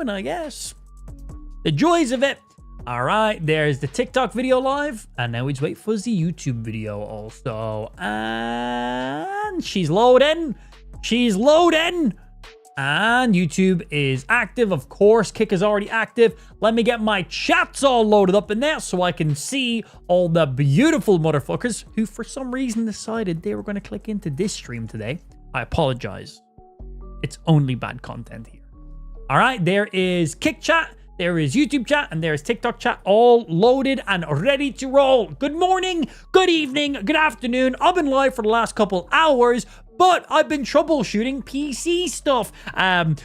streaming, I guess. The joys of it. All right, there's the TikTok video live, and now we just wait for the YouTube video also. And she's loading. She's loading. And YouTube is active, of course. Kick is already active. Let me get my chats all loaded up in there so I can see all the beautiful motherfuckers who for some reason decided they were going to click into this stream today. I apologize. It's only bad content here. All right, there is Kick chat, there is YouTube chat, and there is TikTok chat all loaded and ready to roll. Good morning, good evening, good afternoon. I've been live for the last couple hours, but I've been troubleshooting PC stuff.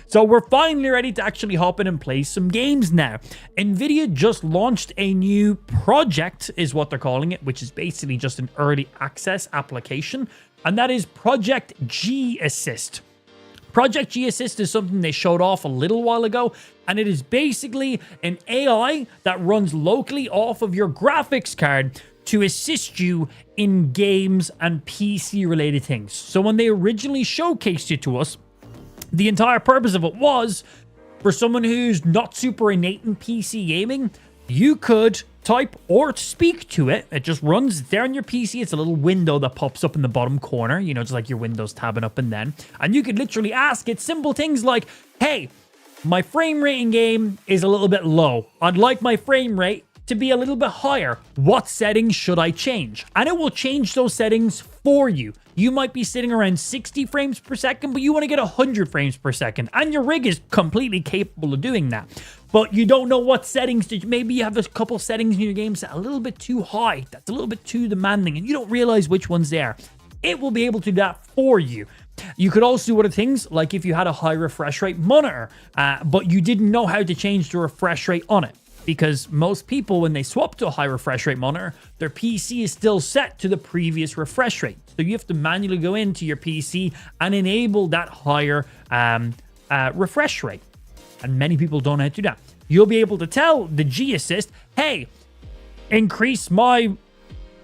So we're finally ready to actually hop in and play some games now. NVIDIA just launched a new project, is what they're calling it, which is basically just an early access application, and that is Project G Assist. Project G Assist is something they showed off a little while ago, and it is basically an AI that runs locally off of your graphics card to assist you in games and PC related things. So when they originally showcased it to us, the entire purpose of it was for someone who's not super innate in PC gaming, you could type or speak to it. It just runs there on your PC. It's a little window that pops up in the bottom corner, you know, just like your Windows tabbing up and then. And you could literally ask it simple things like, hey, my frame rate in game is a little bit low. I'd like my frame rate to be a little bit higher. What settings should I change? And it will change those settings for you. You might be sitting around 60 frames per second, but you want to get 100 frames per second. And your rig is completely capable of doing that. But you don't know what settings to... Maybe you have a couple settings in your game set a little bit too high. That's a little bit too demanding, and you don't realize which one's there. It will be able to do that for you. You could also do other things, like if you had a high refresh rate monitor, but you didn't know how to change the refresh rate on it. Because most people, when they swap to a high refresh rate monitor, their PC is still set to the previous refresh rate. So you have to manually go into your PC and enable that higher refresh rate. And many people don't know how to do that. You'll be able to tell the G Assist, hey, increase my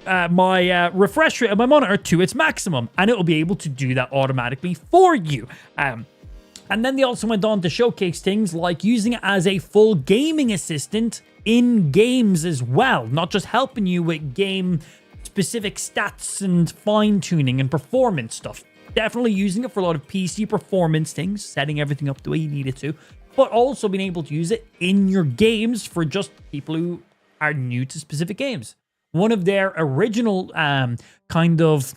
refresh rate of my monitor to its maximum. And it will be able to do that automatically for you. And then they also went on to showcase things like using it as a full gaming assistant in games as well. Not just helping you with game-specific stats and fine-tuning and performance stuff. Definitely using it for a lot of PC performance things, setting everything up the way you need it to. But also being able to use it in your games for just people who are new to specific games. One of their original kind of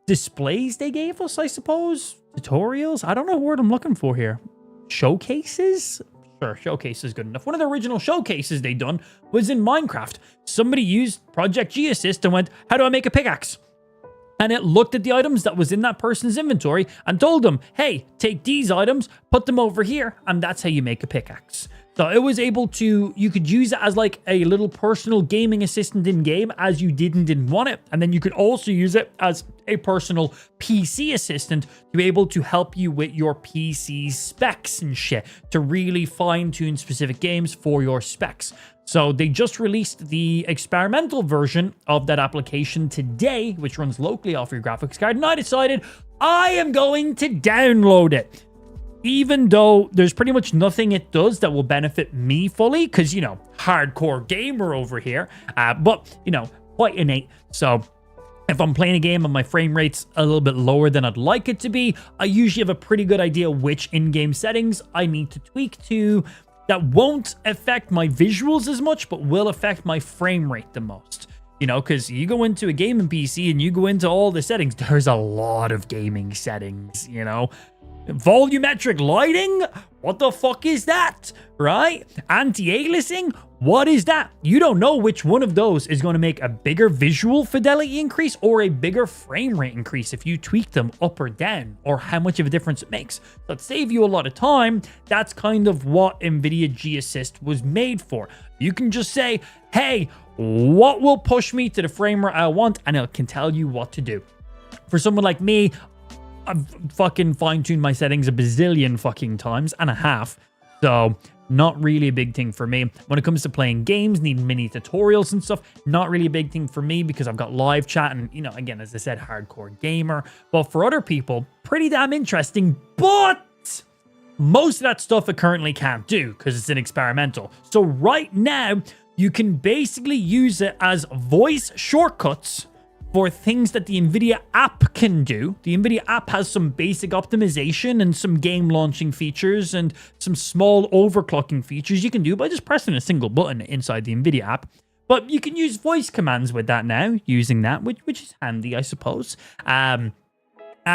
displays they gave us, I suppose. Tutorials? I don't know what word I'm looking for here. Showcases? Sure, showcase is good enough. One of the original showcases they done was in Minecraft. Somebody used Project G Assist and went, how do I make a pickaxe? And it looked at the items that was in that person's inventory and told them, hey, take these items, put them over here, and that's how you make a pickaxe. So it was able to, you could use it as like a little personal gaming assistant in game as you didn't want it. And then you could also use it as a personal PC assistant to be able to help you with your PC specs and shit to really fine tune specific games for your specs. So they just released the experimental version of that application today, which runs locally off your graphics card. And I decided I am going to download it. Even though there's pretty much nothing it does that will benefit me fully, because, you know, hardcore gamer over here, but, you know, quite innate. So if I'm playing a game and my frame rate's a little bit lower than I'd like it to be, I usually have a pretty good idea which in-game settings I need to tweak to that won't affect my visuals as much, but will affect my frame rate the most. You know, because you go into a gaming PC and you go into all the settings, there's a lot of gaming settings, you know. Volumetric lighting? What the fuck is that? Right? Anti-aliasing? What is that? You don't know which one of those is going to make a bigger visual fidelity increase or a bigger frame rate increase if you tweak them up or down, or how much of a difference it makes. So to save you a lot of time, that's kind of what NVIDIA G Assist was made for. You can just say, hey, what will push me to the frame rate I want? And it can tell you what to do. For someone like me, I've fucking fine-tuned my settings a bazillion fucking times and a half. So not really a big thing for me. When it comes to playing games, needing mini tutorials and stuff, not really a big thing for me because I've got live chat and, you know, again, as I said, hardcore gamer. But for other people, pretty damn interesting. But most of that stuff it currently can't do because it's an experimental. So right now, you can basically use it as voice shortcuts for things that the NVIDIA app can do. The NVIDIA app has some basic optimization and some game launching features and some small overclocking features you can do by just pressing a single button inside the NVIDIA app. But you can use voice commands with that now, using that, which is handy, I suppose. And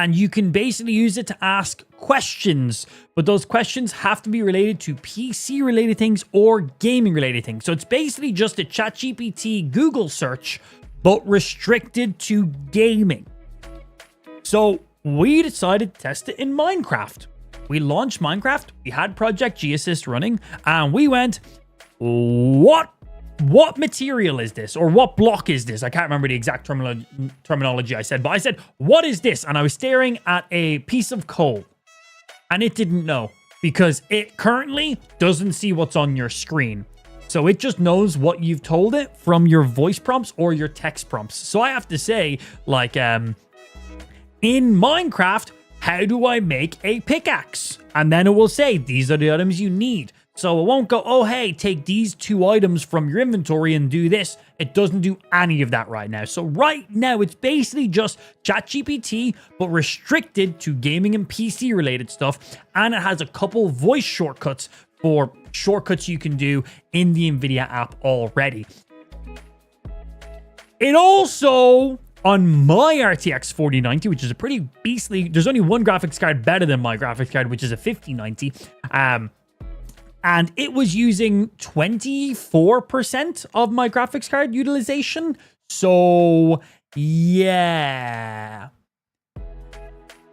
you can basically use it to ask questions, but those questions have to be related to PC-related things or gaming-related things. So it's basically just a ChatGPT Google search, but restricted to gaming. So we decided to test it in Minecraft. We launched Minecraft, we had Project G-Assist running, and we went, what material is this? Or what block is this? I can't remember the exact terminology I said, but I said, what is this? And I was staring at a piece of coal. And it didn't know because it currently doesn't see what's on your screen. So it just knows what you've told it from your voice prompts or your text prompts. So I have to say, like, in Minecraft, how do I make a pickaxe? And then it will say, these are the items you need. So it won't go, oh, hey, take these 2 items from your inventory and do this. It doesn't do any of that right now. So right now, it's basically just ChatGPT, but restricted to gaming and PC related stuff. And it has a couple voice shortcuts for shortcuts you can do in the NVIDIA app already. It also, on my RTX 4090, which is a pretty beastly, there's only one graphics card better than my graphics card, which is a 5090. And it was using 24% of my graphics card utilization. So, yeah.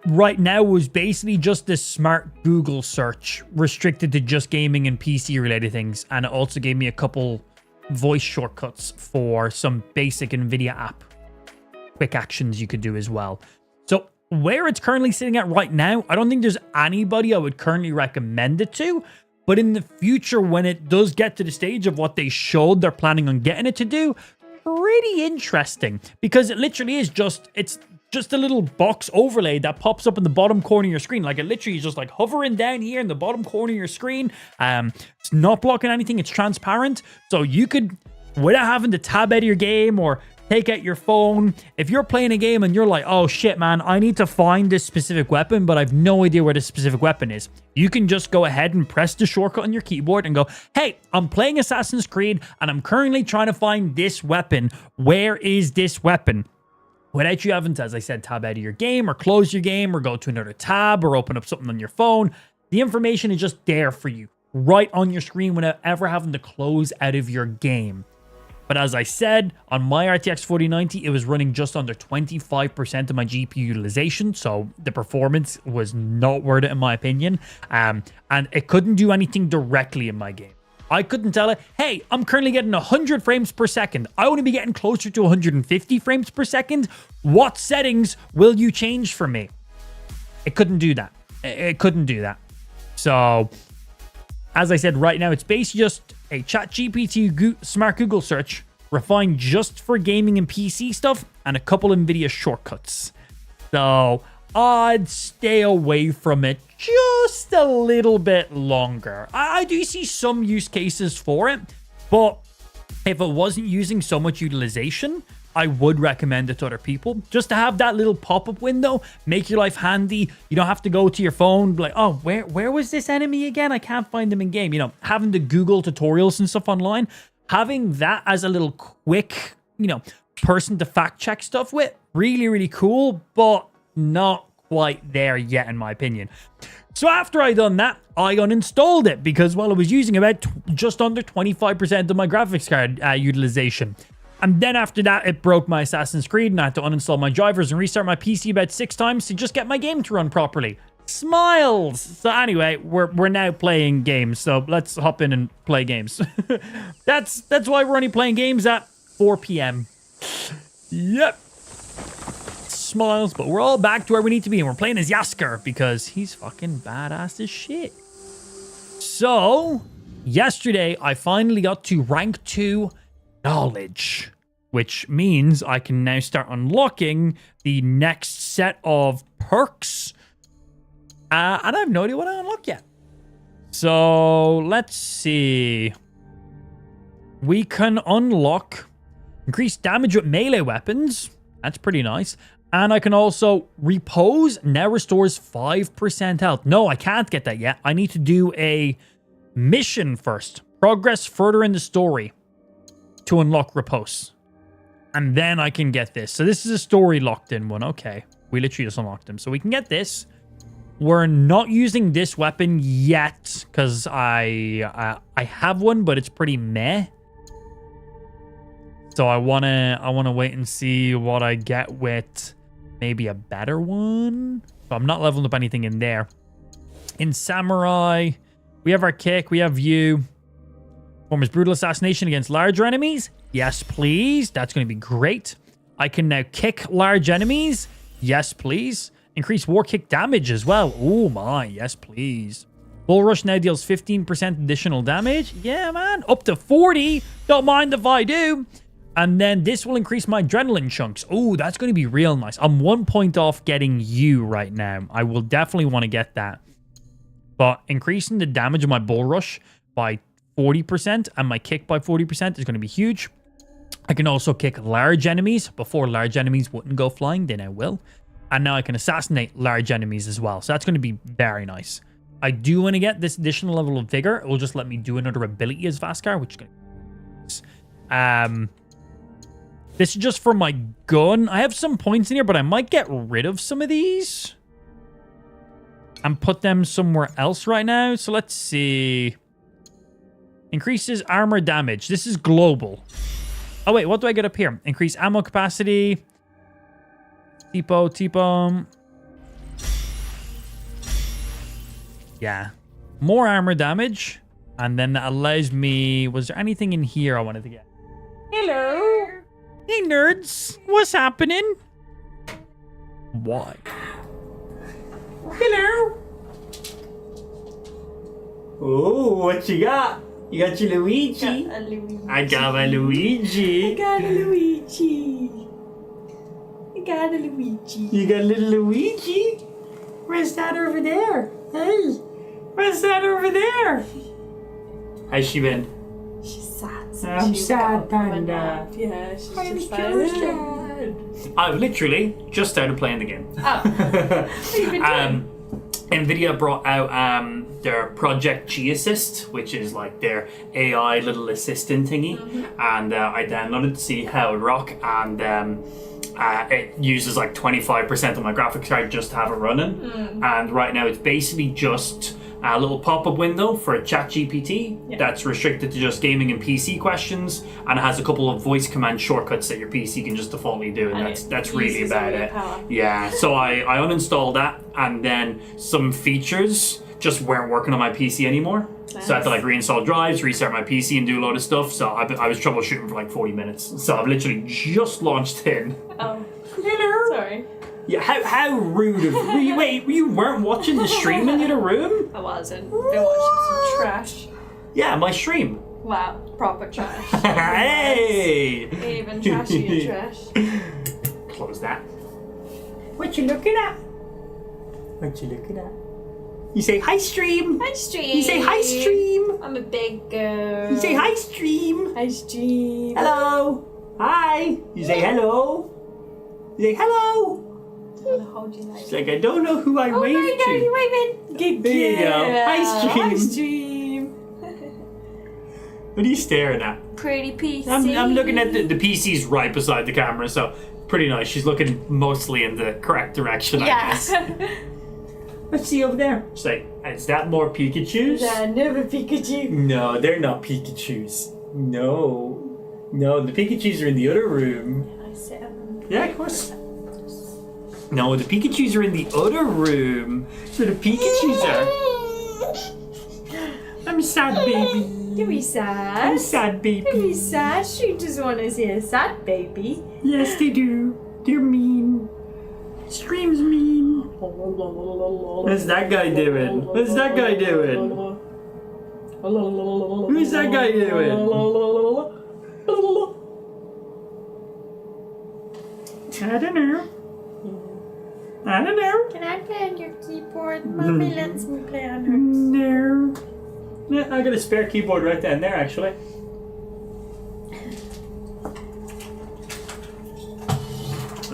Right now was basically just this smart Google search restricted to just gaming and PC related things. And it also gave me a couple voice shortcuts for some basic NVIDIA app quick actions you could do as well. So where it's currently sitting at right now, I don't think there's anybody I would currently recommend it to. But in the future, when it does get to the stage of what they showed they're planning on getting it to do, pretty interesting. Because it literally is it's just a little box overlay that pops up in the bottom corner of your screen. Like, it literally is just like hovering down here in the bottom corner of your screen. It's not blocking anything. It's transparent. So you could, without having to tab out of your game or take out your phone, if you're playing a game and you're like, oh shit, man, I need to find this specific weapon, but I've no idea where this specific weapon is. You can just go ahead and press the shortcut on your keyboard and go, hey, I'm playing Assassin's Creed and I'm currently trying to find this weapon. Where is this weapon? Without you having to, as I said, tab out of your game or close your game or go to another tab or open up something on your phone. The information is just there for you right on your screen without ever having to close out of your game. But as I said, on my RTX 4090, it was running just under 25% of my GPU utilization, so the performance was not worth it in my opinion, and it couldn't do anything directly in my game. I couldn't tell it, hey, I'm currently getting 100 frames per second. I want to be getting closer to 150 frames per second. What settings will you change for me? It couldn't do that. It couldn't do that. So, as I said, right now, it's basically just a ChatGPT smart Google search refined just for gaming and PC stuff and a couple NVIDIA shortcuts. So I'd stay away from it just a little bit longer. I do see some use cases for it, but if it wasn't using so much utilization, I would recommend it to other people just to have that little pop-up window, make your life handy. You don't have to go to your phone, be like, oh, where was this enemy again? I can't find them in game. You know, having the Google tutorials and stuff online, having that as a little quick, you know, person to fact check stuff with, really, really cool, but not quite there yet, in my opinion. So after I done that, I uninstalled it because, well, I was using about just under 25% of my graphics card utilization. And then after that, it broke my Assassin's Creed and I had to uninstall my drivers and restart my PC about 6 times to just get my game to run properly. Smiles! So anyway, we're now playing games, so let's hop in and play games. That's why we're only playing games at 4 p.m. Yep. Smiles, but we're all back to where we need to be, and we're playing as Yasker because he's fucking badass as shit. So, yesterday, I finally got to rank 2 knowledge, which means I can now start unlocking the next set of perks. And I have no idea what I unlock yet. So let's see. We can unlock increased damage with melee weapons. That's pretty nice. And I can also repose now restores 5% health. No, I can't get that yet. I need to do a mission first. Progress further in the story to unlock repose. And then I can get this. So this is a story locked in one. Okay. We literally just unlocked them. So we can get this. We're not using this weapon yet because I have one, but it's pretty meh. So I wanna wait and see what I get with maybe a better one. But I'm not leveling up anything in there. In Samurai, we have our kick. We have you. Perform as brutal assassination against larger enemies. Yes, please. That's going to be great. I can now kick large enemies. Yes, please. Increase war kick damage as well. Oh my, yes, please. Bull Rush now deals 15% additional damage. Yeah, man. Up to 40. Don't mind if I do. And then this will increase my adrenaline chunks. Oh, that's going to be real nice. I'm 1 point off getting you right now. I will definitely want to get that. But increasing the damage of my Bull Rush by 40% and my kick by 40% is going to be huge. I can also kick large enemies. Before, large enemies wouldn't go flying. Then I will. And now I can assassinate large enemies as well. So that's going to be very nice. I do want to get this additional level of vigor. It will just let me do another ability as Vaskar, which is going to be nice. This is just for my gun. I have some points in here, but I might get rid of some of these and put them somewhere else right now. So let's see. Increases armor damage. This is global. Oh, wait. What do I get up here? Increase ammo capacity. Tipo. Yeah. More armor damage. And then that allows me... Was there anything in here I wanted to get? Hello. Hey, nerds. What's happening? Why? Hello. Oh, what you got? You got your Luigi. I got my Luigi. I got a Luigi. I got a Luigi. You got a little Luigi? Where's that over there? Hey, where's that over there? How's she been? She's sad. I'm sad, Panda. Yeah, she's I'm just so sad. I've literally just started playing the game. Oh. What have you been doing? NVIDIA brought out their Project G Assist, which is like their AI little assistant thingy. And I downloaded to see how it rock. And it uses like 25% of my graphics card just to have it running. And right now it's basically just a little pop-up window for ChatGPT that's restricted to just gaming and PC questions, and it has a couple of voice command shortcuts that your PC can just defaultly do, and that's really about it. Yeah, so I uninstalled that, and then some features just weren't working on my PC anymore. Nice. So I had to like reinstall drives, restart my PC, and do a load of stuff. So I was troubleshooting for like 40 minutes. So I've literally just launched in. Oh, hello. Sorry. Yeah, how rude of you. Wait, you weren't watching the stream in the other room? I wasn't. Been watching some trash. Yeah, my stream. Wow, proper trash. Hey! Even trashy and trash. Close that. What you looking at? What you looking at? You say hi, stream. Hi, stream. You say hi, stream. I'm a big girl. You say hi, stream. Hi, stream. Hello. Hi. You say hello. You say hello. She's like, I don't know who I waved to. Oh, there you go, you're waving. There you go. Hi, stream. Hi, stream. What are you staring at? Pretty PC. I'm looking at the PC's right beside the camera, so pretty nice. She's looking mostly in the correct direction, I guess. Let's see over there. She's like, is that more Pikachus? Yeah, never Pikachu. No, they're not Pikachus. No, the Pikachus are in the other room. I sit them. Yeah, of course. No, the Pikachus are in the other room. So the Pikachus are. I'm sad, baby. Don't be sad. I'm sad, baby. Don't be sad. She just want to see a sad baby. Yes, they do. They're mean. Stream's mean. What's that guy doing? What's that guy doing? Who's that guy doing? I don't know. I don't know. Can I play on your keyboard? Mommy lets me play on hers. No. Yeah, I got a spare keyboard right down there, actually.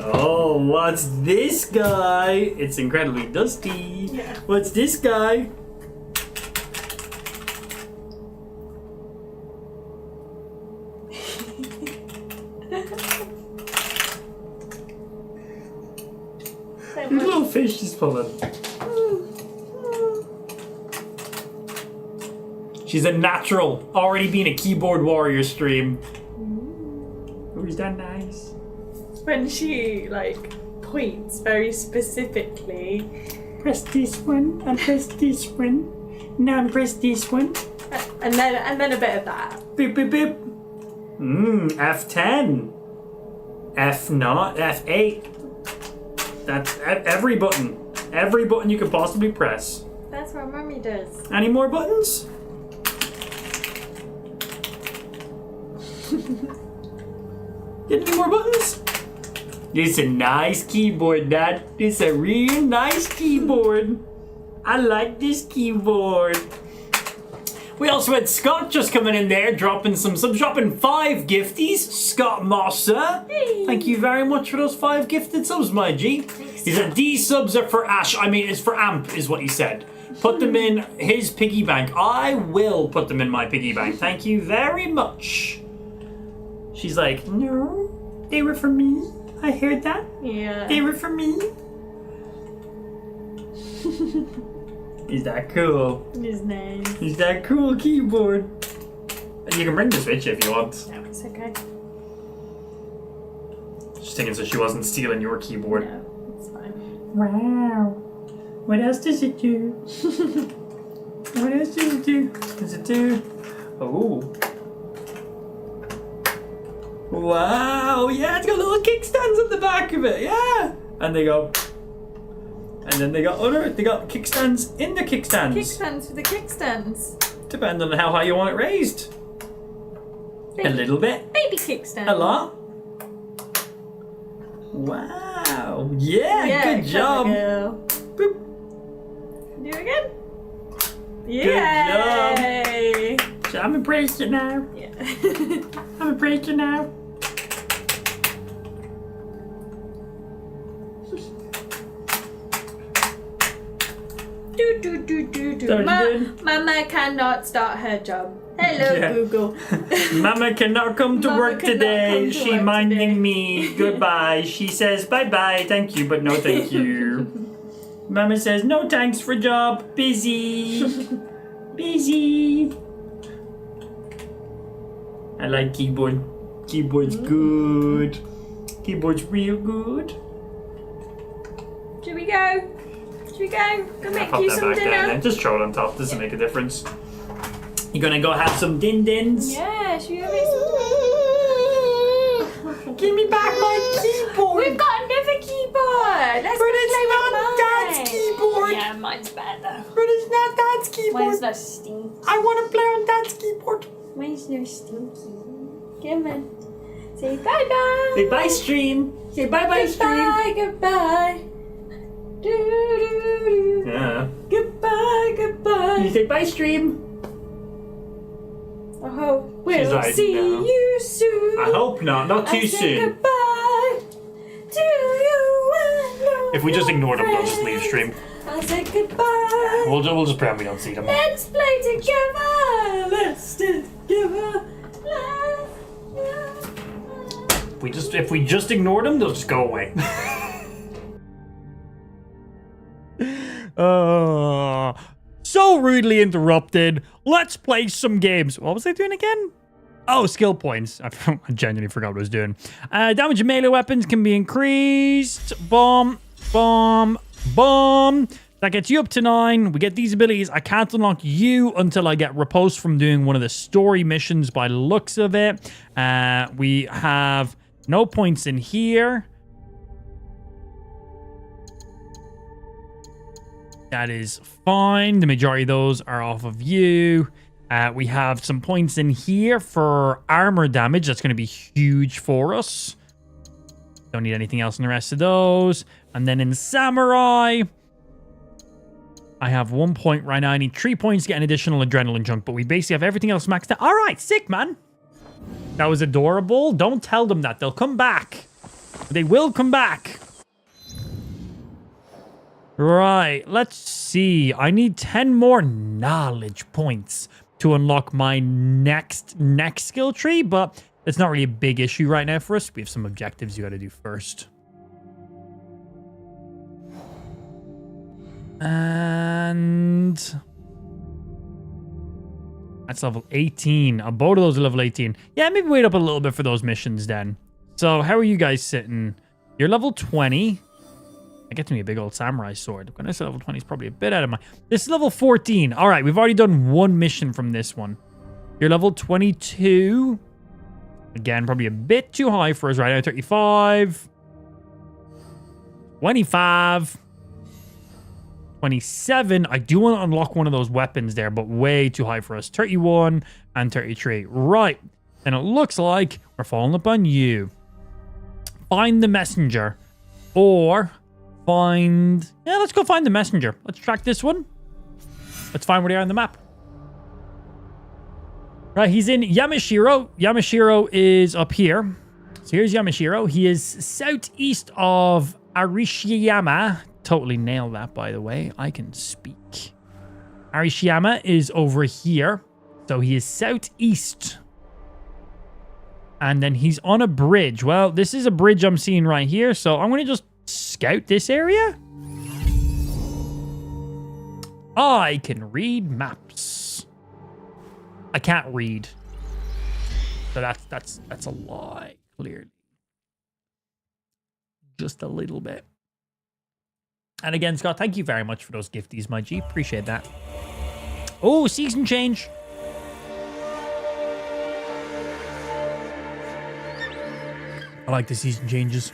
Oh, what's this guy? It's incredibly dusty. Yeah. What's this guy? Little fish she's pulling. She's a natural, already being a keyboard warrior stream. Oh, is that nice? When she like points very specifically, Press this one, and press this one. Now press this one. and then a bit of that. Beep, beep, beep. F10. F0, F8. That's every button. Every button you could possibly press. That's what Mummy does. Any more buttons? Get any more buttons? This is a nice keyboard, Dad. This is a real nice keyboard. I like this keyboard. We also had Scott just coming in there, dropping some subs, dropping 5 gifties. Scott Mossa. Hey. Thank you very much for those 5 gifted subs, my G. He said these subs are for Ash. I mean, it's for Amp, is what he said. Put them in his piggy bank. I will put them in my piggy bank. Thank you very much. She's like, no, they were for me. I heard that. Yeah. They were for me. Is that cool? His name. Is that cool keyboard? You can bring the Switch if you want. No, it's okay. Just thinking so she wasn't stealing your keyboard. No, it's fine. Wow. What else does it do? What else does it do? Does it do? Oh. Wow. Yeah, it's got little kickstands at the back of it. Yeah. And they go. And then they got kickstands in the kickstands. Kickstands for the kickstands. Depending on how high you want it raised. Baby, A little bit. baby kickstand. A lot. Wow. Yeah, good job. Girl. Boop. Do it again. job. Yay! So I'm impressed now. Yeah. I'm impressed now. Do. Sorry, dude. Mama cannot start her job. Hello, Yeah. Google. Mama cannot come to Mama work cannot today. come to She work minding today. me. Goodbye. She says bye-bye. Thank you, but no thank you. Mama says no thanks for job. Busy. Busy. I like keyboard. Keyboard's good. Keyboard's real good. Should we go? Should we go? Go make Pop you that some back down dinner. then. Just throw it on top. Doesn't make a difference. You gonna go have some din-dins? Yeah, should we go make some dinner? Give me back my keyboard. We've got another keyboard. Let's But go it's play with not mine. Dad's keyboard. Yeah, mine's better. But it's not Dad's keyboard. Mine's not stinky. I want to play on Dad's keyboard. Mine's no stinky. Come on. Say bye-bye. Say bye, stream. Say bye-bye, stream. Goodbye, goodbye. Do. Yeah. Goodbye, You goodbye. say bye, stream. I hope She's we'll like, see no. you soon. I hope not. Not too I say soon. goodbye to you and your If we just ignore them, they'll just leave friends. stream. I say goodbye. We'll just pretend we don't see them. Let's play together. Let's stay together. If we just ignore them, they'll just go away. So rudely interrupted. Let's play some games. What was I doing again? Oh, skill points. I genuinely forgot what I was doing. Damage of melee weapons can be increased. Bomb, bomb, bomb. That gets you up to 9. We get these abilities. I can't unlock you until I get repulsed from doing one of the story missions by the looks of it. We have no points in here. That is fine. The majority of those are off of you. We have some points in here for armor damage. That's going to be huge for us. Don't need anything else in the rest of those. And then in Samurai, I have 1 point right now. I need 3 points to get an additional adrenaline chunk, but we basically have everything else maxed out. All right, sick, man. That was adorable. Don't tell them that. They'll come back. They will come back. Right, let's see. I need 10 more knowledge points to unlock my next skill tree, but it's not really a big issue right now for us. We have some objectives you got to do first. And that's level 18. Both of those are level 18. Yeah, maybe wait up a little bit for those missions then. So how are you guys sitting? You're level 20. I get to me a big old samurai sword. When I say level 20 is probably a bit out of my... This is level 14. All right, we've already done one mission from this one. You're level 22. Again, probably a bit too high for us right now. 35. 25. 27. I do want to unlock one of those weapons there, but way too high for us. 31 and 33. Right. And it looks like we're following up on you. Find the messenger. Or find... Yeah, let's go find the messenger. Let's track this one. Let's find where they are on the map. Right, he's in Yamashiro. Yamashiro is up here. So here's Yamashiro. He is southeast of Arishiyama. Totally nailed that, by the way. I can speak. Arishiyama is over here. So he is southeast. And then he's on a bridge. Well, this is a bridge I'm seeing right here. So I'm going to just scout this area. I can read maps. I can't read. So that's a lie, clearly. Just a little bit. And again, Scott, thank you very much for those gifties, my G. Appreciate that. Oh, season change. I like the season changes.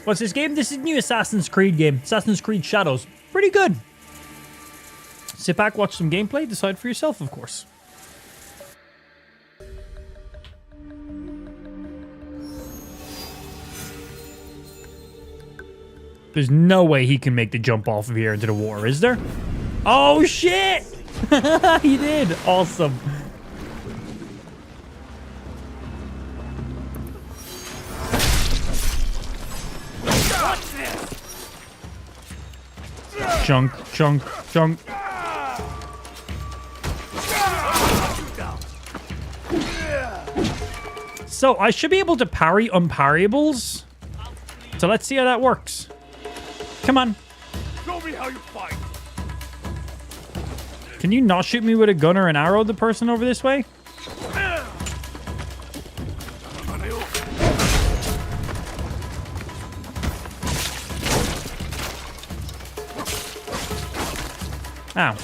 What's this game? This is new Assassin's Creed game. Assassin's Creed Shadows. Pretty good. Sit back, watch some gameplay, decide for yourself, of course. There's no way he can make the jump off of here into the water, is there? Oh, shit! He did. Awesome. Chunk, chunk, chunk. So I should be able to parry unparryables. So let's see how that works. Come on. Show me how you fight. Can you not shoot me with a gun or an arrow, the person over this way? Ow.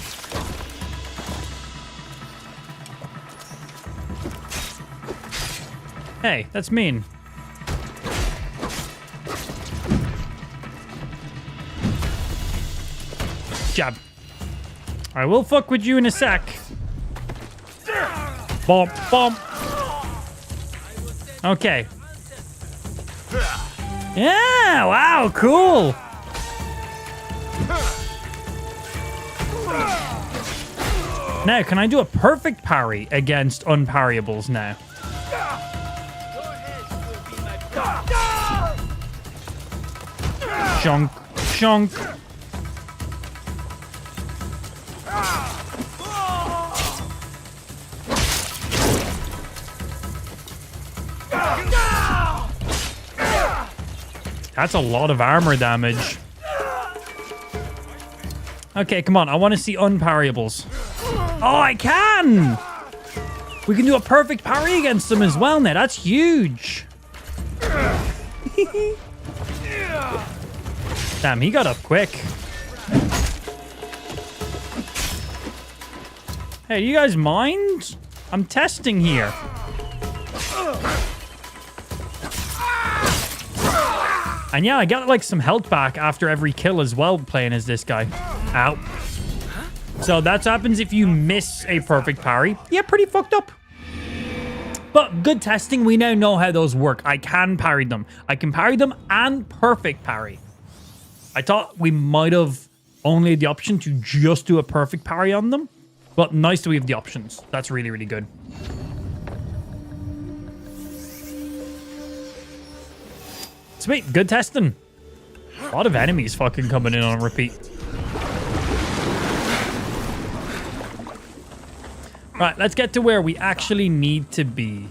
Hey, that's mean. Jab. I will fuck with you in a sec. Bump, bump. Okay. Yeah, wow, cool. Now, can I do a perfect parry against unparryables now? Chunk, chunk. That's a lot of armor damage. Okay, come on. I want to see unparryables. Oh, I can! We can do a perfect parry against them as well now. That's huge. Damn, he got up quick. Hey, do you guys mind? I'm testing here. And yeah, I got like some health back after every kill as well playing as this guy. Ow. So that happens if you miss a perfect parry. Yeah, pretty fucked up. But good testing. We now know how those work. I can parry them. I can parry them and perfect parry. I thought we might have only had the option to just do a perfect parry on them. But nice that we have the options. That's really, really good. Sweet. Good testing. A lot of enemies fucking coming in on repeat. Right, let's get to where we actually need to be.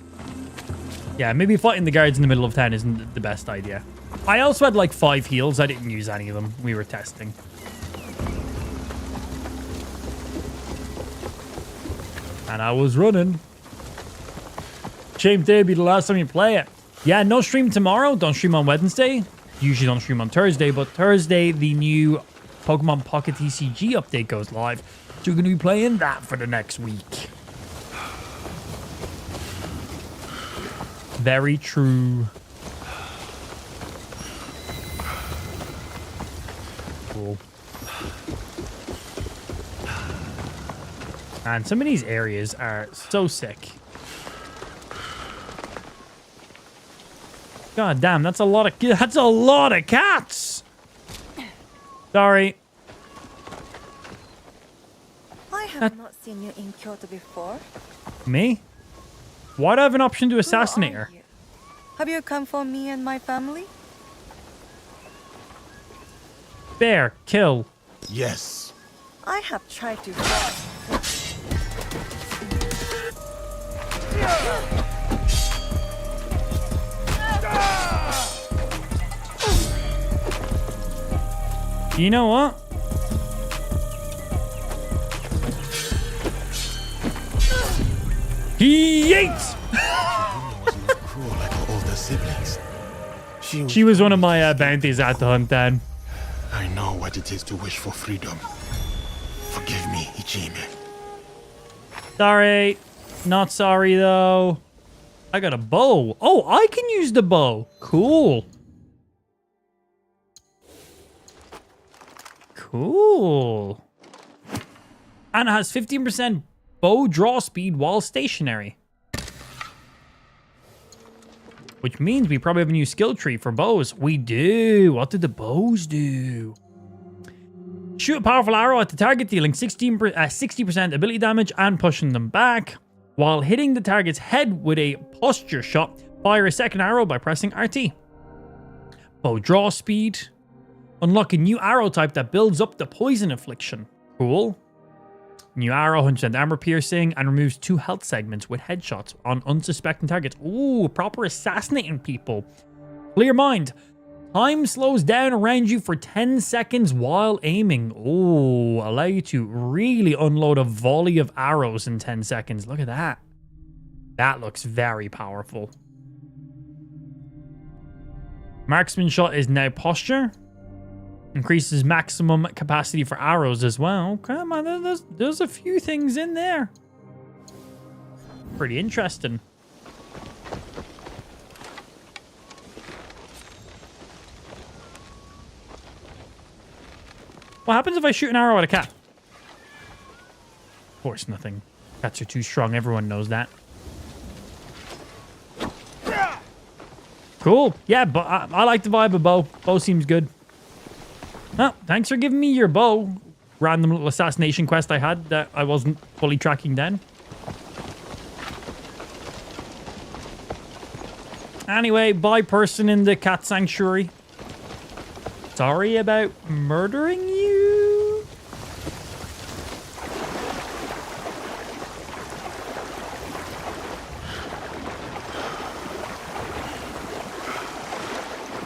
Yeah, maybe fighting the guards in the middle of town isn't the best idea. I also had like 5 heals. I didn't use any of them. We were testing. And I was running. Shame today be the last time you play it. Yeah, no stream tomorrow. Don't stream on Wednesday. Usually don't stream on Thursday. But Thursday, the new Pokemon Pocket TCG update goes live. So you're going to be playing that for the next week. Very true. Cool. And some of these areas are so sick. God damn, that's a lot of cats. Sorry. I have not seen you in Kyoto before. Me? Why do I have an option to assassinate her? You? Have you come for me and my family? Bear, kill. Yes. I have tried to. You know what? He eats. Cruel like her older siblings. She was one of my bounties at the hunt, Dan. I know what it is to wish for freedom. Forgive me, Ichime. Sorry. Not sorry, though. I got a bow. Oh, I can use the bow. Cool. Cool. And it has 15% bow draw speed while stationary. Which means we probably have a new skill tree for bows. We do. What do the bows do? Shoot a powerful arrow at the target, dealing 60% ability damage and pushing them back. While hitting the target's head with a posture shot, fire a second arrow by pressing RT. Bow draw speed. Unlock a new arrow type that builds up the poison affliction. Cool. New arrow, 100% armor piercing, and removes 2 health segments with headshots on unsuspecting targets. Ooh, proper assassinating people. Clear mind. Time slows down around you for 10 seconds while aiming. Ooh, allow you to really unload a volley of arrows in 10 seconds. Look at that. That looks very powerful. Marksman shot is now posture. Increases maximum capacity for arrows as well. Come on, there's a few things in there. Pretty interesting. What happens if I shoot an arrow at a cat? Of course, nothing. Cats are too strong. Everyone knows that. Cool. Yeah, but I like the vibe of bow. Bow seems good. Oh, thanks for giving me your bow. Random little assassination quest I had that I wasn't fully tracking down. Anyway, bye person in the cat sanctuary. Sorry about murdering you.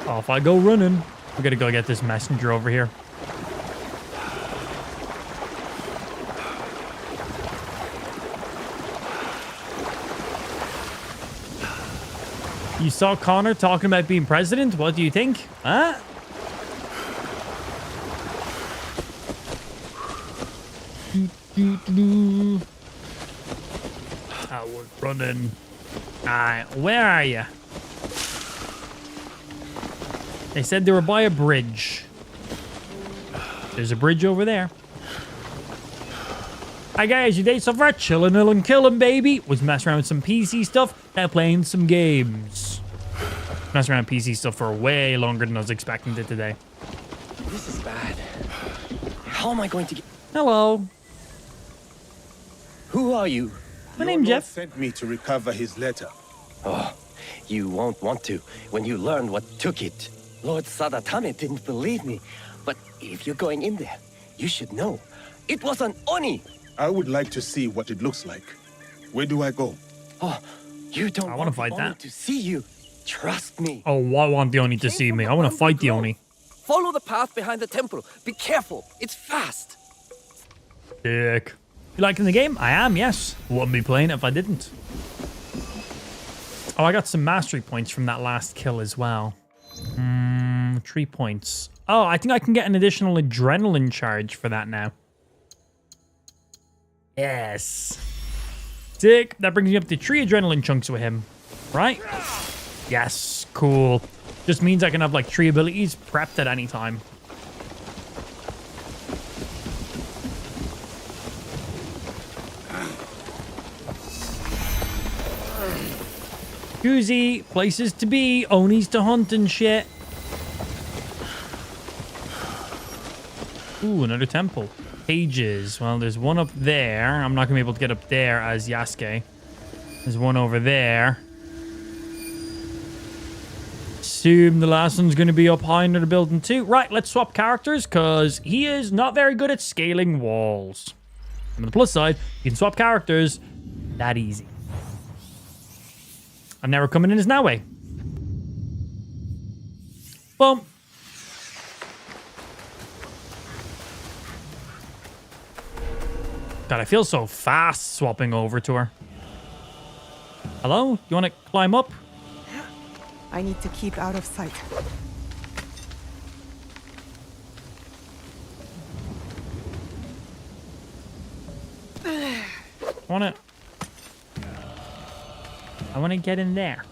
Off I go running. We gotta go get this messenger over here. You saw Connor talking about being president? What do you think? Huh? I was running. Alright, where are you? They said they were by a bridge. There's a bridge over there. Hi guys, your day so far? Chillin' and killin', baby. Was messing around with some PC stuff. Now playing some games. Messing around with PC stuff for way longer than I was expecting it today. This is bad. How am I going to get... Hello. Who are you? My Your name's Lord Jeff. sent me to recover his letter. Oh, you won't want to when you learn what took it. Lord Sadatame didn't believe me. But if you're going in there, you should know. It was an Oni! I would like to see what it looks like. Where do I go? Oh, you don't I wanna want the fight Oni that. to see you. Trust me. Oh, I want the Oni to see me. I want to fight the Oni. Follow the path behind the temple. Be careful. It's fast. Dick. You liking the game? I am, yes. Wouldn't be playing it if I didn't. Oh, I got some mastery points from that last kill as well. 3 points. Oh, I think I can get an additional adrenaline charge for that now. Yes. Sick. That brings me up to 3 adrenaline chunks with him. Right? Yes. Cool. Just means I can have like 3 abilities prepped at any time. Koozie, places to be, Onis to hunt and shit. Ooh, another temple. Cages. Well, there's one up there. I'm not going to be able to get up there as Yasuke. There's one over there. Assume the last one's going to be up high under the building too. Right, let's swap characters because he is not very good at scaling walls. On the plus side, you can swap characters that easy. And now we're coming in as Naue. Boom. God, I feel so fast swapping over to her. Hello? You want to climb up? I need to keep out of sight. I want to get in there.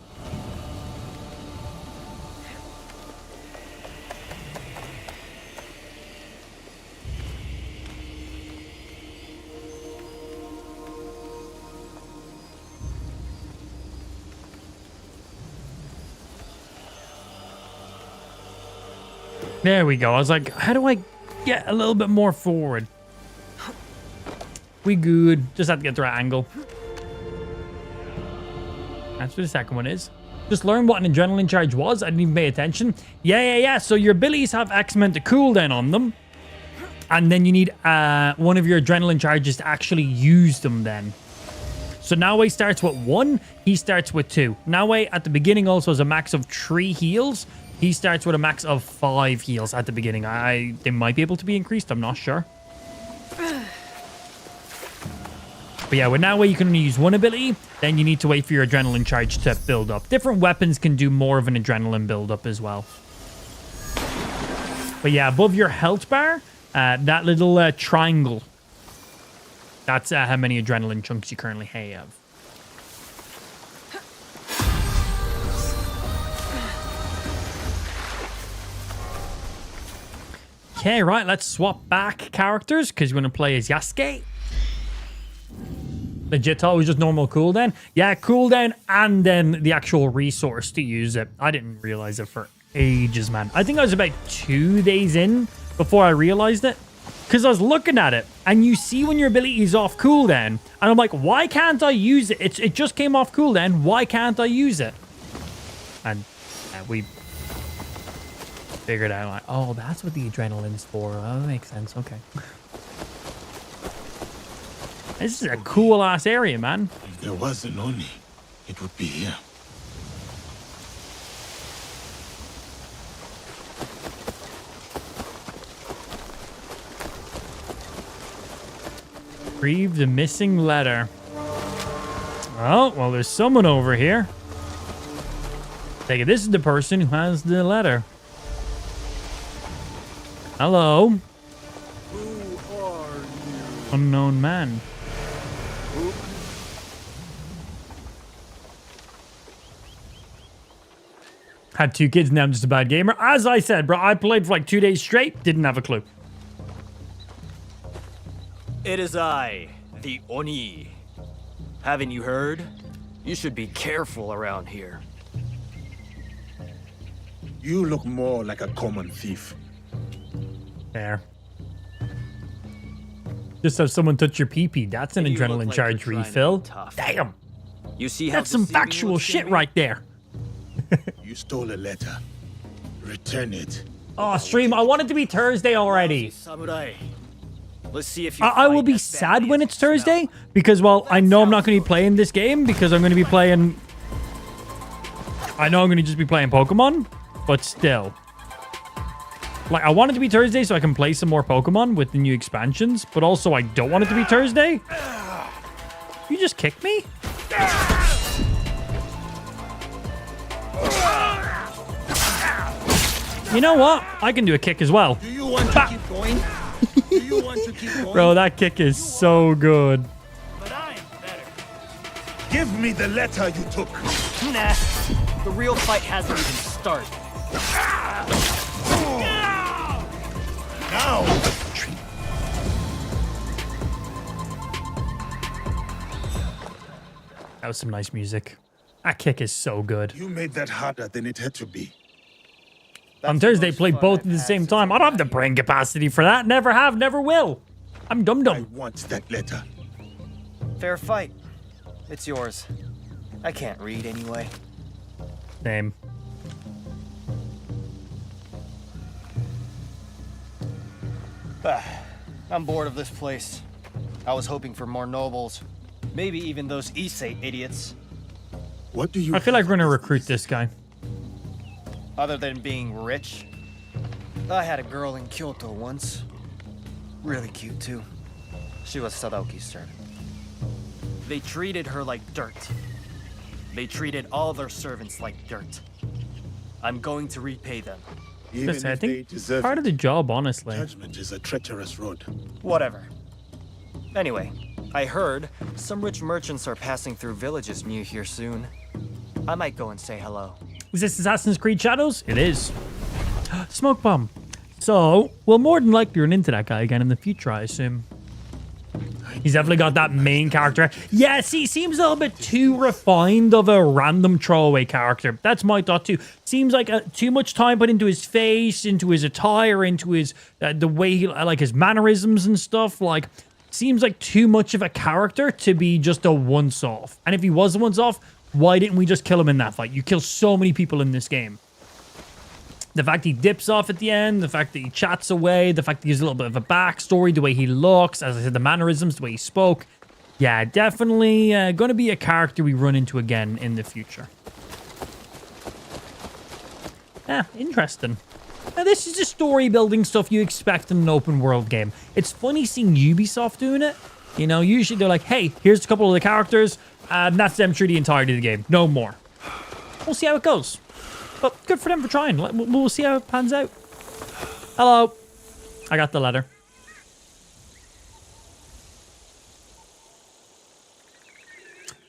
There we go. I was like, how do I get a little bit more forward? We good. Just have to get the right angle. That's what the second one is. Just learn what an adrenaline charge was. I didn't even pay attention. Yeah. So your abilities have X amount of cooldown on them. And then you need one of your adrenaline charges to actually use them then. So Naue starts with 1. He starts with 2. Naue at the beginning also has a max of 3 heals. He starts with a max of 5 heals at the beginning. They might be able to be increased. I'm not sure. But yeah, with Naue, you can only use 1 ability. Then you need to wait for your adrenaline charge to build up. Different weapons can do more of an adrenaline build up as well. But yeah, above your health bar, that little triangle. That's how many adrenaline chunks you currently have. Okay, right, let's swap back characters because we're going to play as Yasuke. Legit, it was just normal cooldown. Yeah, cooldown and then the actual resource to use it. I didn't realize it for ages, man. I think I was about 2 days in before I realized it. Because I was looking at it and you see when your ability is off cooldown. And I'm like, why can't I use it? It just came off cooldown. Why can't I use it? And we figured out, like, oh, that's what the adrenaline's for. Oh, that makes sense. Okay. This is a cool ass area, man. If there was an Oni, it would be here. Retrieve the missing letter. Oh, well, there's someone over here. Take it. This is the person who has the letter. Hello. Who are you? Unknown man. Had 2 kids, now I'm just a bad gamer. As I said, bro, I played for like 2 days straight. Didn't have a clue. It is I, the Oni. Haven't you heard? You should be careful around here. You look more like a common thief. There. Just have someone touch your pee-pee. That's an You look adrenaline like charge you're trying to refill. be tough. Damn. You see how That's some deceiving factual looks shit can be? right there. You stole a letter. Return it. Oh, stream. I want it to be Thursday already. Samurai. Let's see if you I will fight be as sad badly when as it's you smell. Thursday because, well, I know I'm not going to be playing this game because I'm going to be playing... I know I'm going to just be playing Pokemon, but still. Like, I want it to be Thursday so I can play some more Pokemon with the new expansions, but also I don't want it to be Thursday. You just kicked me? You know what? I can do a kick as well. Do you want to keep going? Do you want to keep going? Bro, that kick is so good. But I'm better. Give me the letter you took. Nah. The real fight hasn't even started. Now! That was some nice music. That kick is so good. You made that harder than it had to be. On Thursday, play both at the same time. I don't have the brain capacity for that. Never have, never will. I'm I dum-dum. want that letter. Fair fight. It's yours. I can't read anyway. Same. I'm bored of this place. I was hoping for more nobles. Maybe even those Issei idiots. What do you I feel like have we're gonna on this recruit list? this guy. Other than being rich. I had a girl in Kyoto once. Really cute too. She was Sadaoki's servant. They treated her like dirt. They treated all their servants like dirt. I'm going to repay them. Even Listen, I if they think deserve part of it, the job, honestly. judgment is a treacherous road. Whatever. Anyway, I heard some rich merchants are passing through villages near here soon. I might go and say hello. Is this Assassin's Creed Shadows? It is. Smoke bomb. So, we'll more than likely run into that guy again in the future, I assume. He's definitely got that main character. Yeah, see, seems a little bit too refined of a random throwaway character. That's my thought too. Seems like too much time put into his face, into his attire, into his the way he like his mannerisms and stuff. Like, seems like too much of a character to be just a once-off. And if he was a once-off, why didn't we just kill him in that fight? You kill so many people in this game. The fact he dips off at the end, the fact that he chats away, the fact that he has a little bit of a backstory, the way he looks, as I said, the mannerisms, the way he spoke. Yeah, definitely going to be a character we run into again in the future. Yeah, interesting. Now, this is the story building stuff you expect in an open world game. It's funny seeing Ubisoft doing it. You know, usually they're like, hey, here's a couple of the characters, and that's them through the entirety of the game. No more. We'll see how it goes. But good for them for trying. We'll see how it pans out. Hello. I got the letter.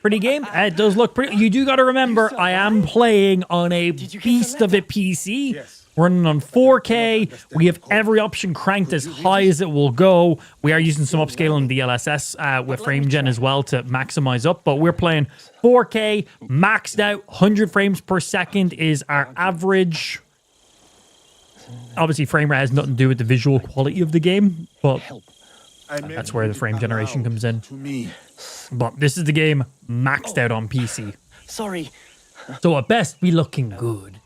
Pretty game. It does look pretty. You do got to remember, I am playing on a beast of a PC. Yes. Running on 4K. We have every option cranked as high as it will go. We are using some upscaling DLSS with frame gen as well to maximize up. But we're playing 4K, maxed out, 100 frames per second is our average. Obviously, frame rate has nothing to do with the visual quality of the game, but that's where the frame generation comes in. To me, But this is the game maxed out on PC. Sorry, So at best, we looking good.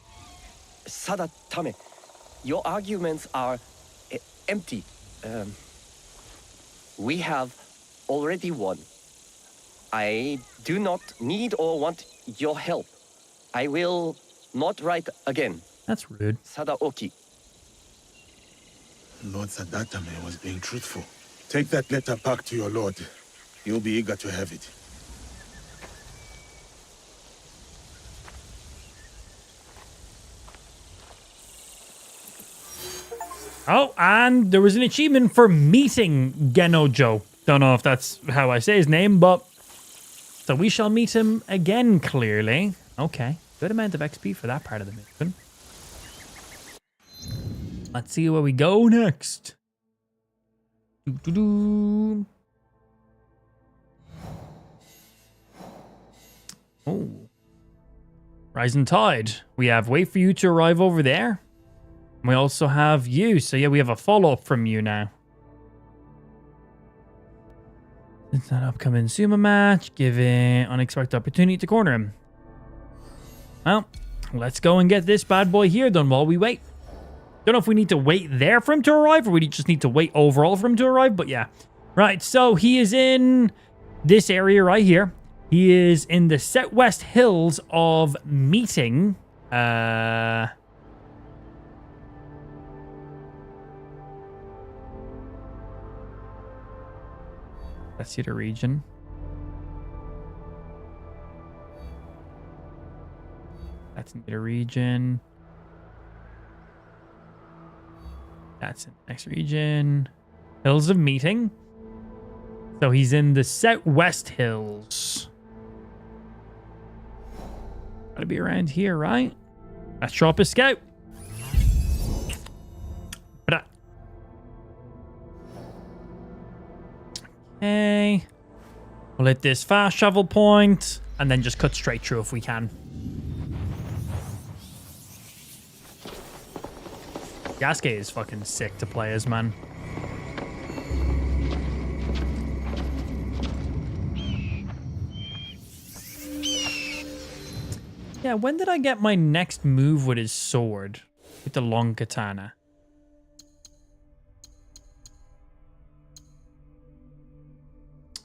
Sada Tame. Your arguments are empty. We have already won. I do not need or want your help. I will not write again. That's rude. Sadaoki. Lord Sadatame was being truthful. Take that letter back to your lord. You'll be eager to have it. Oh, and there was an achievement for meeting Genojo. Don't know if that's how I say his name, but... So we shall meet him again, clearly. Okay. Good amount of XP for that part of the mission. Let's see where we go next. Doo-doo-doo. Oh. Rising Tide. We have wait for you to arrive over there. We also have you. So yeah, we have a follow-up from you now. It's an upcoming Sumo match, giving unexpected opportunity to corner him. Well, let's go and get this bad boy here done while we wait. Don't know if we need to wait there for him to arrive or we just need to wait overall for him to arrive, but yeah. Right, so he is in this area right here. He is in the southwest hills of Meeting. Let's see the region. That's in the region. That's in the next region. Hills of Meeting. So he's in the southwest hills. Gotta be around here, right? Let's drop a scout. Okay. We'll hit this fast travel point and then just cut straight through if we can. Yasuke is fucking sick to play as, man. Yeah, when did I get my next move with his sword? With the long katana.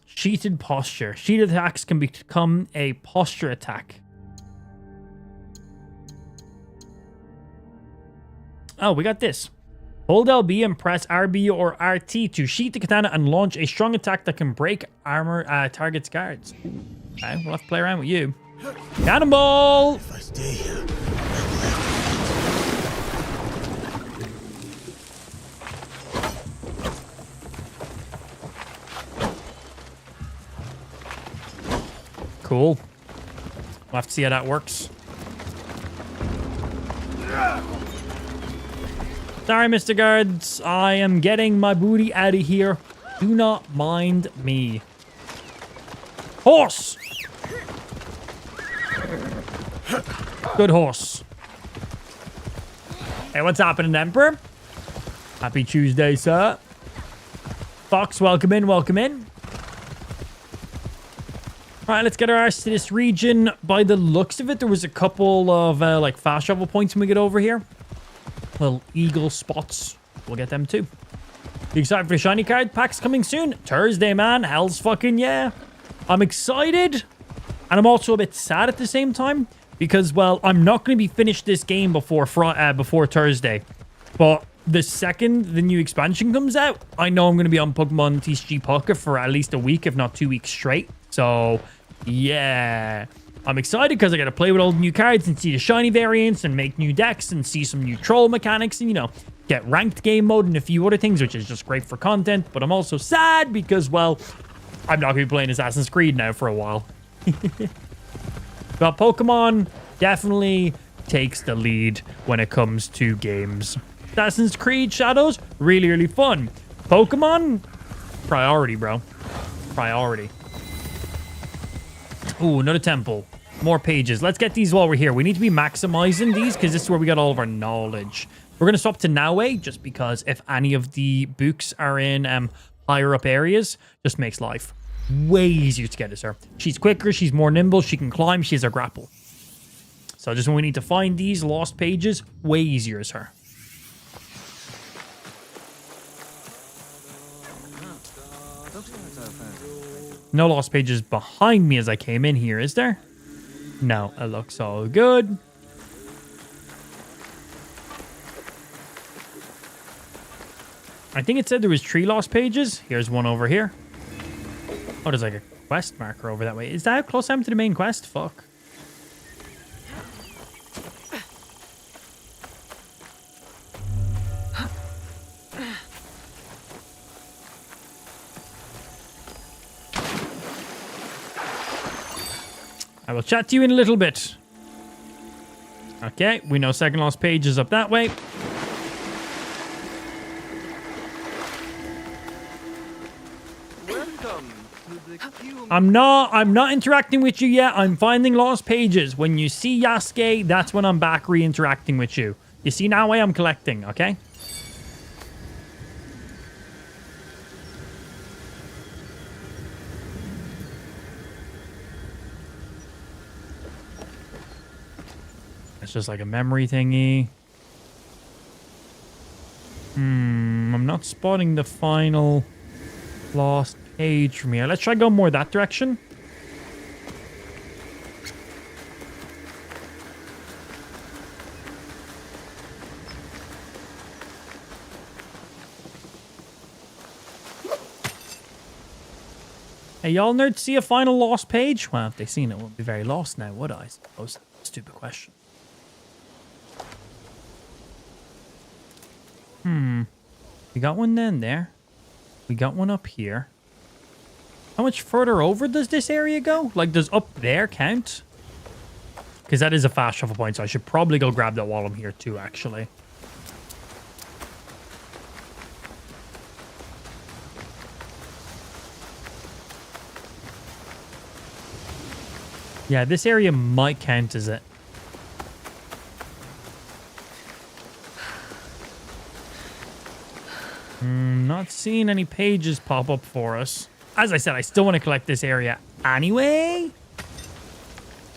Sheeted posture. Sheeted attacks can become a posture attack. Oh, we got this. Hold LB and press RB or RT to sheath the katana and launch a strong attack that can break armor target's guards. Okay, we'll have to play around with you. Cannonball! If I stay here, Cool. We'll have to see how that works. Sorry, Mr. Guards. I am getting my booty out of here. Do not mind me. Horse! Good horse. Hey, what's happening, Emperor? Happy Tuesday, sir. Fox, welcome in, welcome in. All right, let's get our ass to this region. By the looks of it, there was a couple of like fast travel points when we get over here. Little eagle spots. We'll get them too. You excited for the shiny card packs coming soon? Thursday, man. Hell's fucking yeah. I'm excited. And I'm also a bit sad at the same time. Because, well, I'm not going to be finished this game before Thursday. But the second the new expansion comes out, I know I'm going to be on Pokemon TCG Pocket for at least a week, if not 2 weeks straight. So, yeah. I'm excited because I got to play with all the new cards and see the shiny variants and make new decks and see some new troll mechanics and, you know, get ranked game mode and a few other things, which is just great for content. But I'm also sad because, well, I'm not going to be playing Assassin's Creed now for a while. But Pokemon definitely takes the lead when it comes to games. Assassin's Creed Shadows, really, really fun. Pokemon, priority, bro. Priority. Ooh, another temple. More pages. Let's get these while we're here. We need to be maximizing these because this is where we got all of our knowledge. We're going to swap to Naue just because if any of the books are in higher up areas, just makes life way easier to get us her. She's quicker, she's more nimble, she can climb, she has a grapple. So just when we need to find these lost pages, way easier as her. No lost pages behind me as I came in here, is there? No, it looks all good. I think it said there was 3 lost pages. Here's one over here. Oh, there's like a quest marker over that way. Is that how close I am to the main quest? Fuck. I will chat to you in a little bit. Okay, we know second lost page is up that way. I'm not interacting with you yet. I'm finding lost pages. When you see Yasuke, that's when I'm back re-interacting with you. You see now why I'm collecting, okay? It's just like a memory thingy. I'm not spotting the final lost page from here. Let's try going more that direction. Hey, y'all nerds see a final lost page? Well, if they seen it, it wouldn't be very lost now, would I suppose? Stupid question. We got one then there. We got one up here. How much further over does this area go? Like, does up there count? Because that is a fast travel point, so I should probably go grab that while I'm here too, actually. Yeah, this area might count as it. Not seeing any pages pop up for us. As I said, I still want to collect this area anyway.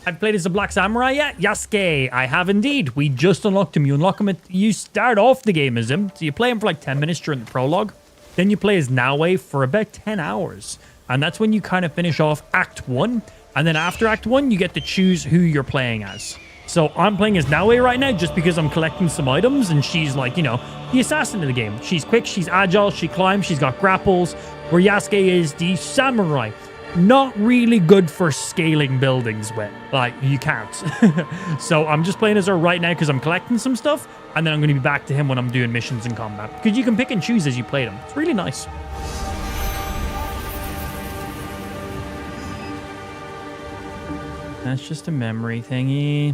I've played as a Black Samurai yet? Yasuke, I have indeed. We just unlocked him. You unlock him you start off the game as him. So you play him for like 10 minutes during the prologue. Then you play as Naoe for about 10 hours. And that's when you kind of finish off Act 1. And then after Act 1, you get to choose who you're playing as. So I'm playing as Naoe right now just because I'm collecting some items. And she's like, you know, the assassin of the game. She's quick, she's agile, she climbs, she's got grapples. Where Yasuke is the samurai. Not really good for scaling buildings with. Like, you can't. So I'm just playing as her right now because I'm collecting some stuff. And then I'm going to be back to him when I'm doing missions in combat. Because you can pick and choose as you play them. It's really nice. That's just a memory thingy.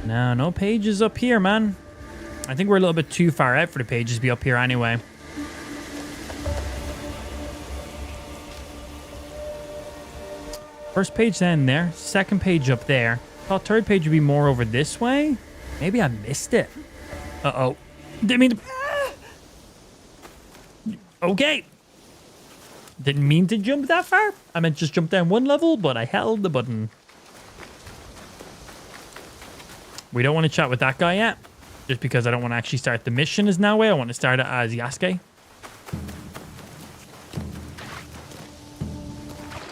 No pages up here, man. I think we're a little bit too far out for the pages to be up here anyway. First page then there. Second page up there. Thought third page would be more over this way. Maybe I missed it. Uh-oh. Didn't mean to... Okay. Didn't mean to jump that far. I meant just jump down one level, but I held the button. We don't want to chat with that guy yet. Just because I don't want to actually start the mission as Naoe. I want to start it as Yasuke.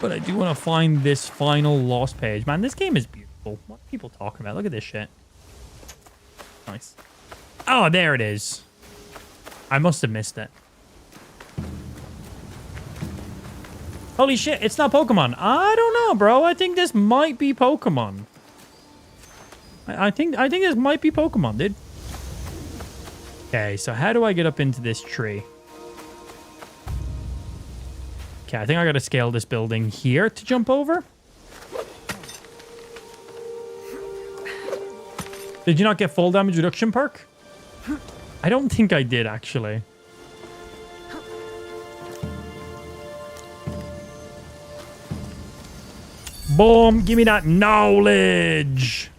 But I do want to find this final lost page. Man, this game is beautiful. What are people talking about? Look at this shit. Nice. Oh, there it is. I must have missed it. Holy shit, it's not Pokemon. I don't know, bro. I think this might be Pokemon. I think this might be Pokemon, dude. Okay, so how do I get up into this tree? Okay, I think I gotta scale this building here to jump over. Did you not get full damage reduction perk? I don't think I did, actually. Boom! Give me that knowledge!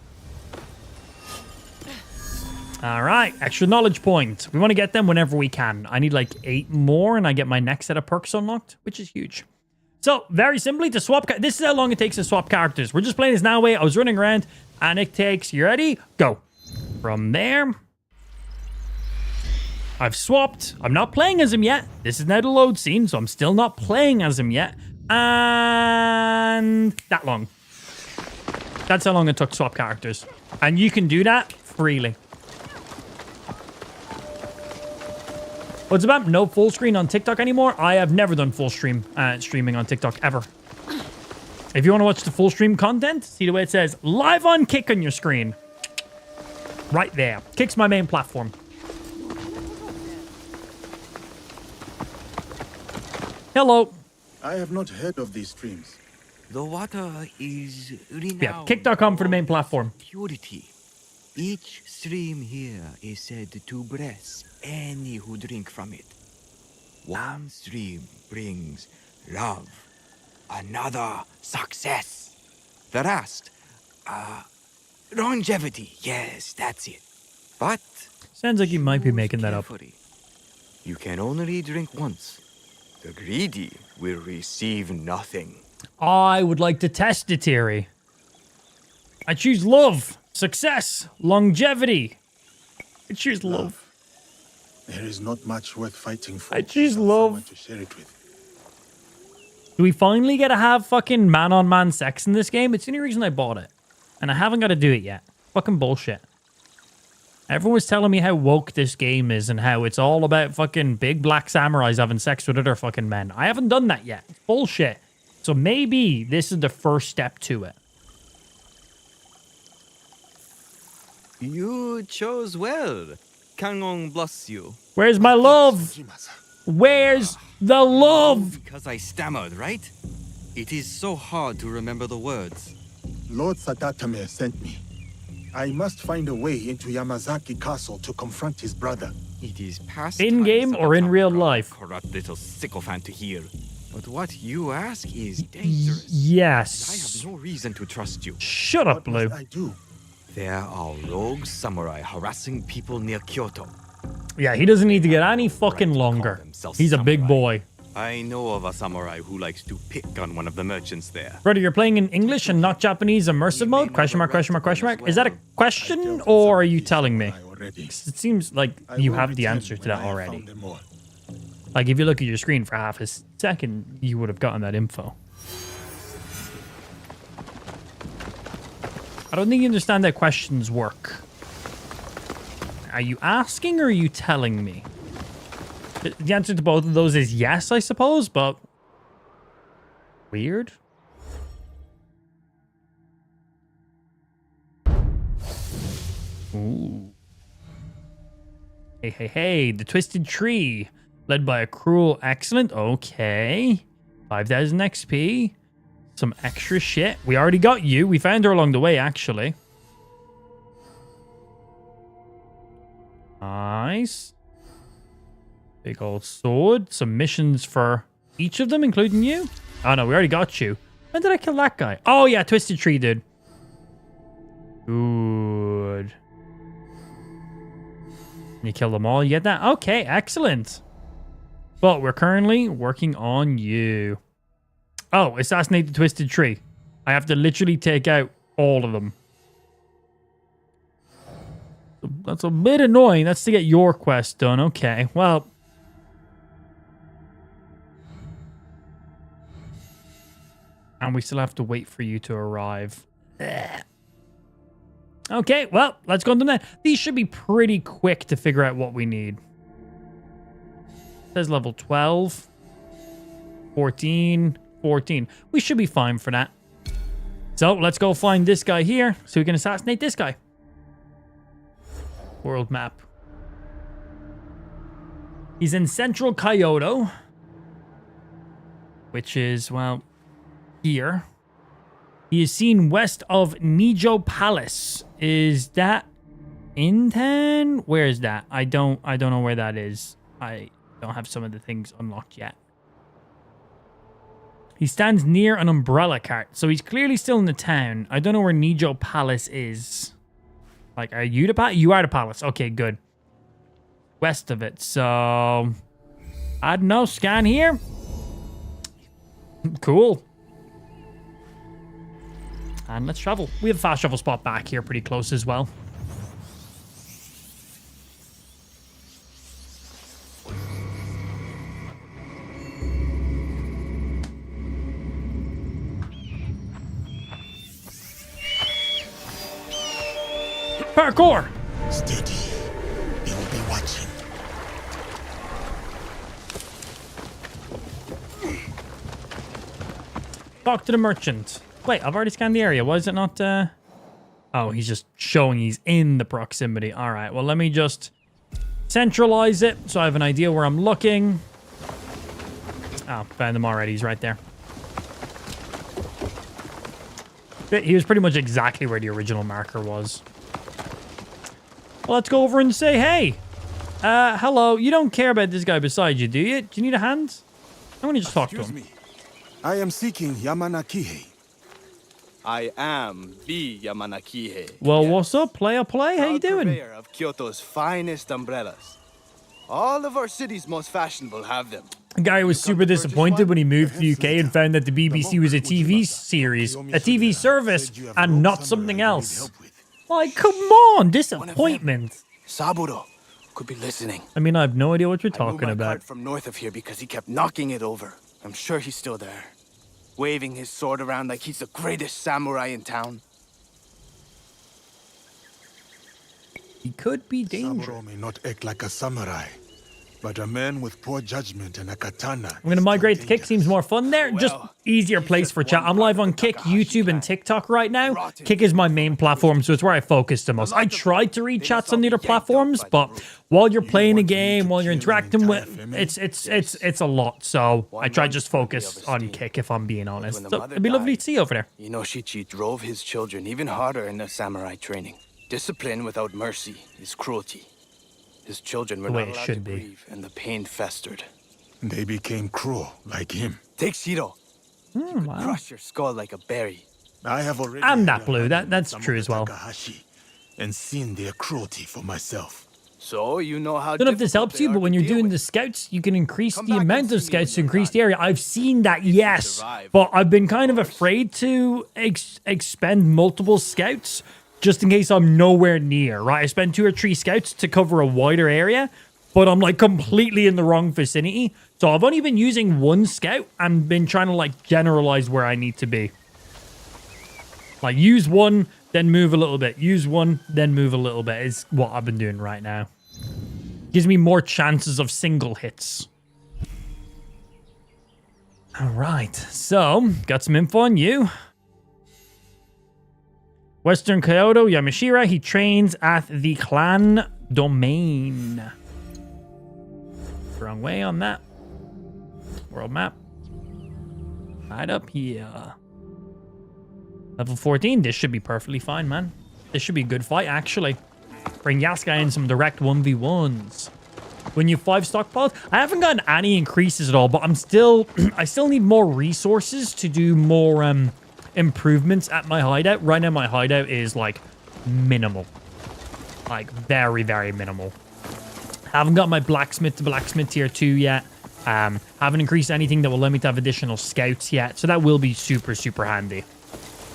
Alright, extra knowledge points. We want to get them whenever we can. I need like 8 more and I get my next set of perks unlocked, which is huge. So, very simply, to swap... This is how long it takes to swap characters. We're just playing as Naoe. I was running around and it takes... You ready? Go. From there... I've swapped. I'm not playing as him yet. This is now the load scene, so I'm still not playing as him yet. And that long. That's how long it took to swap characters. And you can do that freely. What's about no full screen on TikTok anymore? I have never done full streaming on TikTok ever. If you want to watch the full stream content, see the way it says live on Kick on your screen. Right there. Kick's my main platform. Hello. I have not heard of these streams. The water is renowned. Yeah, kick.com for the main platform. Purity. Each stream here is said to bless any who drink from it. One stream brings love, another success, the rest, longevity. Yes, that's it. But sounds like you might be making that up. You can only drink once. The greedy will receive nothing. I would like to test the theory. I choose love, success, longevity. I choose love. There is not much worth fighting for. I choose without love. someone to share it with. Do we finally get to have fucking man-on-man sex in this game? It's the only reason I bought it. And I haven't got to do it yet. Fucking bullshit. Everyone was telling me how woke this game is and how it's all about fucking big black samurais having sex with other fucking men. I haven't done that yet. It's bullshit. So maybe this is the first step to it. You chose well. Kangong bless you. Where's my love? Where's the love? Because I stammered, right? It is so hard to remember the words. Lord Sadatame sent me. I must find a way into Yamazaki Castle to confront his brother. It is past In-game time or in Sadatame real brought life? Corrupt little sycophant to hear. But what you ask is dangerous. Yes. I have no reason to trust you. Shut up, What Blue. must I do? There are rogue samurai harassing people near Kyoto. Yeah, he doesn't need to get any fucking longer. He's a big boy. I know of a samurai who likes to pick on one of the merchants there. Brother, you're playing in English and not Japanese immersive mode? Question mark, question mark, question mark. Is that a question or are you telling me? It seems like you have the answer to that already. Like, if you look at your screen for half a second, you would have gotten that info. I don't think you understand how questions work. Are you asking or are you telling me? The answer to both of those is yes, I suppose, but... weird? Ooh. Hey, hey, hey, the Twisted Tree. Led by a cruel excellent. Okay. 5,000 XP. Some extra shit. We already got you. We found her along the way, actually. Nice. Big old sword. Some missions for each of them, including you. Oh, no, we already got you. When did I kill that guy? Oh, yeah, Twisted Tree, dude. Good. You kill them all. You get that? Okay, excellent. But we're currently working on you. Oh, assassinate the Twisted Tree. I have to literally take out all of them. That's a bit annoying. That's to get your quest done. Okay, well. And we still have to wait for you to arrive. Okay, well, let's go on to that. These should be pretty quick to figure out what we need. It says level 12. 14. 14. We should be fine for that. So, let's go find this guy here so we can assassinate this guy. World map. He's in central Kyoto. Which is, well, here. He is seen west of Nijo Palace. Is that in town? Where is that? I don't know where that is. I don't have some of the things unlocked yet. He stands near an umbrella cart, so he's clearly still in the town. I don't know where Nijo Palace is. Like, are you the palace? You are the palace. Okay, good. West of it, so... I don't know, scan here. Cool. And let's travel. We have a fast travel spot back here pretty close as well. Parkour! Steady. They will be watching. Talk to the merchant. Wait, I've already scanned the area. Why is it not... Oh, he's just showing he's in the proximity. All right, well, let me just centralize it so I have an idea where I'm looking. Oh, found him already. He's right there. He was pretty much exactly where the original marker was. Well, let's go over and say, hey, hello. You don't care about this guy beside you, do you? Do you need a hand? I'm going to just talk to him. Excuse me. I am seeking Yamanakihei. I am the Yamanakihei. Well, what's up, player? How you Proud doing? purveyor of Kyoto's finest umbrellas. All of our city's most fashionable have them. Guy was super disappointed when he moved to the UK and found that the BBC was a TV series, a TV service, and not something else. Like, come on, disappointment. Saburo could be listening. I mean, I have no idea what you're I moved talking my about. cart from north of here because he kept knocking it over. I'm sure he's still there, waving his sword around like he's the greatest samurai in town. He could be dangerous. Saburo may not act like a samurai, but a man with poor judgment and a katana. I'm going to migrate to Kick. Seems more fun there. Just easier place for chat. I'm live on Kick, YouTube, and TikTok right now. Kick is my main platform, so it's where I focus the most. I tried to read chats on the other platforms, but while you're playing a game, while you're interacting with, it's a lot. So I try just focus on Kick, if I'm being honest. So it'd be lovely to see you over there. Inoshichi drove his children even harder in their samurai training. Discipline without mercy is cruelty. His children were not allowed to grieve, and the pain festered. They became cruel, like him. Take Shiro. Wow. Crush your skull like a berry. I have already And heard that blue, that's some of true the as well. Takahashi and seen their cruelty for myself. So you know how. I don't know if this helps you, but when you're doing the scouts, you can increase the amount of scouts to increase the area. I've seen that, yes, but I've been kind of afraid to expend multiple scouts just in case I'm nowhere near, right? I spend 2 or 3 scouts to cover a wider area, but I'm like completely in the wrong vicinity. So I've only been using 1 scout and been trying to like generalize where I need to be. Like use 1, then move a little bit. Use 1, then move a little bit is what I've been doing right now. Gives me more chances of single hits. All right, so got some info on you. Western Kyoto, Yamashira. He trains at the clan domain. Wrong way on that. World map. Right up here. Level 14. This should be perfectly fine, man. This should be a good fight, actually. Bring Yasuke in some direct 1v1s. When you 5 stockpiles, I haven't gotten any increases at all, but I still need more resources to do more improvements at my hideout. Right now, my hideout is like minimal. Like very, very minimal. Haven't got my blacksmith to blacksmith tier 2 yet. Haven't increased anything that will let me to have additional scouts yet. So that will be super, super handy.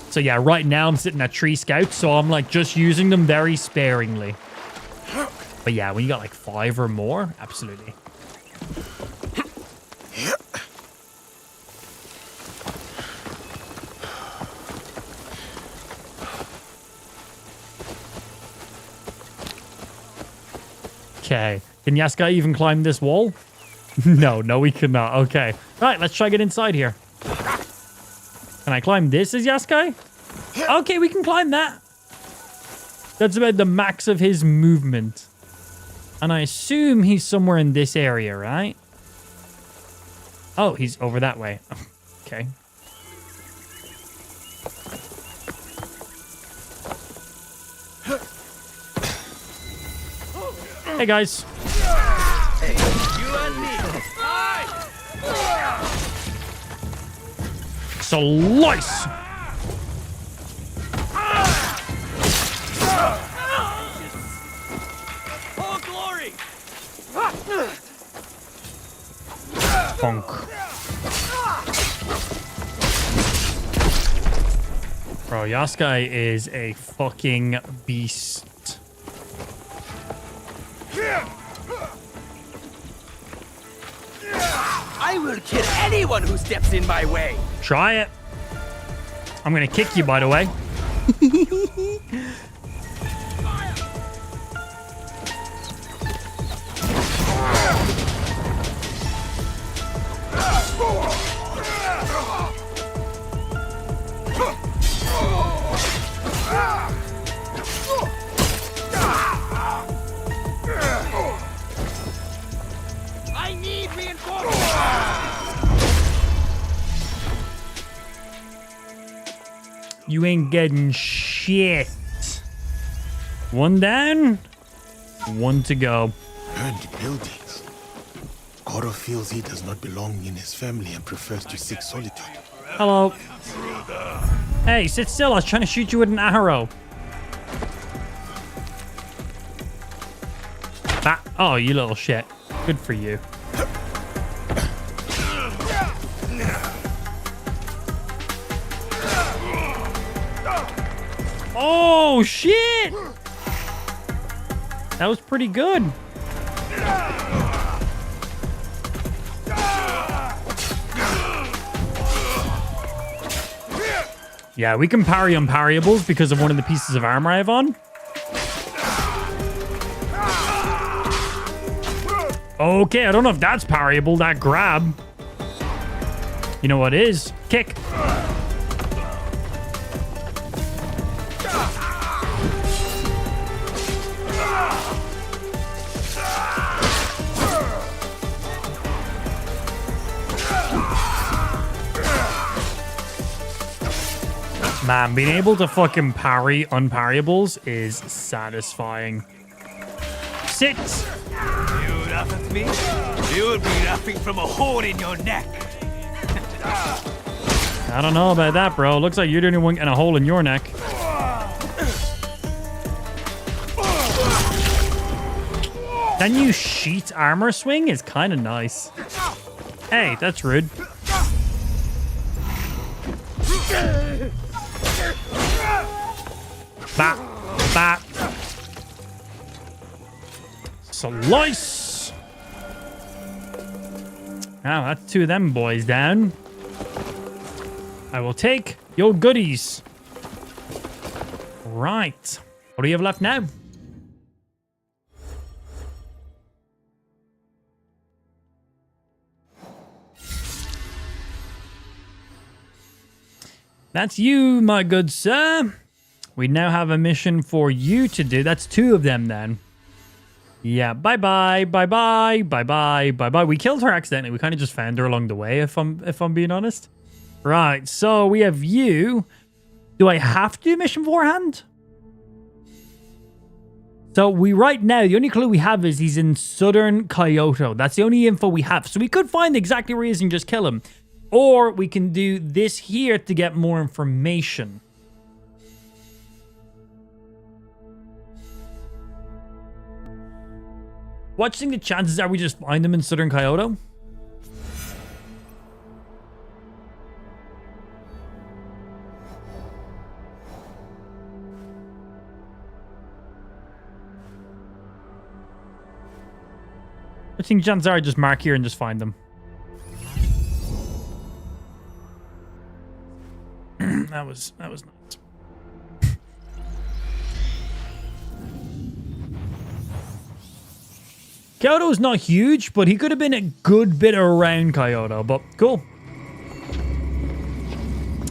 So yeah, right now I'm sitting at 3 scouts. So I'm like just using them very sparingly. But yeah, when you got like 5 or more, absolutely. Okay. Can Yasuke even climb this wall? No, we cannot. Okay. Right, let's try get inside here. Can I climb this as Yasuke? Okay, we can climb that. That's about the max of his movement. And I assume he's somewhere in this area, right? Oh, he's over that way. Okay. Hey, guys. Hey, you and me. Slice! Oh, glory! Bonk. Bro, Yasuke is a fucking beast. I will kill anyone who steps in my way. Try it. I'm gonna kick you, by the way. I need reinforcements. You ain't getting shit. 1 down, 1 to go. Burned buildings. Koro feels he does not belong in his family and prefers to seek solitude. Hello. Hey, sit still. I was trying to shoot you with an arrow. Oh, you little shit. Good for you. Oh, shit! That was pretty good. Yeah, we can parry unparryables because of one of the pieces of armor I have on. Okay, I don't know if that's parryable, that grab. You know what is? Kick. Man, being able to fucking parry unparryables is satisfying. Sit! You laugh at me? You'll be laughing from a hole in your neck. I don't know about that, bro. Looks like you're the only one getting a hole in your neck. Can you sheet armor swing? Is kind of nice. Hey, that's rude. Bap, bap. Slice. Now that's two of them boys down. I will take your goodies. Right. What do you have left now? That's you, my good sir. We now have a mission for you to do. That's two of them then. Yeah, bye-bye, bye-bye, bye-bye, bye-bye. We killed her accidentally. We kind of just found her along the way, if I'm being honest. Right, so we have you. Do I have to do mission beforehand? So right now, the only clue we have is he's in southern Kyoto. That's the only info we have. So we could find exactly where he is and just kill him. Or we can do this here to get more information. What do you think the chances are we just find them in southern Kyoto? I think chances are I just mark here and just find them. That was nice. Kyoto's not huge, but he could have been a good bit around Kyoto, but cool.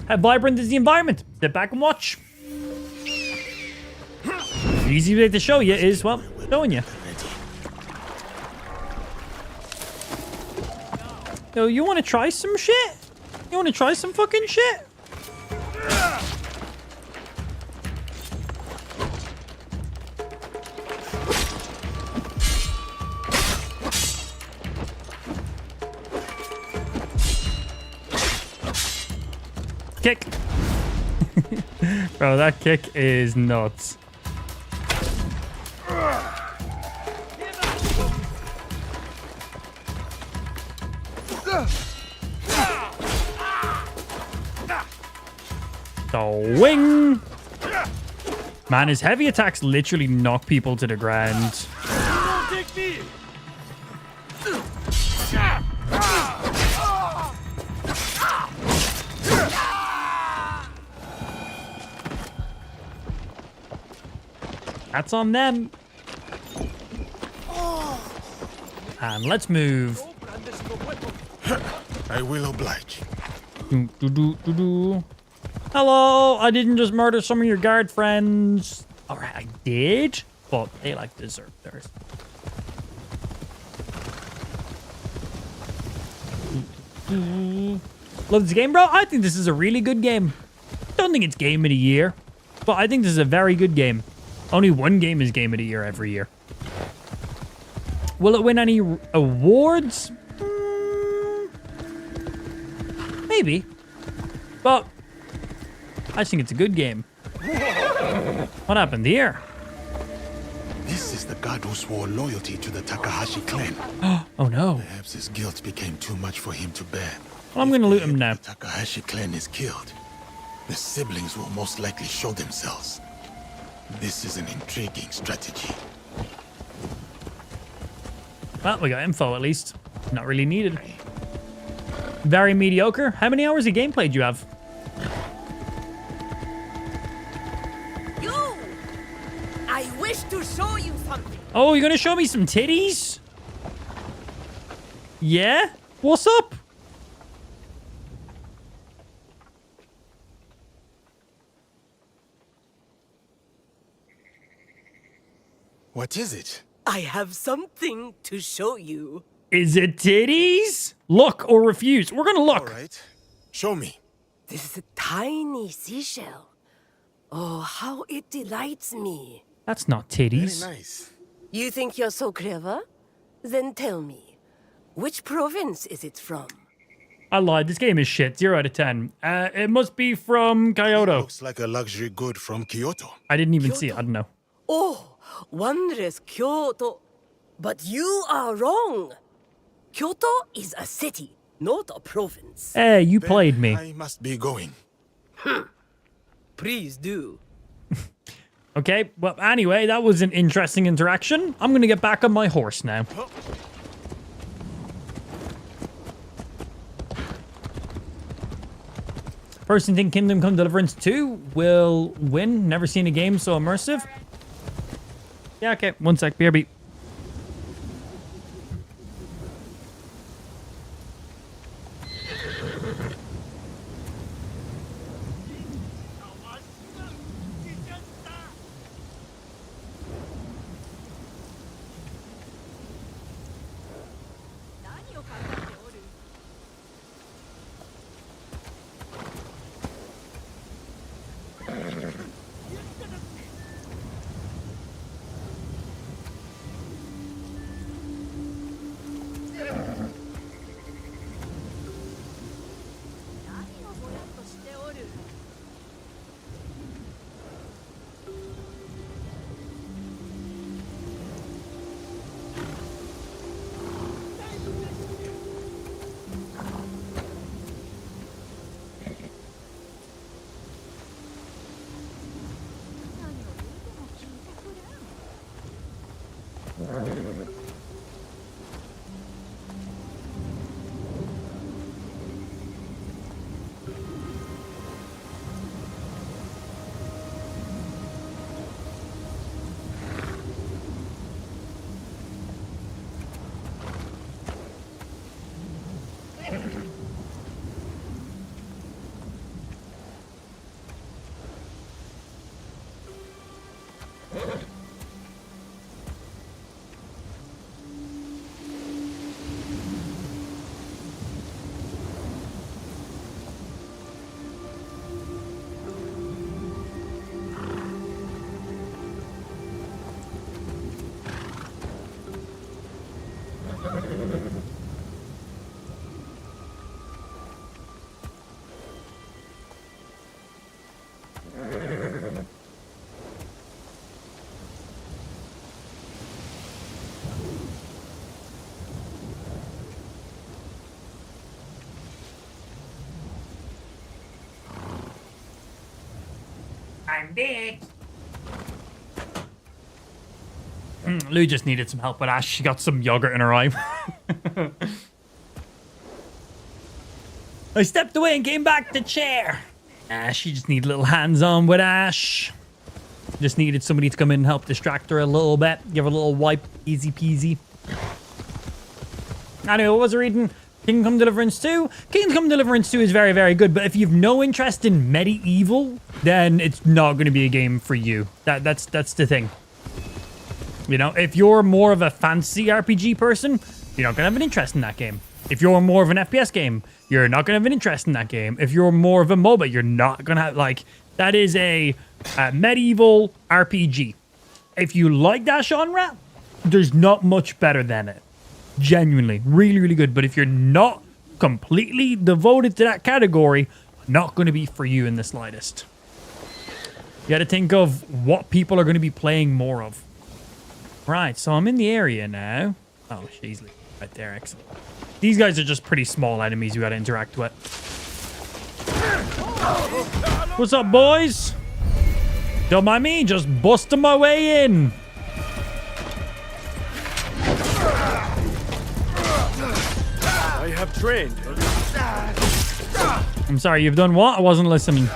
How vibrant is the environment? Sit back and watch. The easy way to show you is, well, showing you. Yo, you want to try some shit? You want to try some fucking shit? Kick. Bro, that kick is nuts. The wing. Man, his heavy attacks literally knock people to the ground. That's on them. And let's move. I will oblige. Hello, I didn't just murder some of your guard friends. All right, I did, but they like deserve theirs. Love this game, bro. I think this is a really good game. Don't think it's game of the year, but I think this is a very good game. Only one game is game of the year every year. Will it win any awards? Maybe. But I think it's a good game. What happened here? This is the god who swore loyalty to the Takahashi clan. Oh no. Perhaps his guilt became too much for him to bear. Well, I'm gonna loot him now. If the Takahashi clan is killed, the siblings will most likely show themselves. This is an intriguing strategy. Well, we got info at least. Not really needed. Very mediocre. How many hours of gameplay do you have? You! I wish to show you something. Oh, you're gonna show me some titties? Yeah? What's up? What is it? I have something to show you. Is it titties? Look or refuse. We're gonna look. All right. Show me. This is a tiny seashell. Oh, how it delights me. That's not titties. Very nice. You think you're so clever? Then tell me, which province is it from? I lied. This game is shit. 0 out of 10. It must be from Kyoto. Looks like a luxury good from Kyoto. I didn't even see it. I don't know. Oh, wondrous Kyoto. But you are wrong. Kyoto is a city, not a province. Hey, you played me. I must be going. Please do. Okay, well, anyway, that was an interesting interaction. I'm gonna get back on my horse now. Person think Kingdom Come Deliverance 2 will win. Never seen a game so immersive. Yeah, okay. One sec. BRB. I'm back. Lou just needed some help with Ash. She got some yogurt in her eye. I stepped away and came back to chair. She just needed a little hands-on with Ash. Just needed somebody to come in and help distract her a little bit. Give her a little wipe. Easy peasy. Anyway, what was I reading? Kingdom Come Deliverance 2? Kingdom Come Deliverance 2 is very, very good, but if you've no interest in medieval, then it's not going to be a game for you. That's the thing. You know, if you're more of a fantasy RPG person, you're not going to have an interest in that game. If you're more of an FPS game, you're not going to have an interest in that game. If you're more of a MOBA, you're not going to have, like, that is a medieval RPG. If you like that genre, there's not much better than it. Genuinely. Really, really good. But if you're not completely devoted to that category, not going to be for you in the slightest. You got to think of what people are going to be playing more of. Right, so I'm in the area now. Oh, she's right there. Excellent. These guys are just pretty small enemies you got to interact with. What's up, boys? Don't mind me, just busting my way in. I have trained. I'm sorry, you've done what? I wasn't listening.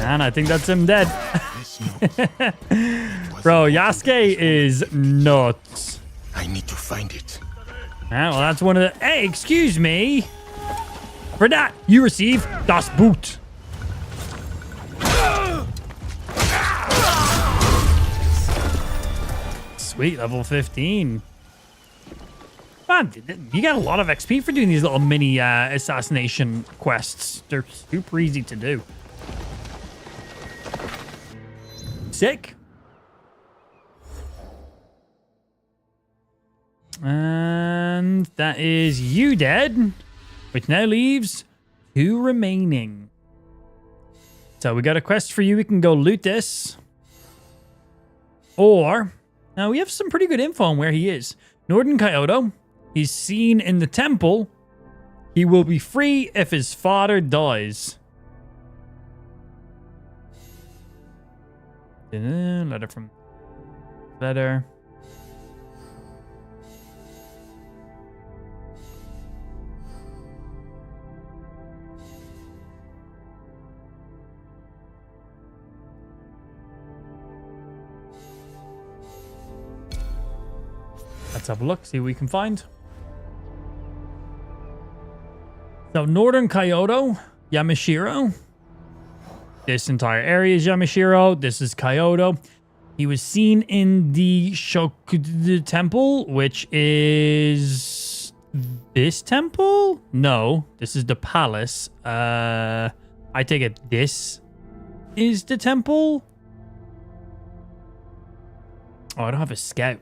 And I think that's him dead. Bro, Yasuke is nuts. I need to find it. Ah, well, that's one of the... Hey, excuse me. For that, you receive Das Boot. Sweet, level 15. Man, you get a lot of XP for doing these little mini assassination quests. They're super easy to do. Sick. And that is you dead, which now leaves 2 remaining. So we got a quest for you. We can go loot this. Or, now we have some pretty good info on where he is. Northern Kyoto. He's seen in the temple. He will be free if his father dies. Letter from... Letter... Let's have a look, see what we can find. So, Northern Kyoto, Yamashiro. This entire area is Yamashiro. This is Kyoto. He was seen in the Shokudu temple, which is this temple? No, this is the palace. I take it this is the temple. Oh, I don't have a scout.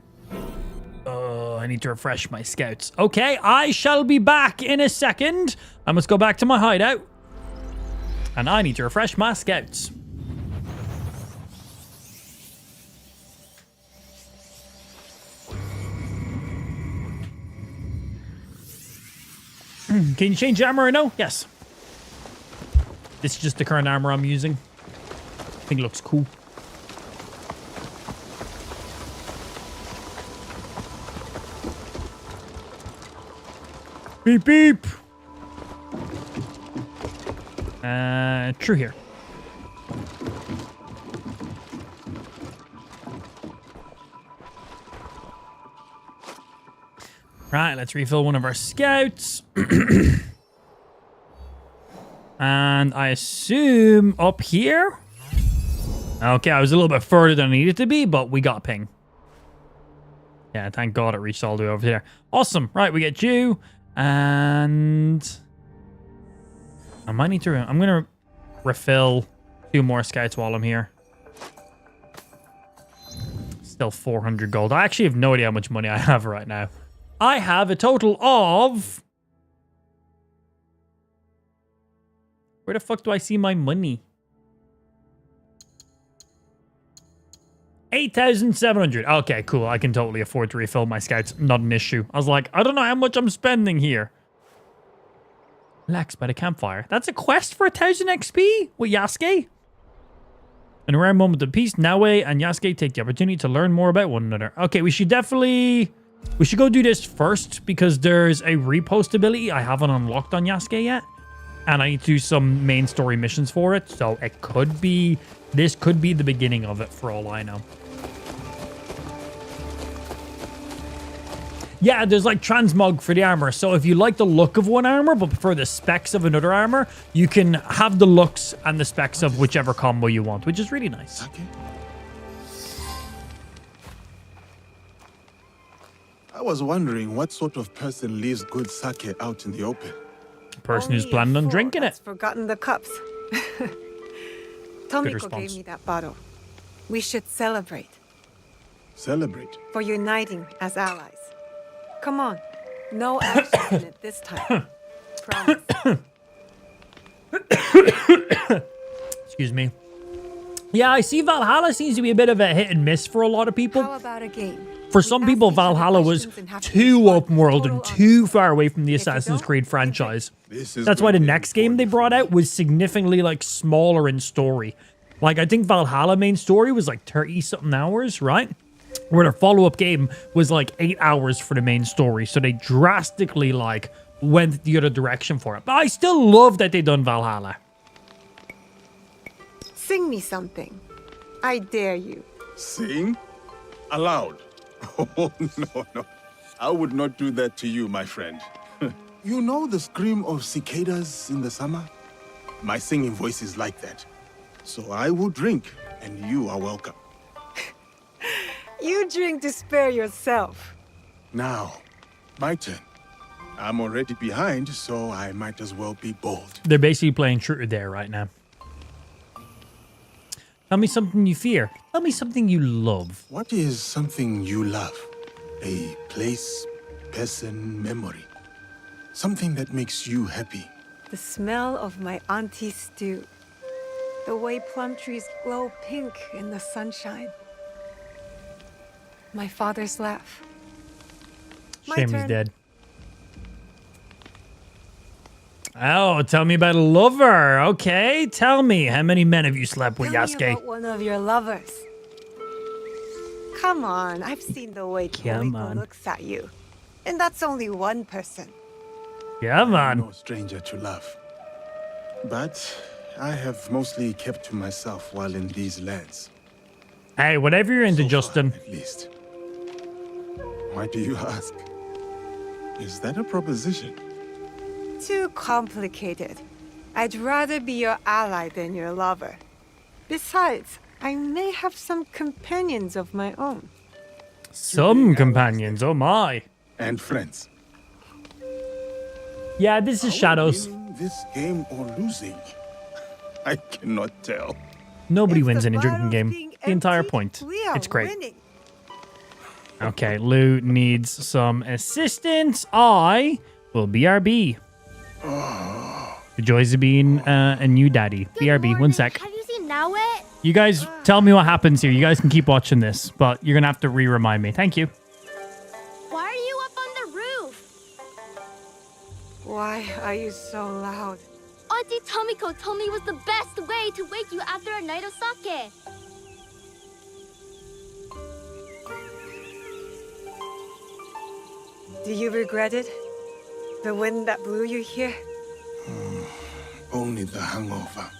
Oh, I need to refresh my scouts. Okay, I shall be back in a second. I must go back to my hideout. And I need to refresh my scouts. Can you change armor or no? Yes. This is just the current armor I'm using. I think it looks cool. Beep, beep. True here. Right, let's refill one of our scouts. And I assume up here? Okay, I was a little bit further than I needed to be, but we got ping. Yeah, thank God it reached all the way over there. Awesome. Right, we get you. And I might need to... I'm going to refill 2 more scouts while I'm here. Still 400 gold. I actually have no idea how much money I have right now. I have a total of... Where the fuck do I see my money? 8,700. Okay, cool. I can totally afford to refill my scouts. Not an issue. I was like, I don't know how much I'm spending here. Relax by the campfire. That's a quest for 1,000 XP with Yasuke? In a rare moment of peace, Naue and Yasuke take the opportunity to learn more about one another. Okay, we should definitely... We should go do this first because there's a repost ability I haven't unlocked on Yasuke yet. And I need to do some main story missions for it. So it could be... This could be the beginning of it for all I know. Yeah, there's like transmog for the armor. So if you like the look of one armor but prefer the specs of another armor, you can have the looks and the specs of whichever combo you want, which is really nice. Okay. I was wondering what sort of person leaves good sake out in the open. The person who's planning on drinking it. Forgotten the cups. Tomiko gave me that bottle. We should celebrate. Celebrate? For uniting as allies. Come on. No action in it this time. Promise. Excuse me. Yeah, I see Valhalla seems to be a bit of a hit and miss for a lot of people. How about a game? For some people, Valhalla was too open world and too far away from the Assassin's Creed franchise. That's why the next game they brought out was significantly like smaller in story. Like, I think Valhalla main story was like 30-something hours, right? Where the follow-up game was like 8 hours for the main story. So they drastically like went the other direction for it. But I still love that they done Valhalla. Sing me something. I dare you. Sing? Aloud? Oh, no. I would not do that to you, my friend. You know the scream of cicadas in the summer? My singing voice is like that. So I will drink, and you are welcome. You drink to spare yourself. Now, my turn. I'm already behind, so I might as well be bold. They're basically playing truth or dare right now. Tell me something you fear. Tell me something you love. What is something you love? A place, person, memory. Something that makes you happy. The smell of my auntie's stew. The way plum trees glow pink in the sunshine. My father's laugh. Shame he's dead. Oh, tell me about a lover. Okay, tell me. How many men have you slept with, Tell me Yasuke? about one of your lovers. Come on, I've seen the way Kiriko looks at you. And that's only one person. Come I'm on. no stranger to love. But I have mostly kept to myself while in these lands. Hey, whatever you're into, Justin. At least. Why do you ask? Is that a proposition? Too complicated. I'd rather be your ally than your lover. Besides, I may have some companions of my own. Some companions, oh my. And friends. Yeah, this is Shadows. Winning this game or losing? I cannot tell. Nobody wins in a drinking game. The entire point. It's great. Winning. Okay, Lou needs some assistance. I will BRB. The joys of being a new daddy. BRB, 1 sec. Have you seen Now It? You guys tell me what happens here. You guys can keep watching this, but you're gonna have to re-remind me. Thank you. Why are you up on the roof? Why are you so loud? Auntie Tomiko told me it was the best way to wake you after a night of sake. Do you regret it? The wind that blew you here? Only the hangover.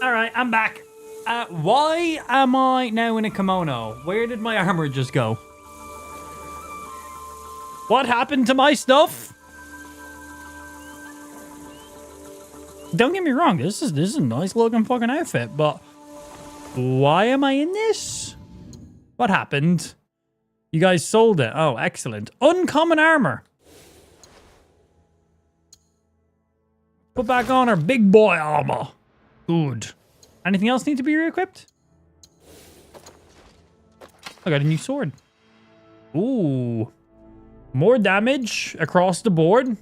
All right, I'm back. Why am I now in a kimono? Where did my armor just go? What happened to my stuff? Don't get me wrong, this is a nice looking fucking outfit, but why am I in this? What happened? You guys sold it. Oh, excellent. Uncommon armor. Put back on our big boy armor. Good. Anything else need to be re-equipped? I got a new sword. Ooh. More damage across the board.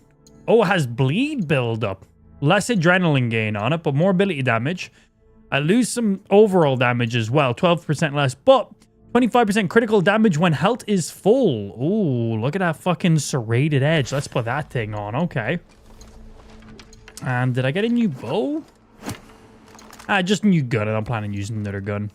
Oh, it has bleed build up. Less adrenaline gain on it, but more ability damage. I lose some overall damage as well. 12% less, but 25% critical damage when health is full. Ooh, look at that fucking serrated edge. Let's put that thing on. Okay. And did I get a new bow? Just a new gun. I don't plan on using another gun.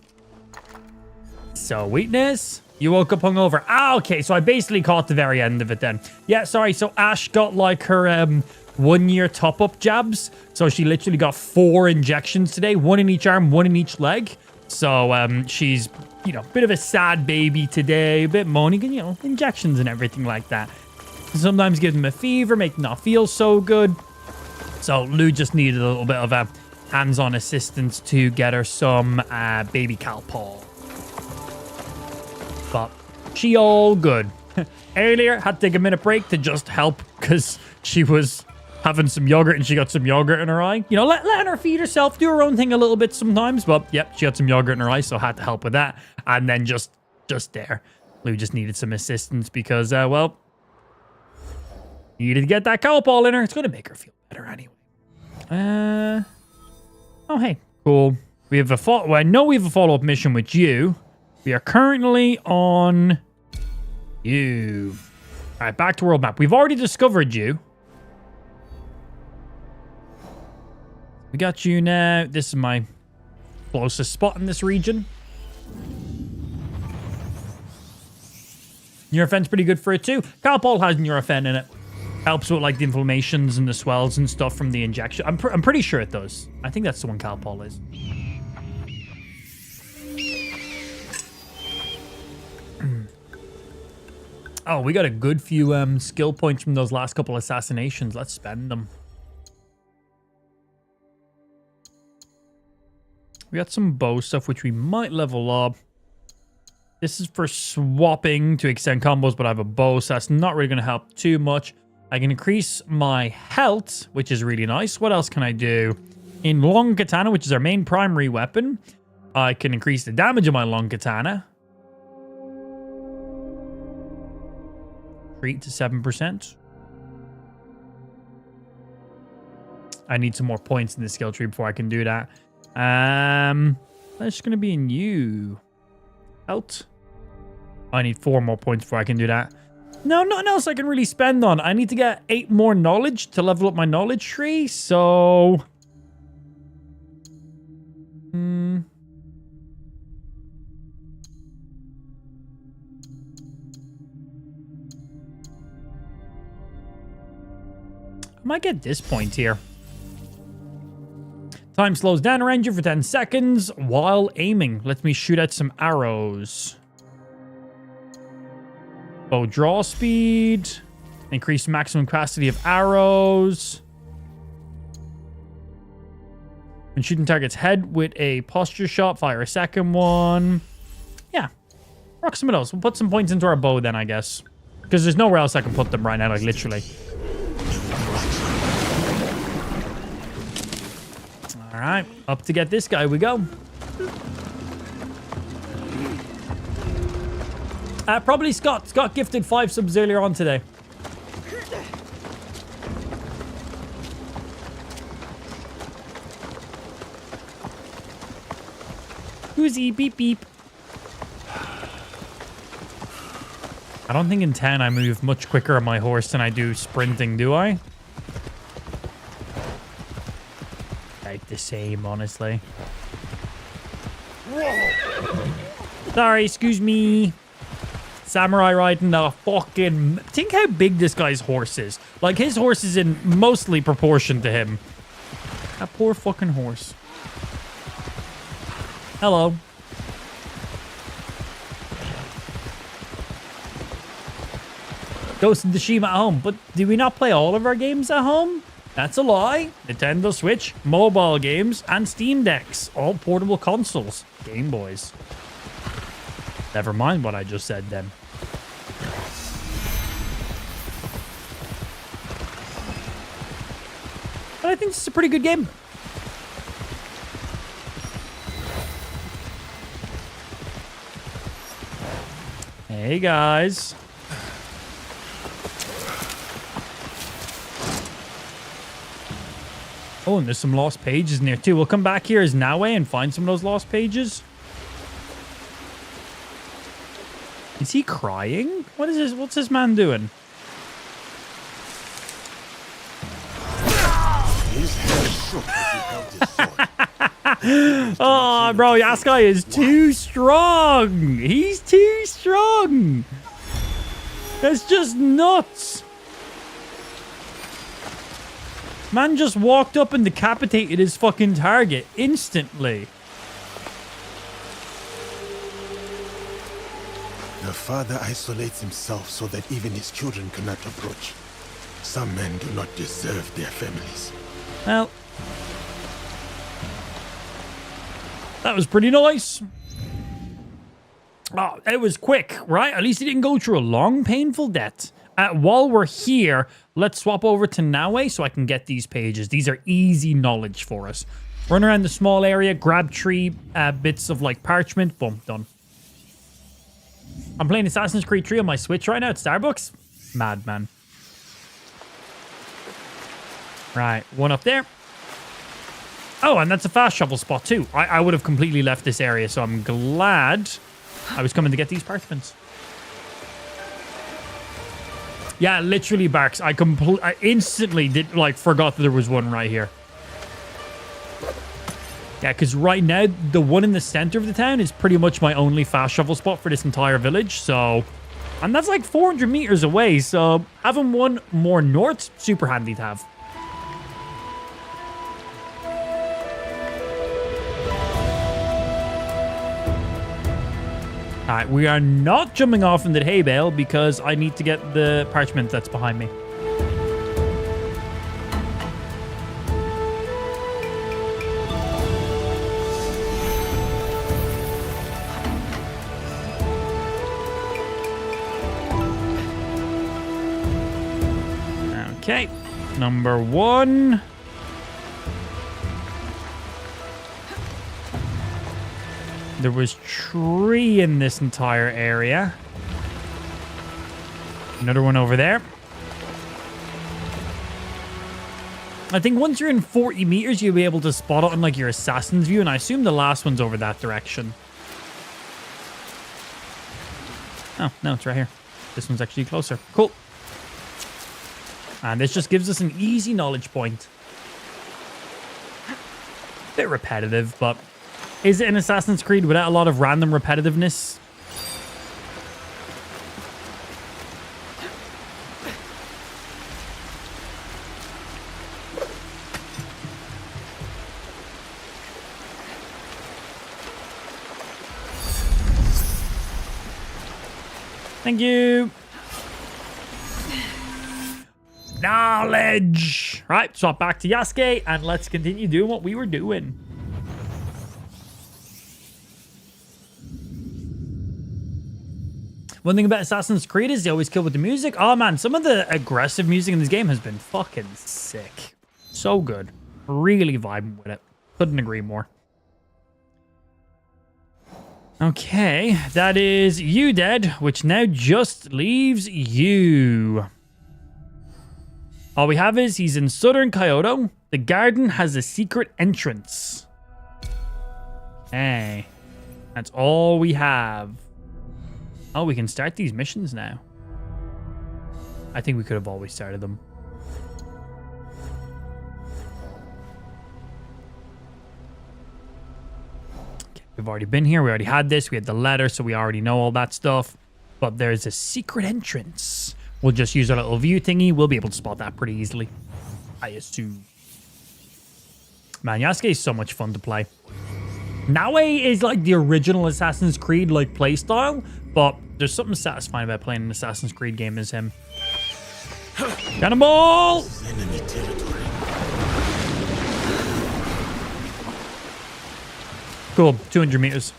Sweetness. You woke up hungover. Okay. So I basically caught the very end of it then. Yeah, sorry. So Ash got like her 1 year top-up jabs. So she literally got 4 injections today. 1 in each arm, 1 in each leg. So she's, you know, a bit of a sad baby today. A bit moaning, you know, injections and everything like that. Sometimes give them a fever, make them not feel so good. So Lou just needed a little bit of a hands-on assistance to get her some baby Calpol. But she all good. Earlier, had to take a minute break to just help because she was having some yogurt and she got some yogurt in her eye. You know, letting her feed herself, do her own thing a little bit sometimes. But yep, she got some yogurt in her eye, so had to help with that. And then just there, Lou just needed some assistance because, well, needed to get that Calpol in her. It's going to make her feel better anyway. Oh, hey. Cool. We have well, I know we have a follow-up mission with you. We are currently on you. All right, back to world map. We've already discovered you. We got you now. This is my closest spot in this region. Neurofen's pretty good for it too. Calpol has Neurofen in it. Helps with like the inflammations and the swells and stuff from the injection. I'm pretty sure it does. I think that's the one Calpol is. Oh, we got a good few skill points from those last couple assassinations. Let's spend them. We got some bow stuff, which we might level up. This is for swapping to extend combos, but I have a bow, so that's not really going to help too much. I can increase my health, which is really nice. What else can I do? In long katana, which is our main primary weapon, I can increase the damage of my long katana. Treat to 7%. I need some more points in the skill tree before I can do that. That's going to be in you. Health. I need 4 more points before I can do that. No, nothing else I can really spend on. I need to get 8 more knowledge to level up my knowledge tree, so... I might get this point here. Time slows down a ranger for 10 seconds while aiming. Lets me shoot at some arrows. Bow draw speed. Increase maximum capacity of arrows. When shooting target's head with a posture shot, fire a second one. Yeah. Rock some of those. We'll put some points into our bow then, I guess. Because there's nowhere else I can put them right now, like literally. Alright, up to get this guy we go. Probably Scott. Scott gifted 5 subs earlier on today. Who's-y? Beep, beep. I don't think in 10 I move much quicker on my horse than I do sprinting, do I? Like the same, honestly. Sorry, excuse me. Samurai riding a fucking... Think how big this guy's horse is. Like, his horse is in mostly proportion to him. That poor fucking horse. Hello. Ghost of Tsushima at home. But do we not play all of our games at home? That's a lie. Nintendo Switch, mobile games, and Steam Decks. All portable consoles. Game Boys. Never mind what I just said then. But I think this is a pretty good game. Hey guys. Oh, and there's some lost pages in there too. We'll come back here as Naue and find some of those lost pages. Is he crying? What is this? What's this man doing? His hair shook as he held his sword. Oh, bro, Yasuke is too strong. He's too strong. That's just nuts. Man just walked up and decapitated his fucking target instantly. The father isolates himself so that even his children cannot approach. Some men do not deserve their families. Well, that was pretty nice. Oh, it was quick, right? At least he didn't go through a long, painful death. While we're here, let's swap over to Naue so I can get these pages. These are easy knowledge for us. Run around the small area, grab 3 bits of like parchment. Boom, done. I'm playing Assassin's Creed 3 on my Switch right now at Starbucks. Madman. Right, one up there. Oh, and that's a fast travel spot too. I would have completely left this area, so I'm glad I was coming to get these parchments. Yeah, literally, Barks. I instantly forgot that there was one right here. Yeah, because right now, the one in the center of the town is pretty much my only fast travel spot for this entire village, so... And that's like 400 meters away, so having one more north, super handy to have. Alright, we are not jumping off into the hay bale because I need to get the parchment that's behind me. Okay, number 1. There was tree in this entire area. Another one over there. I think once you're in 40 meters, you'll be able to spot it on like your assassin's view, and I assume the last one's over that direction. Oh, no, it's right here. This one's actually closer. Cool. And this just gives us an easy knowledge point. Bit repetitive, but is it an Assassin's Creed without a lot of random repetitiveness? Thank you. Knowledge. Right, swap back to Yasuke and let's continue doing what we were doing. One thing about Assassin's Creed is they always kill with the music. Oh man, some of the aggressive music in this game has been fucking sick. So good. Really vibing with it. Couldn't agree more. Okay, that is you dead, which now just leaves you. All we have is he's in southern Kyoto. The garden has a secret entrance. Okay. That's all we have. Oh, we can start these missions now. I think we could have always started them. Okay, we've already been here. We already had this. We had the letter, so we already know all that stuff. But there's a secret entrance. We'll just use our little view thingy. We'll be able to spot that pretty easily, I assume. Man, Yasuke is so much fun to play. Naue is like the original Assassin's Creed like playstyle, but there's something satisfying about playing an Assassin's Creed game as him. Cannonball! Enemy territory. Cool, 200 meters.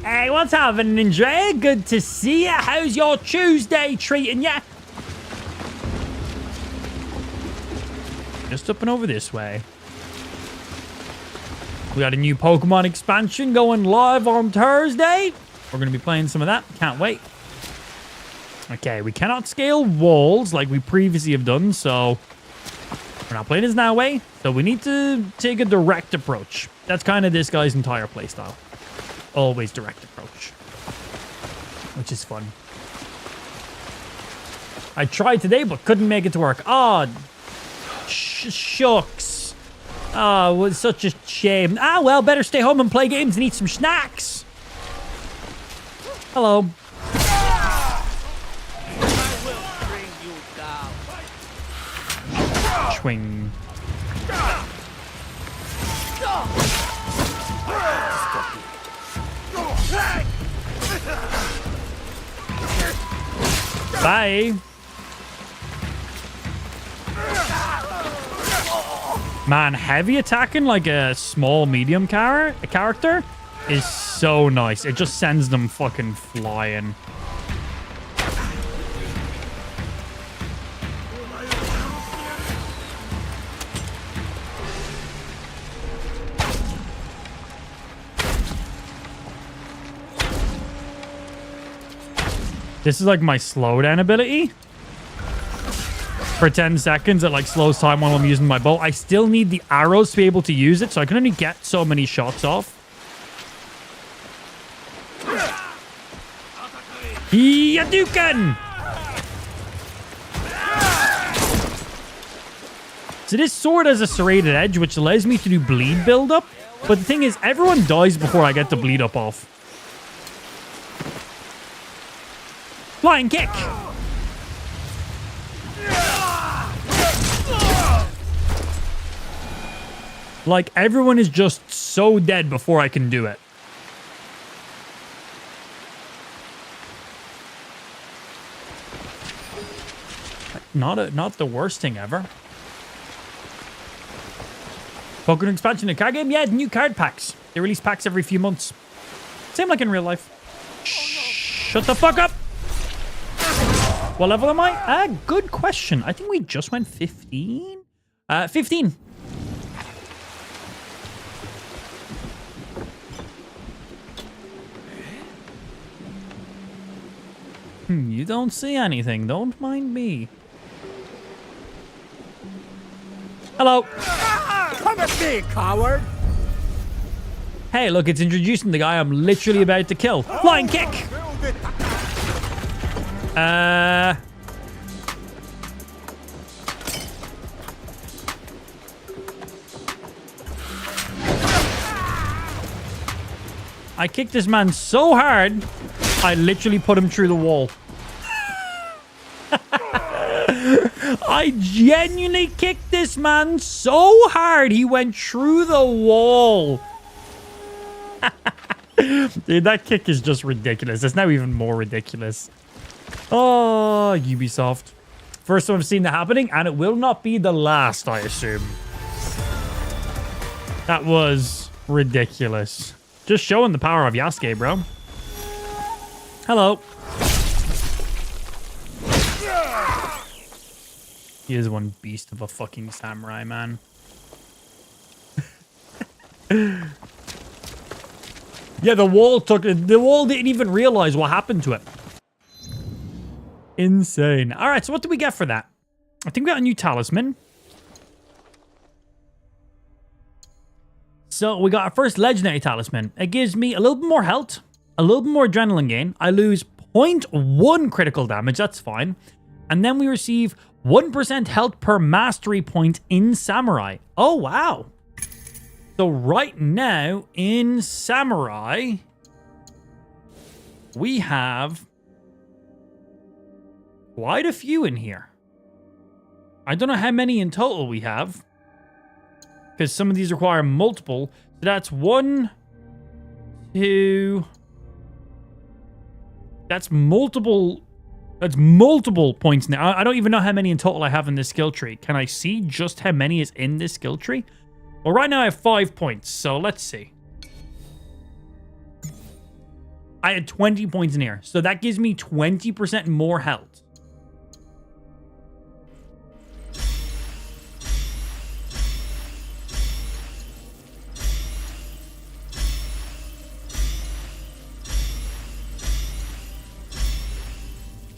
Hey, what's happening, Andrea? Good to see ya. How's your Tuesday treating ya? Just up and over this way. We got a new Pokemon expansion going live on Thursday. We're going to be playing some of that. Can't wait. Okay, we cannot scale walls like we previously have done, so we're not playing as Naue. So we need to take a direct approach. That's kind of this guy's entire playstyle. Always direct approach, which is fun. I tried today, but couldn't make it to work. Oh, shucks. Oh, it was such a shame. Ah, well, better stay home and play games and eat some snacks. Hello. Swing. Bye. Man, heavy attacking like a small medium character is so nice. It just sends them fucking flying. This is like my slowdown ability. For 10 seconds, it like slows time while I'm using my bow. I still need the arrows to be able to use it, so I can only get so many shots off. Hadouken! So this sword has a serrated edge, which allows me to do bleed buildup. But the thing is, everyone dies before I get the bleed up off. Flying kick! Like, everyone is just so dead before I can do it. Not the worst thing ever. Pokemon expansion, a card game? Yeah, new card packs. They release packs every few months. Same like in real life. Shut the fuck up! What level am I? Good question. I think we just went 15. 15. You don't see anything. Don't mind me. Hello. Come at me, coward. Hey, look, it's introducing the guy I'm literally about to kill. Flying kick. I kicked this man so hard, I literally put him through the wall. I genuinely kicked this man so hard, he went through the wall. Dude, that kick is just ridiculous. It's now even more ridiculous. Oh, Ubisoft. First time I've seen that happening, and it will not be the last, I assume. That was ridiculous. Just showing the power of Yasuke, bro. Hello. He is one beast of a fucking samurai, man. Yeah, the wall didn't even realize what happened to it. Insane. All right, so what do we get for that? I think we got a new talisman. So we got our first legendary talisman. It gives me a little bit more health, a little bit more adrenaline gain. I lose 0.1 critical damage. That's fine. And then we receive 1% health per mastery point in Samurai. Oh, wow. So right now in Samurai, we have quite a few in here. I don't know how many in total we have. because some of these require multiple. So that's 1, 2. That's multiple. That's multiple points now. I don't even know how many in total I have in this skill tree. Can I see just how many is in this skill tree? Well, right now I have 5 points, so let's see. I had 20 points in here, so that gives me 20% more health.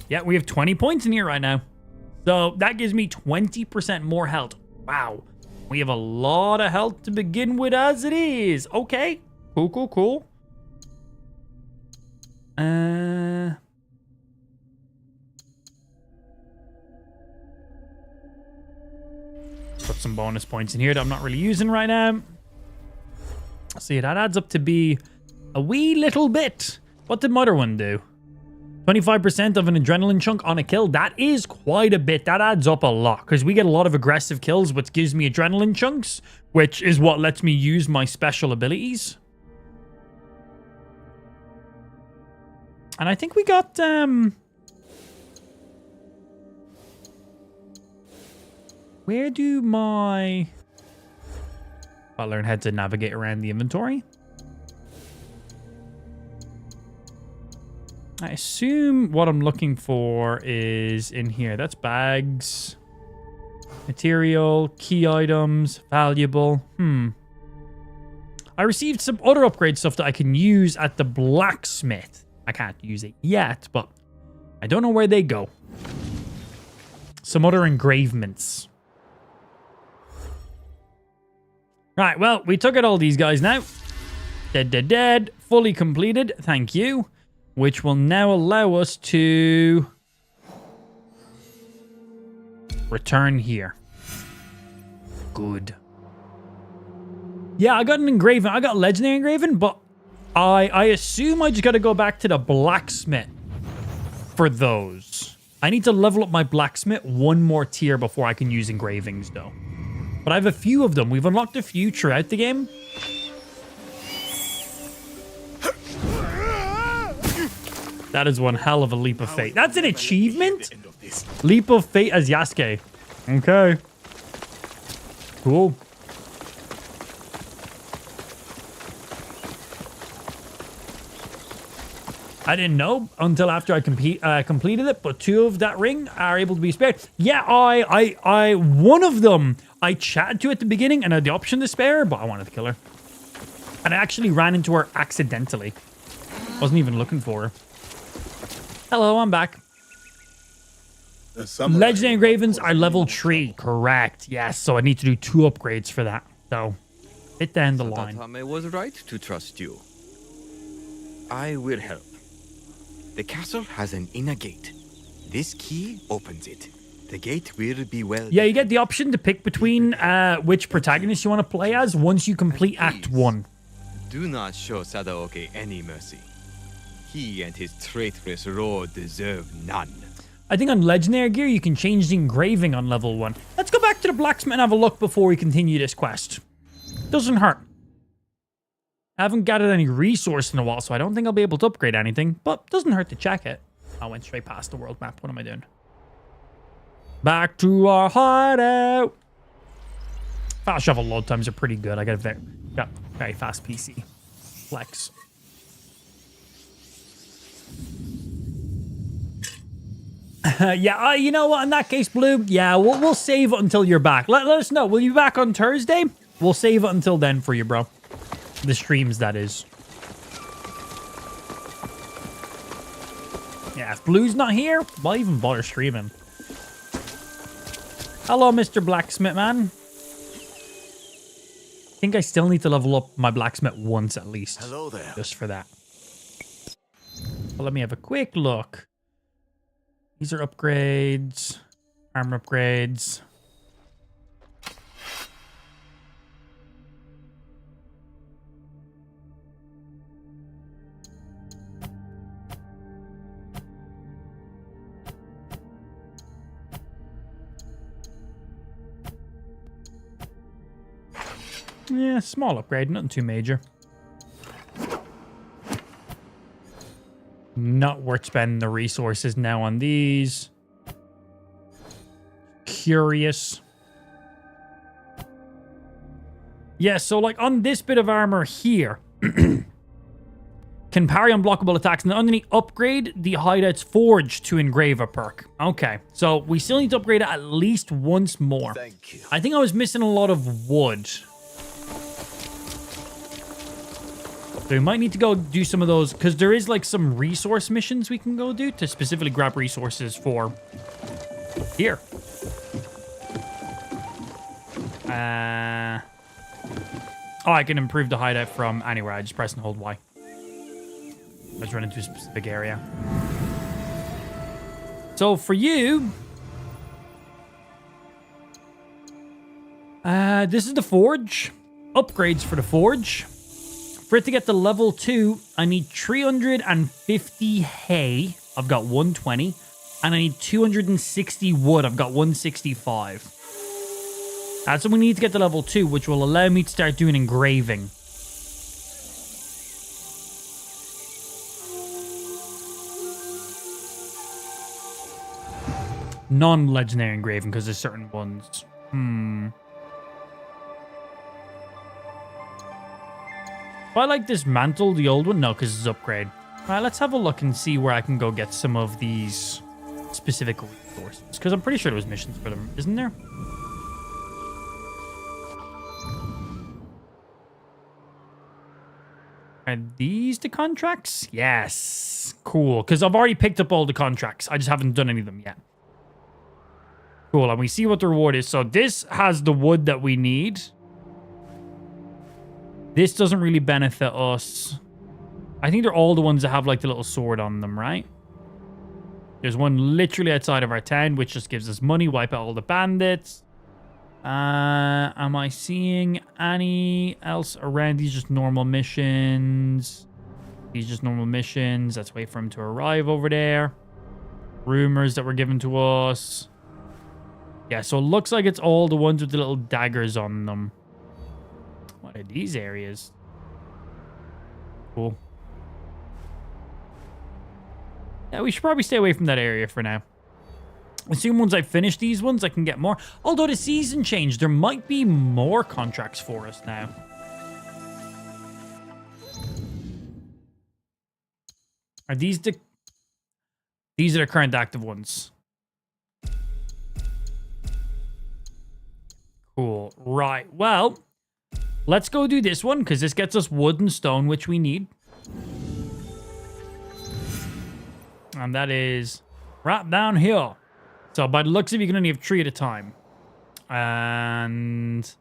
Yeah, we have 20 points in here right now. So that gives me 20% more health. Wow. We have a lot of health to begin with as it is. Okay. Cool, cool, cool. Put some bonus points in here that I'm not really using right now. See, that adds up to be a wee little bit. What did my other one do? 25% of an adrenaline chunk on a kill. That is quite a bit. That adds up a lot because we get a lot of aggressive kills, which gives me adrenaline chunks, which is what lets me use my special abilities. And I think we got, where do my... I'll learn how to navigate around the inventory. I assume what I'm looking for is in here. That's bags, material, key items, valuable. I received some other upgrade stuff that I can use at the Blacksmith. I can't use it yet, but I don't know where they go. Some other engravements. Right, well, we took out all these guys now. Dead. Fully completed. Thank you. Which will now allow us to return here. Good. Yeah, I got an engraving. I got legendary engraving, but I assume I just got to go back to the blacksmith for those. I need to level up my blacksmith one more tier before I can use engravings, though. But I have a few of them. We've unlocked a few throughout the game. That is one hell of a leap of faith. That's an achievement? Leap of faith as Yasuke. Okay. Cool. I didn't know until after I completed it, but 2 of that ring are able to be spared. Yeah, one of them I chatted to at the beginning and had the option to spare, but I wanted to kill her. And I actually ran into her accidentally. Wasn't even looking for her. Hello, I'm back. Legendary engravings are level 3, correct. Yes, so I need to do 2 upgrades for that. So, bit down the line. Satame was right to trust you. I will help. The castle has an inner gate. This key opens it. The gate will be well... Yeah, you get the option to pick between which protagonist you want to play as once you complete Act 1. Do not show Sadaoki any mercy. He and his traitorous lord deserve none. I think on Legendary Gear, you can change the engraving on level 1. Let's go back to the blacksmith and have a look before we continue this quest. Doesn't hurt. I haven't gathered any resource in a while, so I don't think I'll be able to upgrade anything, but doesn't hurt to check it. I went straight past the world map. What am I doing? Back to our hideout. Fast shovel load times are pretty good. I got a very fast PC. Flex. Yeah, you know what? In that case, Blue, yeah, we'll save it until you're back. Let us know. Will you be back on Thursday? We'll save it until then for you, bro. The streams, that is. Yeah, if Blue's not here, why even bother streaming? Hello, Mr. Blacksmith, man. I think I still need to level up my blacksmith once at least. Hello there. Just for that. Well, let me have a quick look. These are upgrades. Armor upgrades. Yeah, small upgrade, nothing too major. Not worth spending the resources now on these. Curious. Yeah, so like on this bit of armor here, can parry unblockable attacks, and underneath upgrade the Hideout's Forge to Engraver perk. Okay, so we still need to upgrade it at least once more. Thank you. I think I was missing a lot of wood. So we might need to go do some of those, because there is like some resource missions we can go do to specifically grab resources for here. Oh, I can improve the hideout from anywhere. I just press and hold Y. Let's run into a specific area. So for you, this is the forge. Upgrades for the forge. For it to get to level 2, I need 350 hay. I've got 120. And I need 260 wood. I've got 165. That's what we need to get to level 2, which will allow me to start doing engraving. Non-legendary engraving, because there's certain ones. Do I like this mantle, the old one? No, because it's upgrade. All right, let's have a look and see where I can go get some of these specific resources. Because I'm pretty sure there was missions for them, isn't there? Are these the contracts? Yes. Cool. Because I've already picked up all the contracts. I just haven't done any of them yet. Cool. And we see what the reward is. So this has the wood that we need. This doesn't really benefit us. I think they're all the ones that have like the little sword on them, right? There's one literally outside of our town, which just gives us money. Wipe out all the bandits. Am I seeing any else around? These just normal missions. These just normal missions. Let's wait for him to arrive over there. Rumors that were given to us. Yeah, so it looks like it's all the ones with the little daggers on them. What are these areas? Cool. Yeah, we should probably stay away from that area for now. Assume once I finish these ones, I can get more. Although the season changed, there might be more contracts for us now. Are these the... These are the current active ones. Cool. Right. Well, let's go do this one, because this gets us wood and stone, which we need. And that is right down here. So by the looks of it, you can only have 3 at a time. And...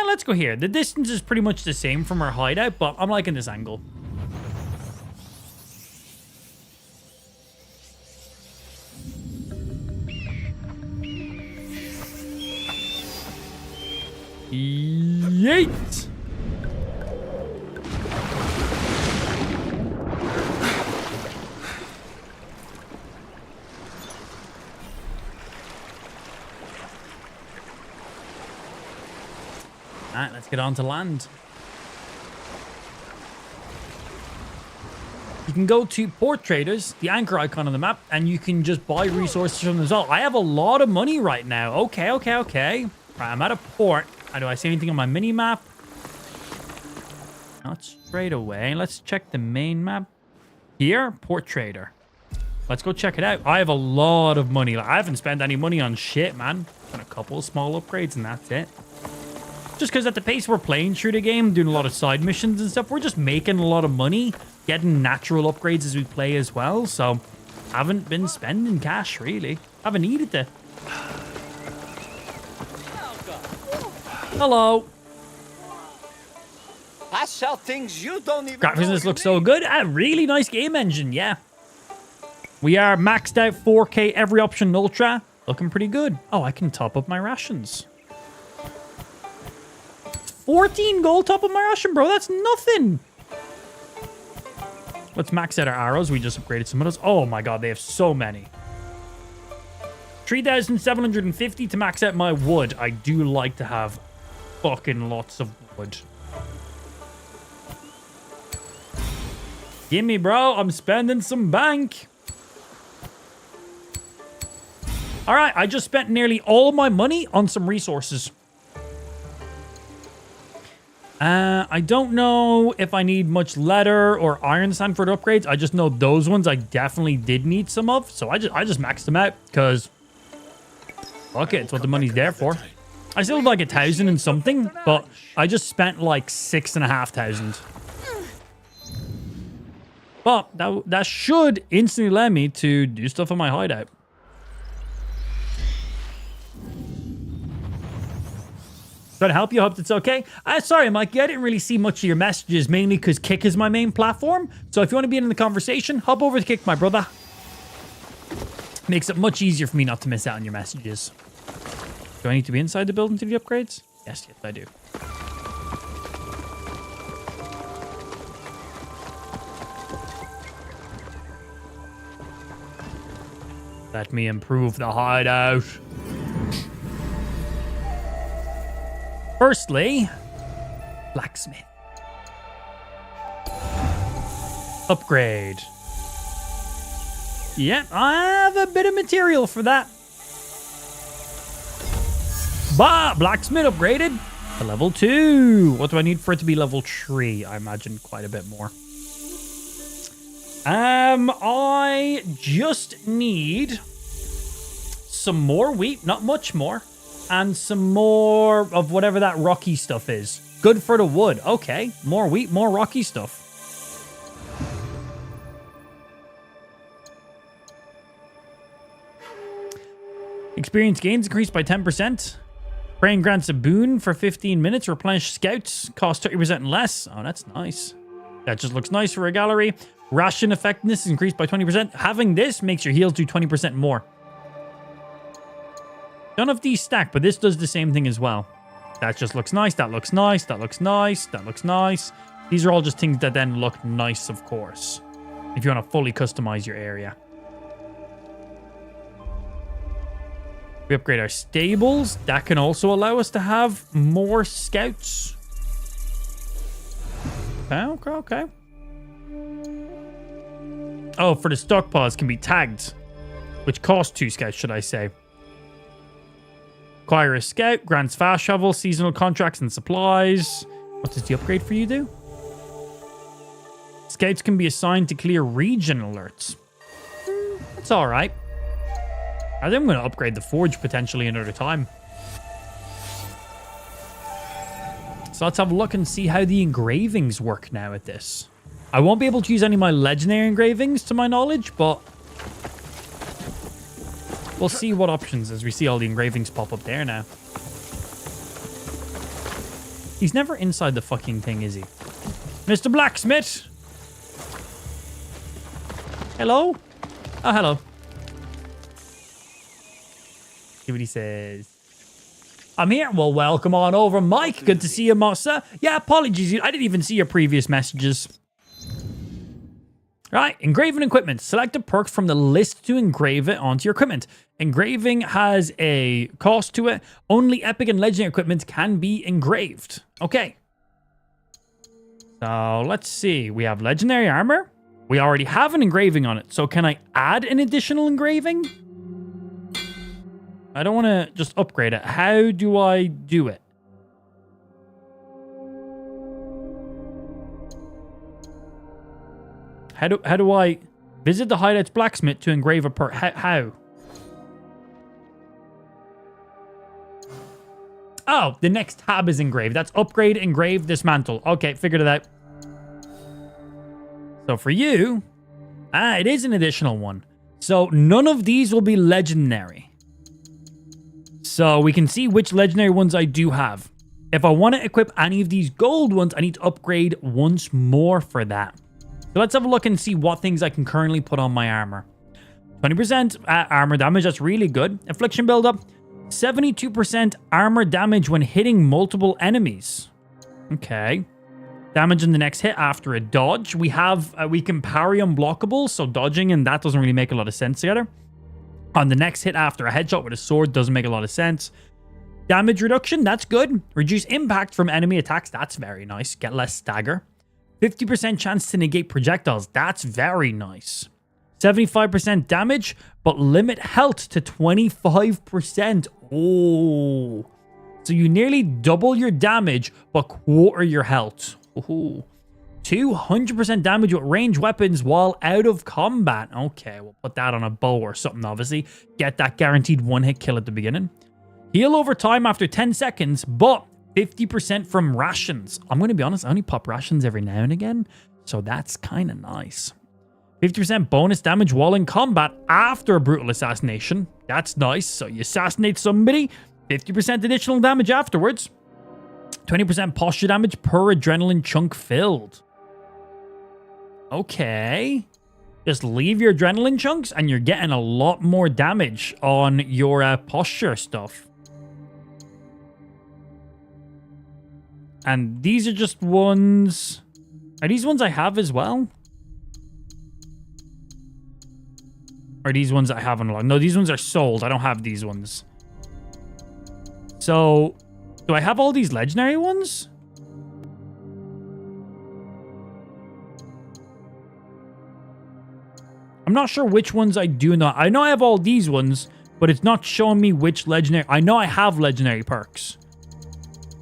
let's go here. The distance is pretty much the same from our hideout, but I'm liking this angle. Yeet! Alright, let's get on to land. You can go to Port Traders, the anchor icon on the map, and you can just buy resources from them as well. I have a lot of money right now. Okay. Right, I'm at a port. Do I see anything on my mini-map? Not straight away. Let's check the main map. Here, Port Trader. Let's go check it out. I have a lot of money. Like, I haven't spent any money on shit, man. Done a couple of small upgrades and that's it. Just because at the pace we're playing through the game, doing a lot of side missions and stuff, we're just making a lot of money, getting natural upgrades as we play as well. So, haven't been spending cash, really. Haven't needed to. Hello. I sell things you don't even Graphics this looks so good. A really nice game engine, yeah. We are maxed out 4K every option ultra. Looking pretty good. Oh, I can top up my rations. 14 gold top of my ration, bro. That's nothing. Let's max out our arrows. We just upgraded some of those. Oh my god, they have so many. 3,750 to max out my wood. I do like to have fucking lots of wood. Gimme, bro. I'm spending some bank. All right, I just spent nearly all my money on some resources. I don't know if I need much leather or iron sand for the upgrades. I just know those ones I definitely did need some of. So I just maxed them out because fuck it, it's what the money's there for. I still have like 1,000 and something, but I just spent like 6,500. But that should instantly allow me to do stuff on my hideout. Trying to help you. Hope it's okay. Sorry, Mikey. I didn't really see much of your messages, mainly because Kick is my main platform. So if you want to be in the conversation, hop over to Kick, my brother. Makes it much easier for me not to miss out on your messages. Do I need to be inside the building to do the upgrades? Yes, I do. Let me improve the hideout. Firstly, Blacksmith. Upgrade. Yeah, I have a bit of material for that. Blacksmith upgraded to level 2. What do I need for it to be level 3? I imagine quite a bit more. I just need some more wheat, not much more. And some more of whatever that rocky stuff is. Good for the wood. Okay. More wheat, more rocky stuff. Experience gains increased by 10%. Praying grants a boon for 15 minutes. Replenish scouts. Cost 30% less. Oh, that's nice. That just looks nice for a gallery. Ration effectiveness is increased by 20%. Having this makes your heals do 20% more. None of these stack, but this does the same thing as well. That just looks nice. That looks nice. That looks nice. That looks nice. These are all just things that then look nice, of course, if you want to fully customize your area. We upgrade our stables. That can also allow us to have more scouts. Okay. Oh, for the stockpiles can be tagged, which cost 2 scouts, should I say. Acquire a scout, grants fast travel, seasonal contracts and supplies. What does the upgrade for you do? Scouts can be assigned to clear region alerts. That's all right. I think I'm going to upgrade the forge potentially another time. So let's have a look and see how the engravings work now at this. I won't be able to use any of my legendary engravings to my knowledge, but we'll see what options as we see all the engravings pop up there now. He's never inside the fucking thing, is he? Mr. Blacksmith! Hello? Oh, hello. See what he says. I'm here. Well, welcome on over, Mike. Good to see you, Mossa. Yeah, apologies. I didn't even see your previous messages. Right, engraving equipment. Select the perks from the list to engrave it onto your equipment. Engraving has a cost to it. Only epic and legendary equipment can be engraved. Okay. So let's see. We have legendary armor. We already have an engraving on it. So can I add an additional engraving? I don't want to just upgrade it. How do I do it? How do I visit the Hideout's Blacksmith to engrave a per... How? Oh, the next tab is engraved. That's upgrade, engrave, dismantle. Okay, figured it out. So for you, it is an additional one. So none of these will be legendary. So we can see which legendary ones I do have. If I want to equip any of these gold ones, I need to upgrade once more for that. So let's have a look and see what things I can currently put on my armor. 20% armor damage, that's really good. Affliction buildup, 72% armor damage when hitting multiple enemies. Okay. Damage in the next hit after a dodge. We can parry unblockable, so dodging and that doesn't really make a lot of sense together. on the next hit after a headshot with a sword. Doesn't make a lot of sense. Damage reduction, that's good. Reduce impact from enemy attacks, that's very nice. Get less stagger. 50% chance to negate projectiles, that's very nice. 75% damage, but limit health to 25%. Oh. So you nearly double your damage, but quarter your health. Ooh. 200% damage with ranged weapons while out of combat. Okay, we'll put that on a bow or something, obviously. Get that guaranteed one-hit kill at the beginning. Heal over time after 10 seconds, but 50% from rations. I'm going to be honest, I only pop rations every now and again, so that's kind of nice. 50% bonus damage while in combat after a brutal assassination. That's nice. So you assassinate somebody, 50% additional damage afterwards. 20% posture damage per adrenaline chunk filled. Okay. Just leave your adrenaline chunks and you're getting a lot more damage on your posture stuff. And these are just ones... Are these ones I have as well? Are these ones I have unlocked? No, these ones are sold. I don't have these ones. So, do I have all these legendary ones? I'm not sure which ones I do not. I know I have all these ones, but it's not showing me which legendary. I know I have legendary perks.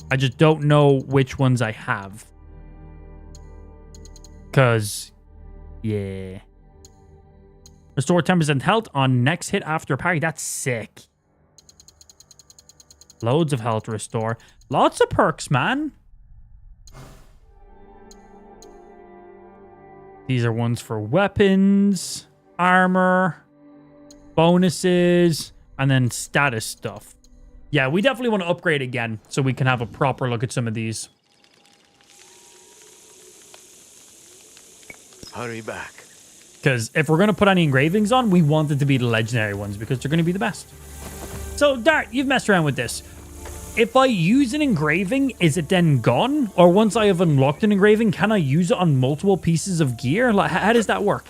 I just don't know which ones I have. Because, yeah. Restore 10% health on next hit after parry. That's sick. Loads of health restore. Lots of perks, man. These are ones for weapons, armor, bonuses, and then status stuff. Yeah, we definitely want to upgrade again so we can have a proper look at some of these. Hurry back. Because if we're going to put any engravings on, we want it to be the legendary ones because they're going to be the best. So, Dart, you've messed around with this. If I use an engraving, is it then gone? Or once I have unlocked an engraving, can I use it on multiple pieces of gear? Like, how does that work?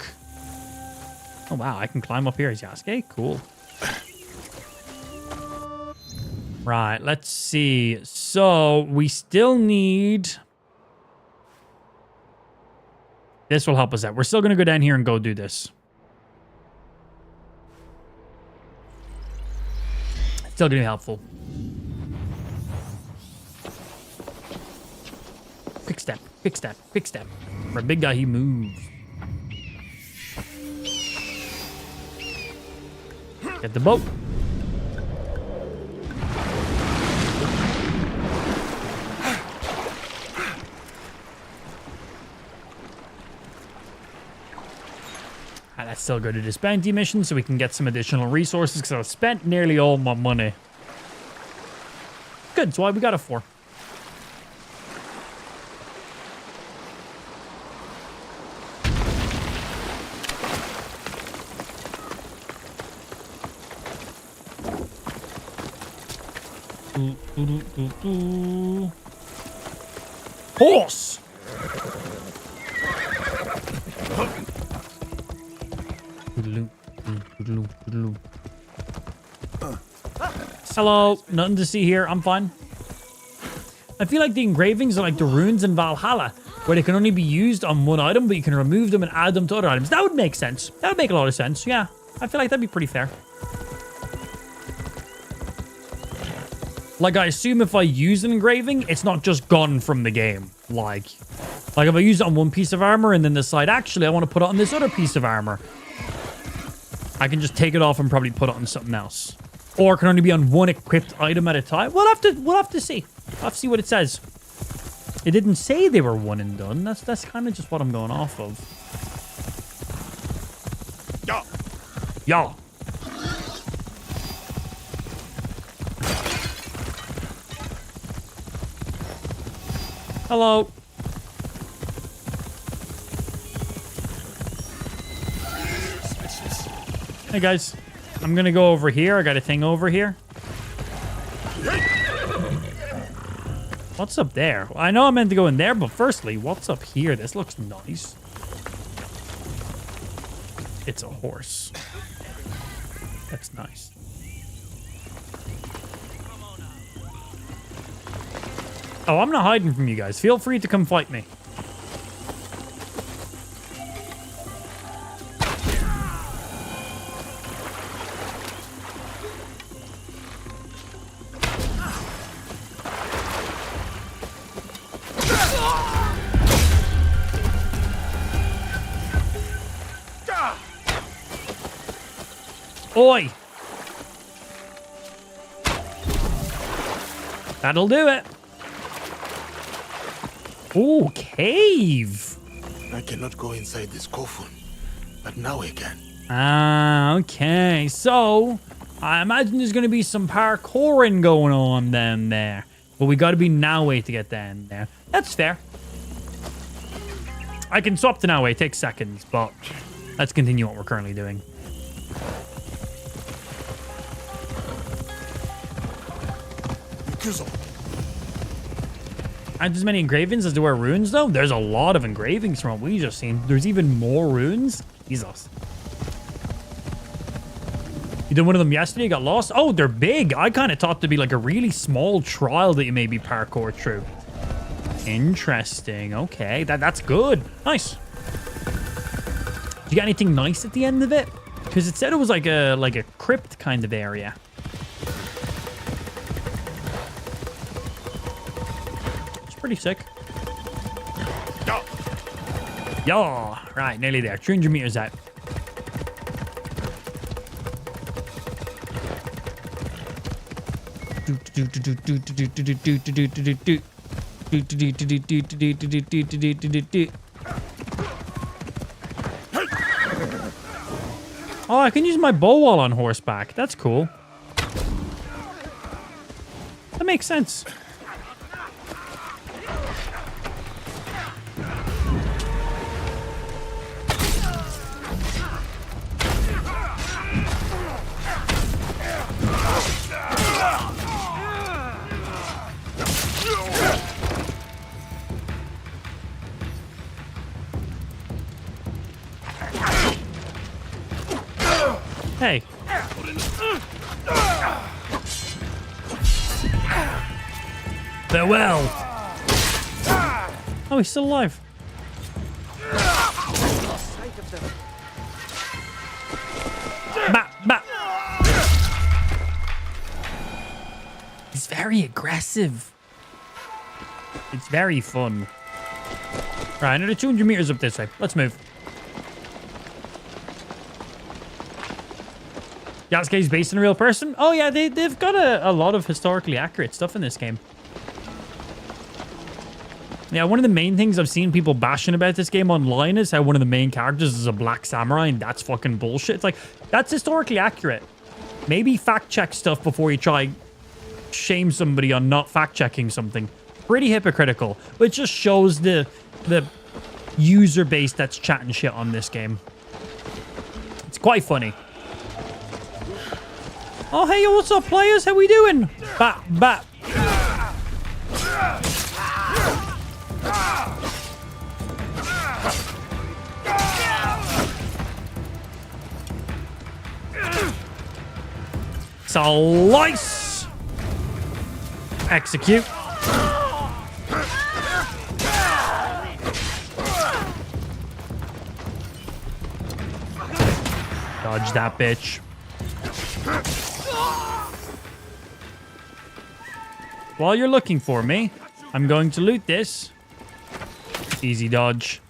Oh, wow. I can climb up here as Yasuke. Cool. Right. Let's see. So, we still need... This will help us out. We're still going to go down here and go do this. Still going to be helpful. Quick step, quick step, quick step. For a big guy, he moves. Get the boat. And let's still go to this bounty mission so we can get some additional resources because I've spent nearly all my money. Good, so we got a 4. Horse! Hello, nothing to see here. I'm fine. I feel like the engravings are like the runes in Valhalla, where they can only be used on one item, but you can remove them and add them to other items. That would make sense. That would make a lot of sense. Yeah, I feel like that'd be pretty fair. Like, I assume if I use an engraving, it's not just gone from the game. Like if I use it on one piece of armor and then decide, actually, I want to put it on this other piece of armor, I can just take it off and probably put it on something else. Or it can only be on one equipped item at a time. We'll have to see. We'll have to see what it says. It didn't say they were one and done. That's kind of just what I'm going off of. Yeah. Yeah. Hello. Hey guys, I'm gonna go over here. I got a thing over here. What's up there? Well, I know I meant to go in there, but firstly, what's up here? This looks nice. It's a horse. That's nice. Oh, I'm not hiding from you guys. Feel free to come fight me. Oi! That'll do it. Ooh, cave. I cannot go inside this coffin, but now I can. Ah, okay. So, I imagine there's going to be some parkouring going on down there. But we got to be Naue to get down there. That's fair. I can swap to Naue. It takes seconds, but let's continue what we're currently doing. Aren't as many engravings as there were runes, though? There's a lot of engravings from what we just seen. There's even more runes. Jesus. You did one of them yesterday? You got lost? Oh, they're big. I kind of thought to be like a really small trial that you maybe parkour through. Interesting. Okay, that's good. Nice. Did you get anything nice at the end of it? Because it said it was like a crypt kind of area. Pretty sick. Yo, right, nearly there. 300 meters out. Oh, I can use my bow while on horseback. That's cool. That makes sense. Hey. Farewell. Oh, he's still alive. He's very aggressive. It's very fun. Right, another 200 meters up this way. Let's move. Yasuke's based on a real person? Oh yeah, they've got a lot of historically accurate stuff in this game. Yeah, one of the main things I've seen people bashing about this game online is how one of the main characters is a black samurai, and that's fucking bullshit. It's like, that's historically accurate. Maybe fact check stuff before you try shame somebody on not fact checking something. Pretty hypocritical, but it just shows the user base that's chatting shit on this game. It's quite funny. Oh, hey, what's up, players? How we doing? Bap, bap. Slice. Execute. Dodge that bitch. While you're looking for me, I'm going to loot this. Easy dodge.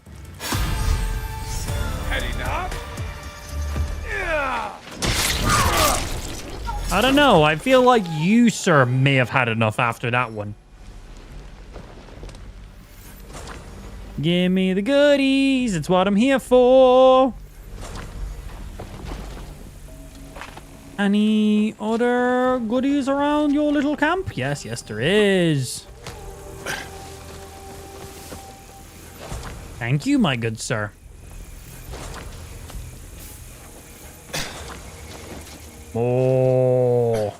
I don't know. I feel like you, sir, may have had enough after that one. Give me the goodies. It's what I'm here for. Any other goodies around your little camp? Yes, there is. Thank you, my good sir. Oh.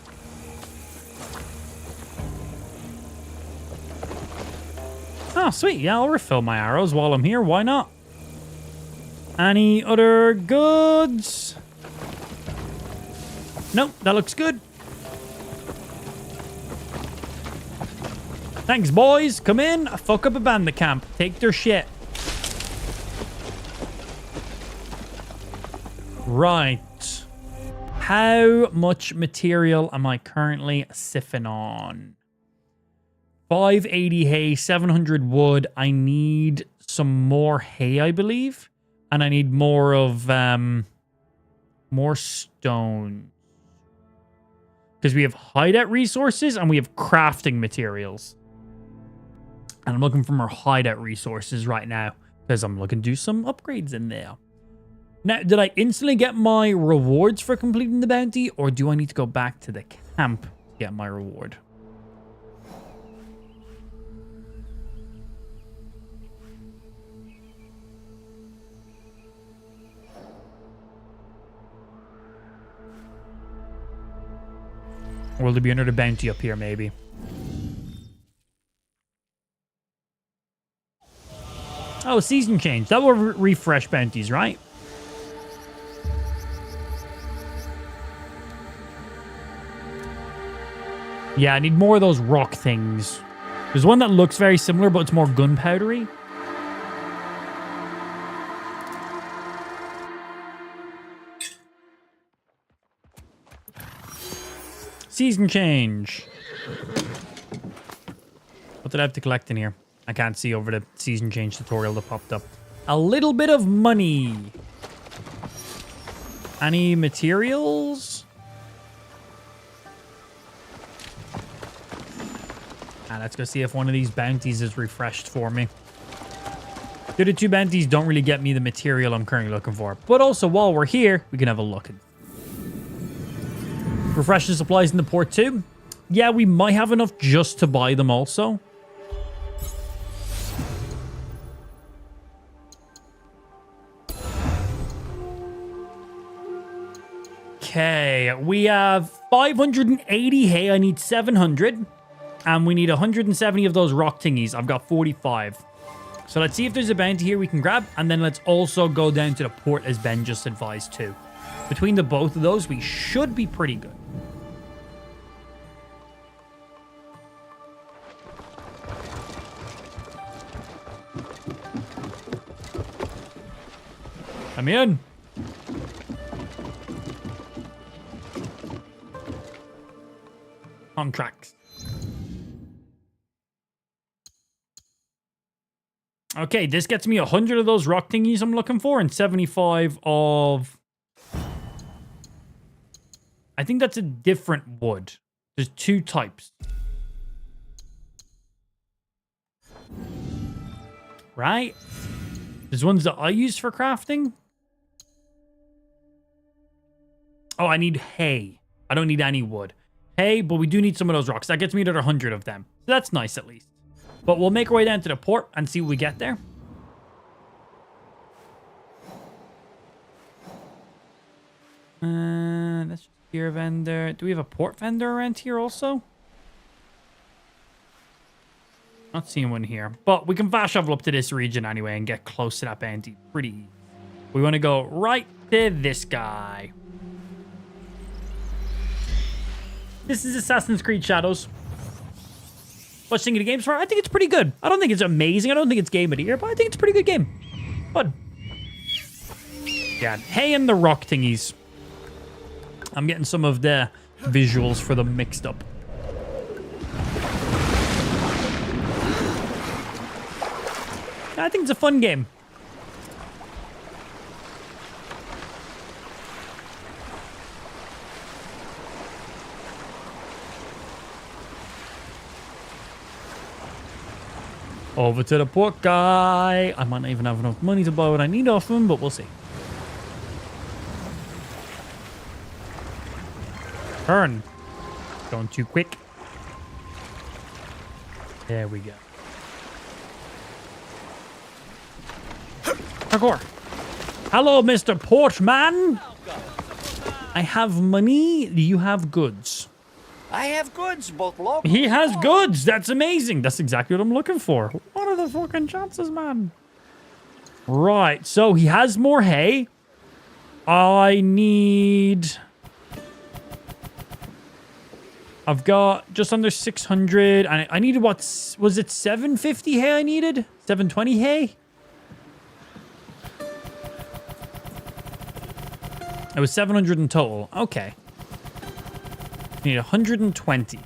Oh, sweet. Yeah, I'll refill my arrows while I'm here. Why not? Any other goods? Nope, that looks good. Thanks, boys. Come in. Fuck up a bandit camp. Take their shit. Right. How much material am I currently siphing on? 580 hay, 700 wood. I need some more hay, I believe. And I need more of, more stone. Because we have hideout resources and we have crafting materials. And I'm looking for more hideout resources right now. Because I'm looking to do some upgrades in there. Now, did I instantly get my rewards for completing the bounty? Or do I need to go back to the camp to get my reward? Or will there be another bounty up here, maybe? Oh, season change. That will refresh bounties, right? Yeah, I need more of those rock things. There's one that looks very similar, but it's more gunpowdery. Season change. What did I have to collect in here? I can't see over the season change tutorial that popped up. A little bit of money. Any materials? Let's go see if one of these bounties is refreshed for me. The other two bounties don't really get me the material I'm currently looking for. But also, while we're here, we can have a look. Refresh the supplies in the port too. Yeah, we might have enough just to buy them also. Okay, we have 580 hay. I need 700. And we need 170 of those rock thingies. I've got 45. So let's see if there's a bounty here we can grab. And then let's also go down to the port as Ben just advised too. Between the both of those, we should be pretty good. I'm in. Contracts. Okay, this gets me 100 of those rock thingies I'm looking for and 75 of... I think that's a different wood. There's two types. Right? There's ones that I use for crafting. Oh, I need hay. I don't need any wood. Hay, but we do need some of those rocks. That gets me another 100 of them. So that's nice at least. But we'll make our way down to the port and see what we get there. That's just gear vendor. Do we have a port vendor around here also? Not seeing one here. But we can fast travel up to this region anyway and get close to that bounty pretty easy. We want to go right to this guy. This is Assassin's Creed Shadows. What's thinking of the games for? I think it's pretty good. I don't think it's amazing. I don't think it's game of the year, but I think it's a pretty good game. Fun. Yeah, hay and the rock thingies. I'm getting some of the visuals for them mixed up. I think it's a fun game. Over to the port guy. I might not even have enough money to buy what I need off him, but we'll see. Turn. Going too quick. There we go. Parkour. Hello, Mr. Portman. I have money. Do you have goods? I have goods, both local. He has goods. That's amazing. That's exactly what I'm looking for. What are the fucking chances, man? Right. So he has more hay. I need I've got just under 600. And I needed what? Was it 750 hay I needed? 720 hay? It was 700 in total. Okay. Need 120.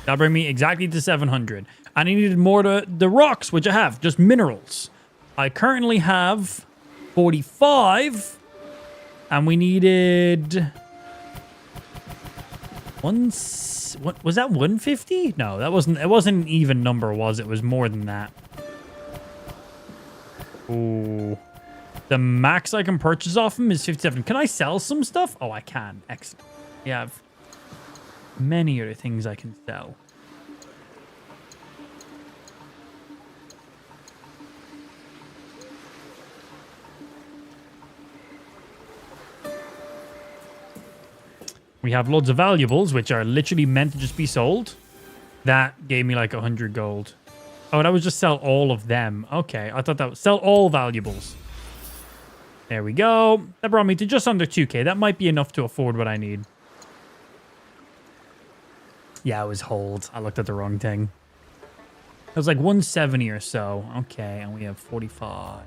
That'll bring me exactly to 700. And I needed more to the rocks, which I have. Just minerals. I currently have 45. And we needed... What was that 150? No, that wasn't... It wasn't an even number, was it? It was more than that. Ooh. The max I can purchase off him is 57. Can I sell some stuff? Oh, I can. Excellent. Yeah, I have many other things I can sell. We have loads of valuables, which are literally meant to just be sold. That gave me like 100 gold. Oh, that was just sell all of them. Okay, I thought that was sell all valuables. There we go. That brought me to just under 2k. That might be enough to afford what I need. Yeah, it was hold. I looked at the wrong thing. It was like 170 or so. Okay, and we have 45.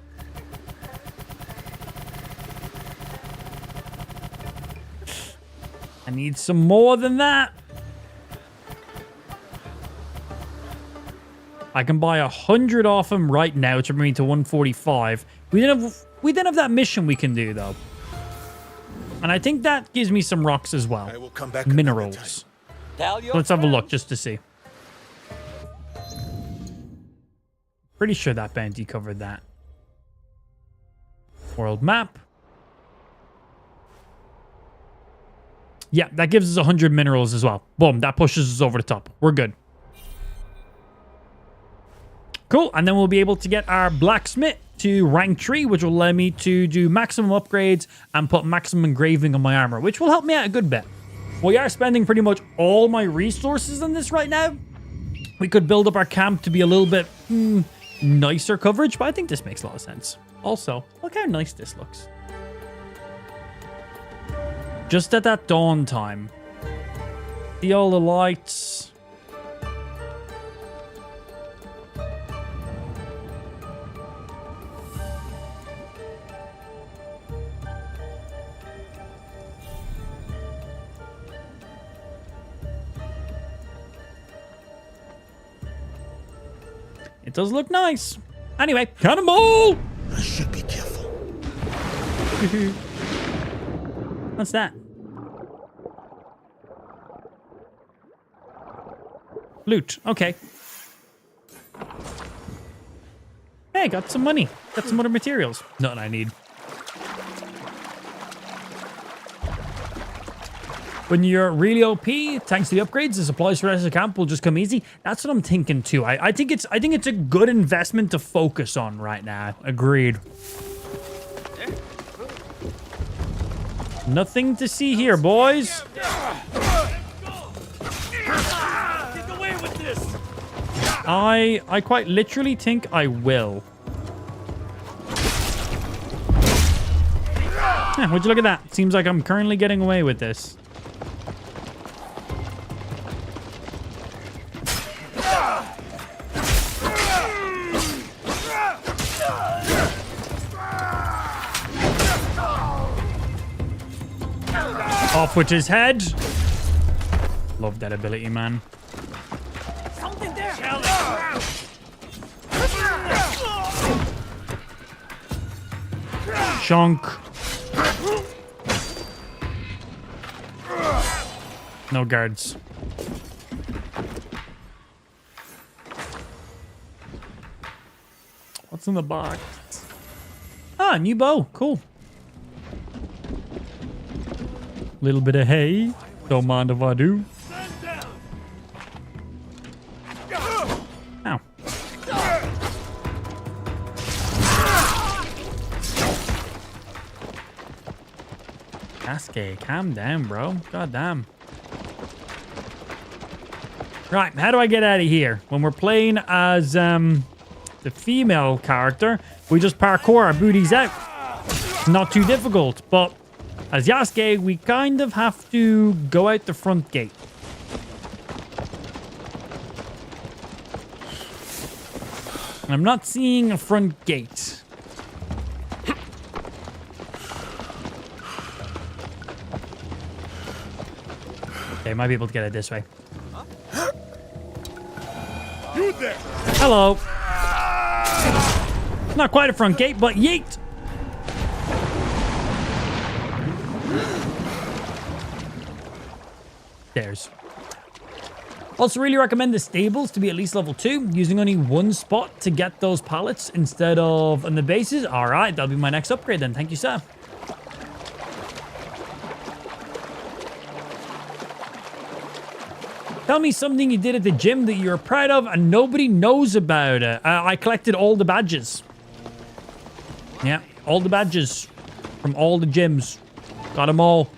I need some more than that. I can buy 100 off him right now, which will bring me to 145. We then have that mission we can do, though. And I think that gives me some rocks as well. I will come back minerals. Let's have a look just to see. Pretty sure that bounty covered that. World map. Yeah, that gives us 100 minerals as well. Boom, that pushes us over the top. We're good. Cool, and then we'll be able to get our Blacksmith to rank 3, which will allow me to do maximum upgrades and put maximum engraving on my armor, which will help me out a good bit. We are spending pretty much all my resources on this right now. We could build up our camp to be a little bit nicer coverage, but I think this makes a lot of sense. Also, look how nice this looks. Just at that dawn time. See all the lights. It does look nice. Anyway, cannonball! I should be careful. What's that? Loot. Okay. Hey, got some money. Got some other materials. Nothing I need. When you're really OP, thanks to the upgrades, the supplies for the rest of the camp will just come easy. That's what I'm thinking too. I think it's a good investment to focus on right now. Agreed. Nothing to see here, boys. I quite literally think I will. Yeah, would you look at that? Seems like I'm currently getting away with this. Off with his head. Love that ability, man. Something there. Shonk. No guards. What's in the box? Ah, new bow. Cool. Little bit of hay. Don't mind if I do. Ow. Cascade, calm down, bro. God damn. Right, how do I get out of here? When we're playing as the female character, we just parkour our booties out. Not too difficult, but As Yasuke, we kind of have to go out the front gate. I'm not seeing a front gate. Okay, might be able to get it this way. You there. Hello. Not quite a front gate, but yeet. There's. Also, really recommend the stables to be at least level 2, using only one spot to get those pallets instead of on the bases. All right, that'll be my next upgrade then. Thank you, sir. Tell me something you did at the gym that you're proud of and nobody knows about it. I collected all the badges. Yeah, all the badges from all the gyms. Got them all.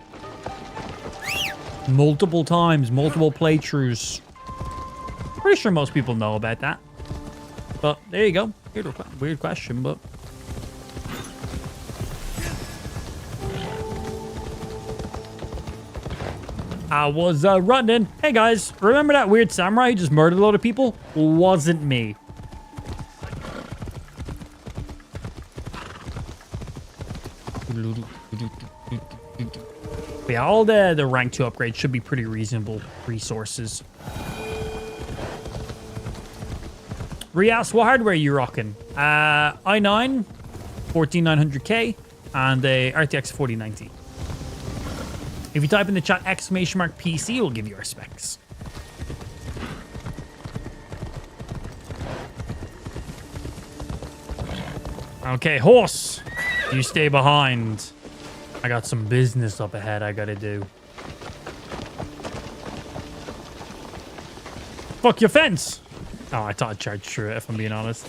Multiple times, multiple playthroughs. Pretty sure most people know about that. But there you go. Weird question, but... I was running. Hey guys, remember that weird samurai who just murdered a lot of people? Wasn't me. But yeah, all the rank 2 upgrades should be pretty reasonable resources. Rias, what hardware are you rocking? i9 14900K and a RTX 4090. If you type in the chat !PC, we'll give you our specs. Okay, horse, you stay behind. I got some business up ahead I gotta do. Fuck your fence! Oh, I thought I'd charge through it, if I'm being honest.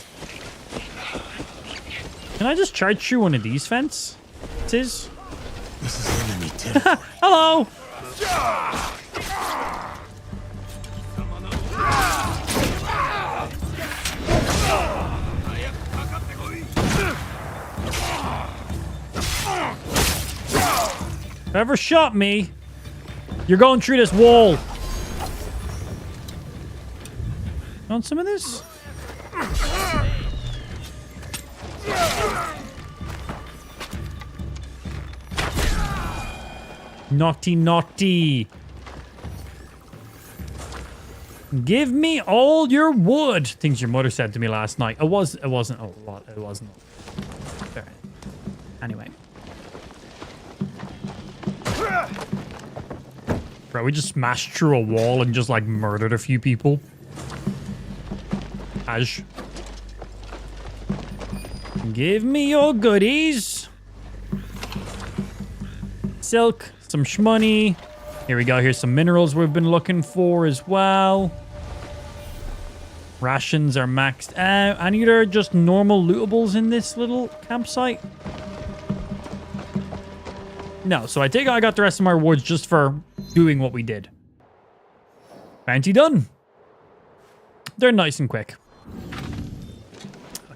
Can I just charge through one of these fences? This is enemy territory. Hello! Whoever shot me, you're going through this wall. Want some of this? Naughty, naughty. Give me all your wood. Things your mother said to me last night. It wasn't a lot. It wasn't. Fair. Anyway. Bro, we just smashed through a wall and just like murdered a few people. Ash. Give me your goodies. Silk, some shmoney. Here we go. Here's some minerals we've been looking for as well. Rations are maxed out. Any other just normal lootables in this little campsite? No, so I think I got the rest of my rewards just for doing what we did. Bounty done. They're nice and quick.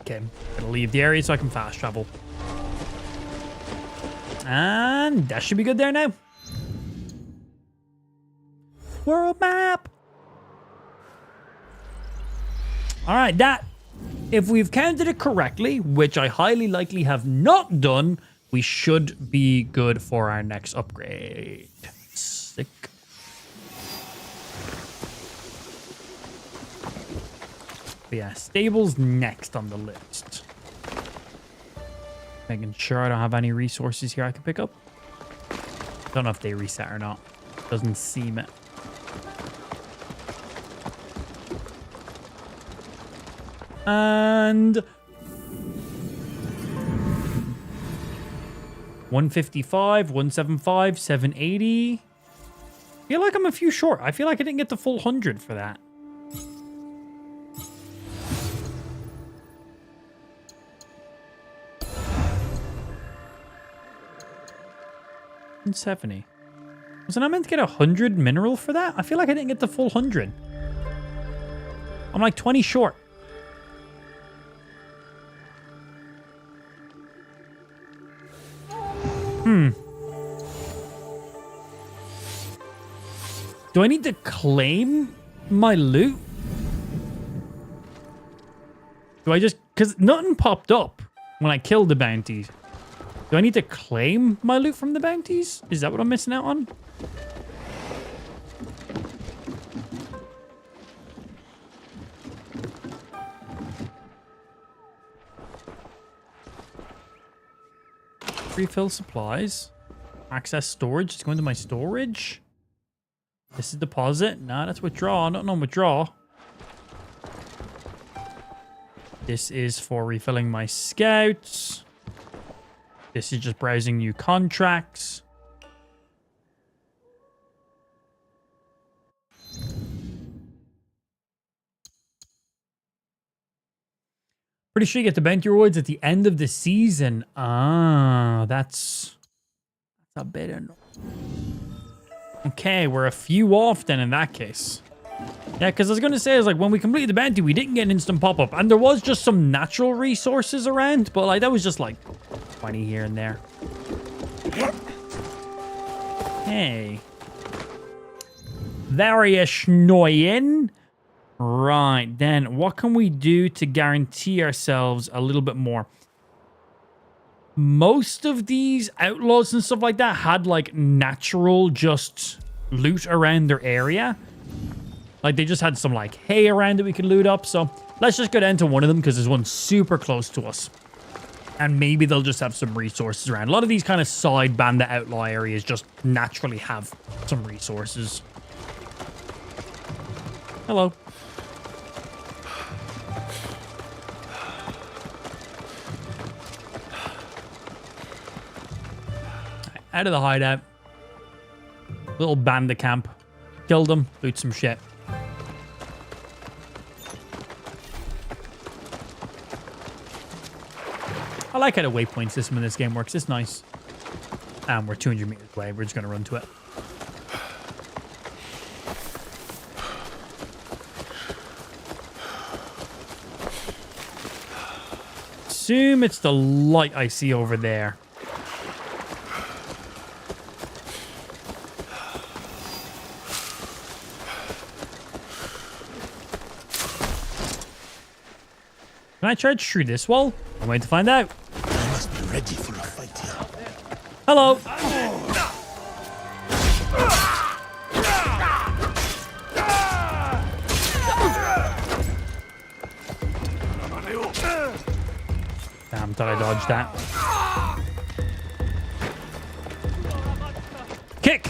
Okay, gonna leave the area so I can fast travel. And that should be good there now. World map. All right, that, if we've counted it correctly, which I highly likely have not done, we should be good for our next upgrade. Sick. But yeah, stables next on the list. Making sure I don't have any resources here I can pick up. Don't know if they reset or not. Doesn't seem it. And 155, 175, 780. I feel like I'm a few short. I feel like I didn't get the full 100 for that. $170. Wasn't I meant to get 100 mineral for that? I feel like I didn't get the full 100. I'm like 20 short. Do I need to claim my loot? Do I just... Because nothing popped up when I killed the bounties. Do I need to claim my loot from the bounties? Is that what I'm missing out on? Refill supplies. Access storage. It's going to my storage. This is deposit. Nah, that's withdraw. Not on withdraw. This is for refilling my scouts. This is just browsing new contracts. Pretty sure you get the bounty rewards at the end of the season. Ah, that's a bit annoying. Okay, we're a few off then in that case. Yeah, because I was going to say, is like when we completed the bounty, we didn't get an instant pop-up. And there was just some natural resources around, but like that was just like 20 here and there. Hey. Very annoying. Right, then what can we do to guarantee ourselves a little bit more? Most of these outlaws and stuff like that had like natural just loot around their area. Like they just had some like hay around that we could loot up. So let's just go down to one of them because there's one super close to us. And maybe they'll just have some resources around. A lot of these kind of side bandit outlaw areas just naturally have some resources. Hello. Out of the hideout. Little bandit camp. Killed them. Loot some shit. I like how the waypoint system in this game works. It's nice. And we're 200 meters away. We're just going to run to it. Assume it's the light I see over there. Can I charge through this wall? I'm waiting to find out. I must be ready for a fight here. Hello. Damn, thought I dodged that. Kick.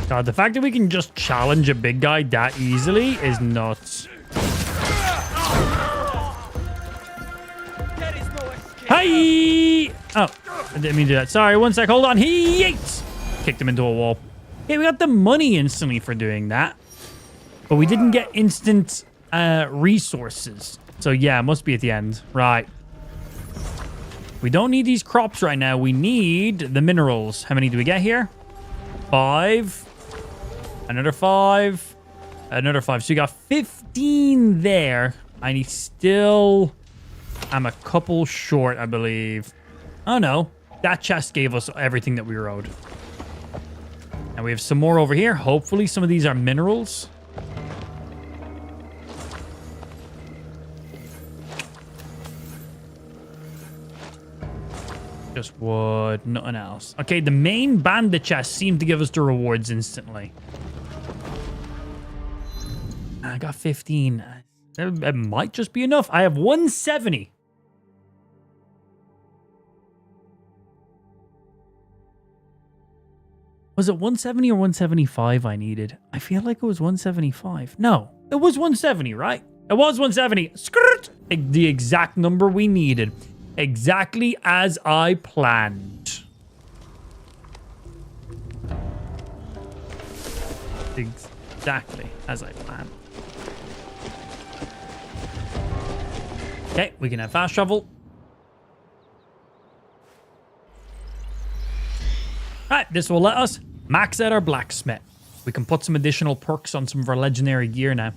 God, the fact that we can just challenge a big guy that easily is nuts. Hi! Oh, I didn't mean to do that. Sorry, one sec. Hold on. Yeet! Kicked him into a wall. Okay, we got the money instantly for doing that. But we didn't get instant resources. So yeah, it must be at the end. Right. We don't need these crops right now. We need the minerals. How many do we get here? 5. Another 5. Another 5. So you got 15 there. I still... I'm a couple short, I believe. Oh, no. That chest gave us everything that we were owed. And we have some more over here. Hopefully some of these are minerals. Just wood, nothing else. Okay, the main bandit chest seemed to give us the rewards instantly. I got 15. That might just be enough. I have 170. Was it 170 or 175 I needed? I feel like it was 175. No, it was 170, right? It was 170. Skirt! The exact number we needed. Exactly as I planned. Exactly as I planned. Okay, we can have fast travel. Alright, this will let us max out our blacksmith. We can put some additional perks on some of our legendary gear now.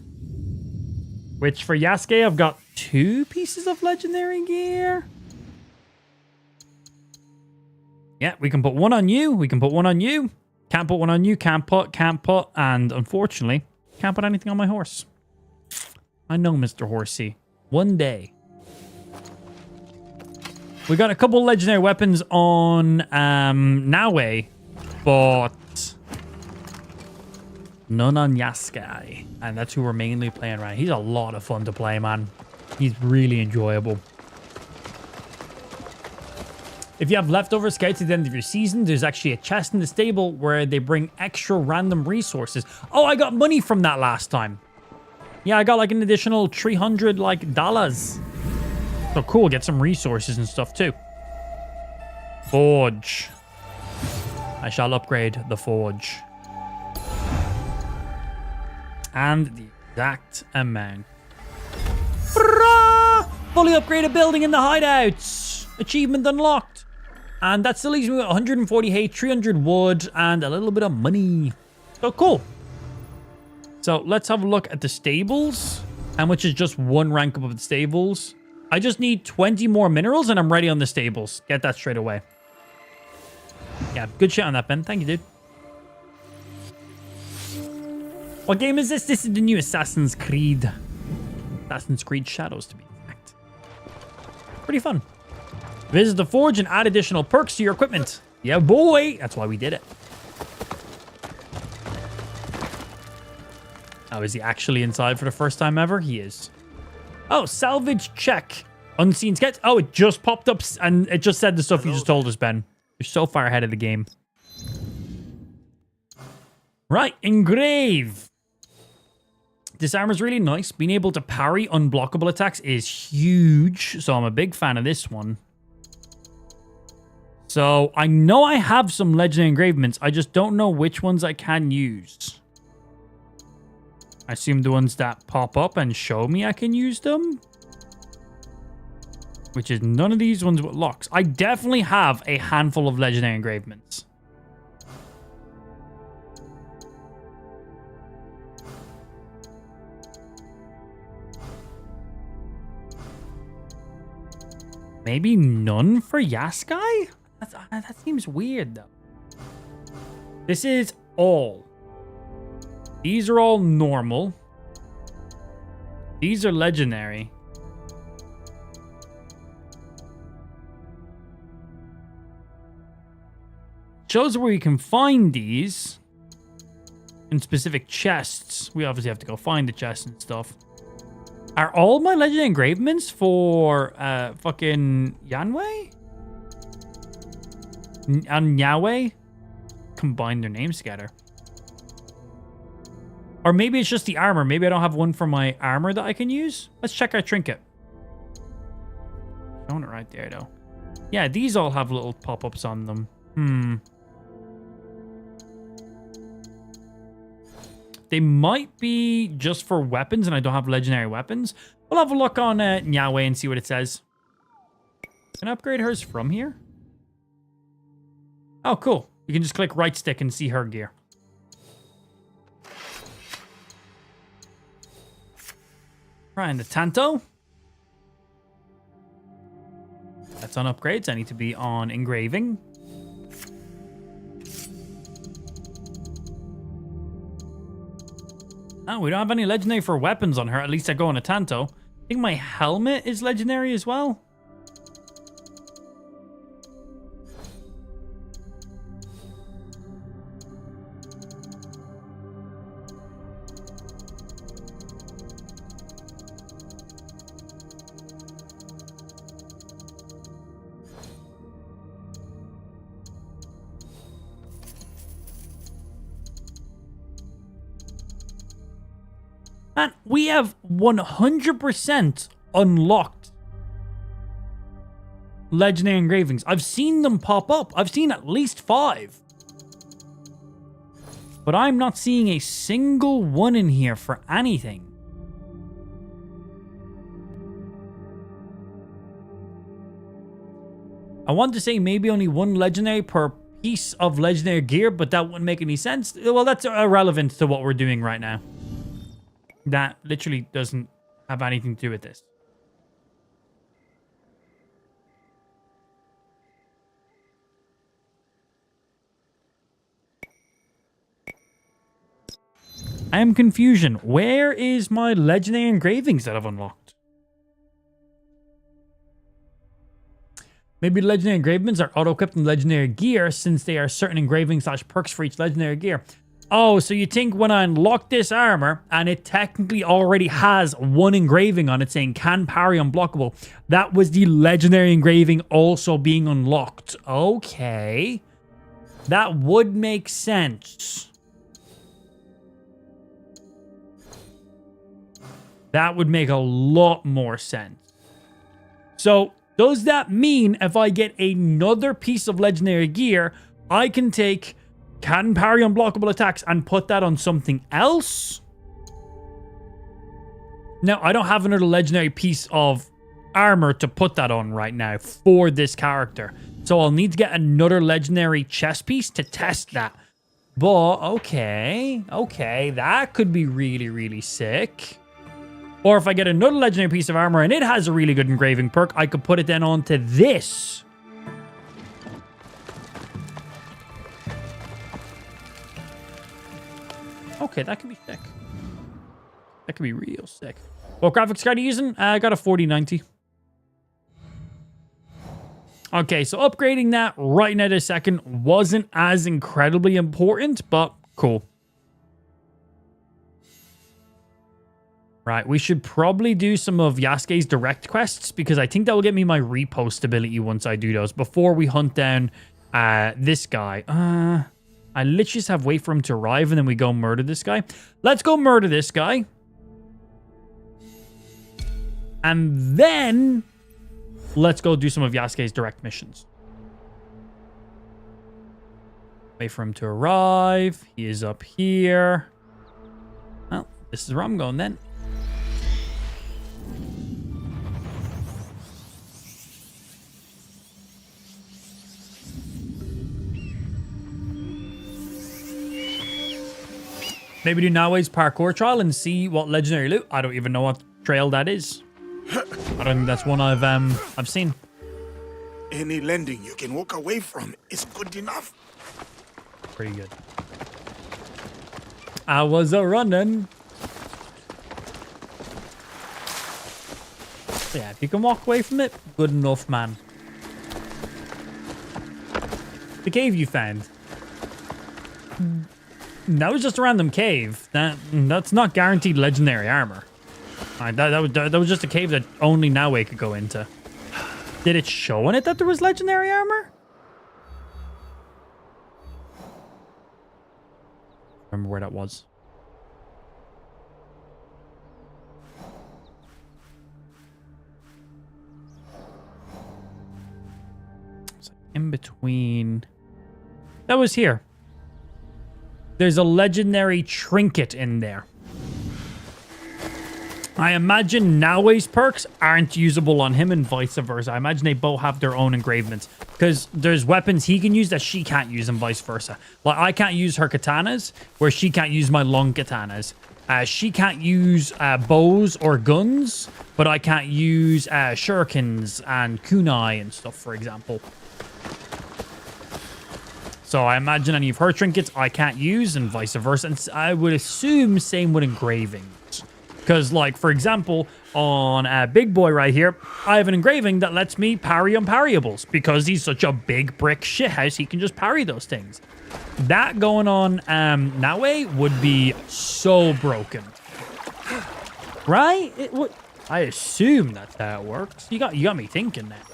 Which for Yasuke, I've got 2 pieces of legendary gear. Yeah, we can put one on you. We can put one on you. Can't put one on you. Can't put. And unfortunately, can't put anything on my horse. I know, Mr. Horsey. One day. We got a couple legendary weapons on Naue, but none on Yasuke. And that's who we're mainly playing right. He's a lot of fun to play, man. He's really enjoyable. If you have leftover scouts at the end of your season, there's actually a chest in the stable where they bring extra random resources. Oh, I got money from that last time. Yeah, I got like an additional 300 like dollars. So cool, get some resources and stuff too. Forge. I shall upgrade the forge. And the exact amount. Hurrah! Fully upgraded building in the hideouts. Achievement unlocked. And that still leaves me with 140 hay, 300 wood, and a little bit of money. So cool. So let's have a look at the stables. How much is just one rank up of the stables? I just need 20 more minerals and I'm ready on the stables. Get that straight away. Yeah, good shit on that, Ben. Thank you, dude. What game is this? This is the new Assassin's Creed. Assassin's Creed Shadows, to be exact. Pretty fun. Visit the forge and add additional perks to your equipment. Yeah, boy. That's why we did it. Oh, is he actually inside for the first time ever? He is. Oh, salvage check. Unseen sketch. Oh, it just popped up and it just said the stuff you just told us, Ben. You're so far ahead of the game. Right, engrave. This armor is really nice. Being able to parry unblockable attacks is huge. So I'm a big fan of this one. So I know I have some legendary engravements. I just don't know which ones I can use. I assume the ones that pop up and show me I can use them. Which is none of these ones with locks. I definitely have a handful of legendary engravements. Maybe none for Yasuke? That seems weird, though. This is all. These are all normal. These are legendary. Shows where you can find these in specific chests. We obviously have to go find the chests and stuff. Are all my legendary engravements for fucking Yanwei? And Yawe? Combine their names together. Or maybe it's just the armor. Maybe I don't have one for my armor that I can use. Let's check our trinket. Showing it right there, though. Yeah, these all have little pop-ups on them. They might be just for weapons and I don't have legendary weapons. We'll have a look on Nyawe and see what it says. Can I upgrade hers from here? Oh, cool. You can just click right stick and see her gear. Right, and the Tanto. That's on upgrades. I need to be on engraving. Oh, we don't have any legendary for weapons on her. At least I go on a Tanto. I think my helmet is legendary as well. Man, we have 100% unlocked legendary engravings. I've seen them pop up. I've seen at least 5. But I'm not seeing a single one in here for anything. I want to say maybe only one legendary per piece of legendary gear, but that wouldn't make any sense. Well, that's irrelevant to what we're doing right now. That literally doesn't have anything to do with this. I am confusion. Where is my legendary engravings that I've unlocked? Maybe legendary engravings are auto-equipped in legendary gear since they are certain engravings / perks for each legendary gear. Oh, so you think when I unlock this armor and it technically already has one engraving on it saying can parry unblockable, that was the legendary engraving also being unlocked. Okay. That would make sense. That would make a lot more sense. So, does that mean if I get another piece of legendary gear, I can take can parry unblockable attacks and put that on something else? Now, I don't have another legendary piece of armor to put that on right now for this character. So I'll need to get another legendary chest piece to test that. But, okay, that could be really, really sick. Or if I get another legendary piece of armor and it has a really good engraving perk, I could put it then onto this. Okay, that could be sick. That could be real sick. What graphics card are you using? I got a 4090. Okay, so upgrading that right now this second wasn't as incredibly important, but cool. Right, we should probably do some of Yasuke's direct quests because I think that will get me my repost ability once I do those before we hunt down this guy. I literally just have to wait for him to arrive and then we go murder this guy. Let's go murder this guy. And then let's go do some of Yasuke's direct missions. Wait for him to arrive. He is up here. Well, this is where I'm going then. Maybe do Nawe's parkour trial and see what legendary loot. I don't even know what trail that is. I don't think that's one I've seen. Any landing you can walk away from is good enough. Pretty good. I was a running. Yeah, if you can walk away from it, good enough, man. The cave you found. That was just a random cave. That's not guaranteed legendary armor. That was just a cave that only Nawe could go into. Did it show in it that there was legendary armor? Remember where that was. It's in between. That was here. There's a legendary trinket in there. I imagine Nawe's perks aren't usable on him and vice versa. I imagine they both have their own engravements. Because there's weapons he can use that she can't use and vice versa. Like, I can't use her katanas, where she can't use my long katanas. She can't use bows or guns, but I can't use shurikens and kunai and stuff, for example. So I imagine any of her trinkets I can't use and vice versa. And I would assume same with engravings. Because, like, for example, on Big Boy right here, I have an engraving that lets me parry unparryables. Because he's such a big brick shithouse, he can just parry those things. That going on Nawe would be so broken. Right? I assume that's how it works. You got me thinking that.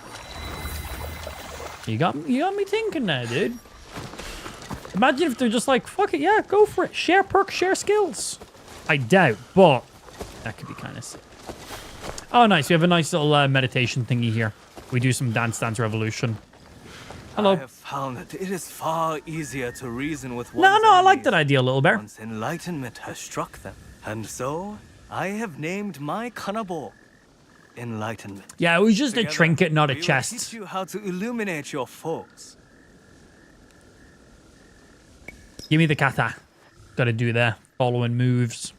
You got me thinking that, dude. Imagine if they're just like, fuck it, yeah, go for it. Share perks, share skills. I doubt, but that could be kind of sick. Oh, nice. We have a nice little meditation thingy here. We do some Dance Revolution. Hello. I have found that it is far easier to reason with No, I like that idea, Little Bear. once enlightenment has struck them. And so, I have named my kanabo Enlightenment. Yeah, it was just Together, a trinket, not a we will chest. teach you how to illuminate your foes. Give me the kata. Gotta do there. Following moves.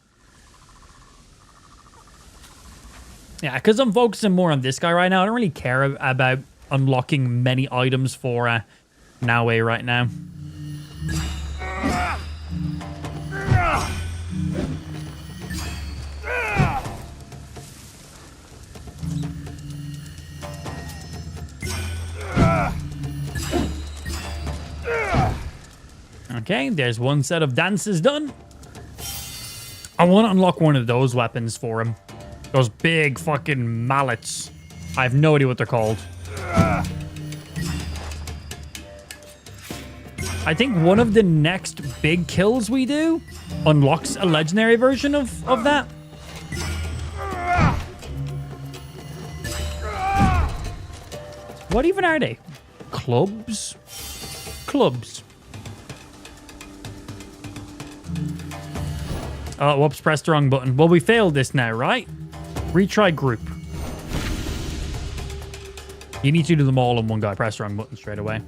Yeah, because I'm focusing more on this guy right now. I don't really care about unlocking many items for Naue right now. Okay, there's one set of dances done. I want to unlock one of those weapons for him. Those big fucking mallets. I have no idea what they're called. I think one of the next big kills we do unlocks a legendary version of that. What even are they? Clubs? Clubs. Oh, whoops, pressed the wrong button. Well, we failed this now, right? Retry group. You need to do them all in one go. Press the wrong button straight away.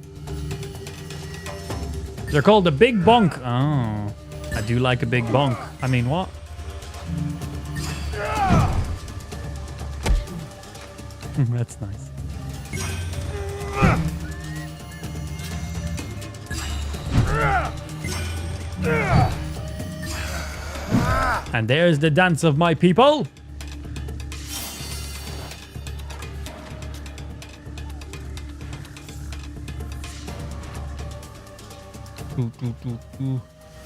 They're called the big bonk. Oh, I do like a big bonk. I mean, what? That's nice. And there's the dance of my people.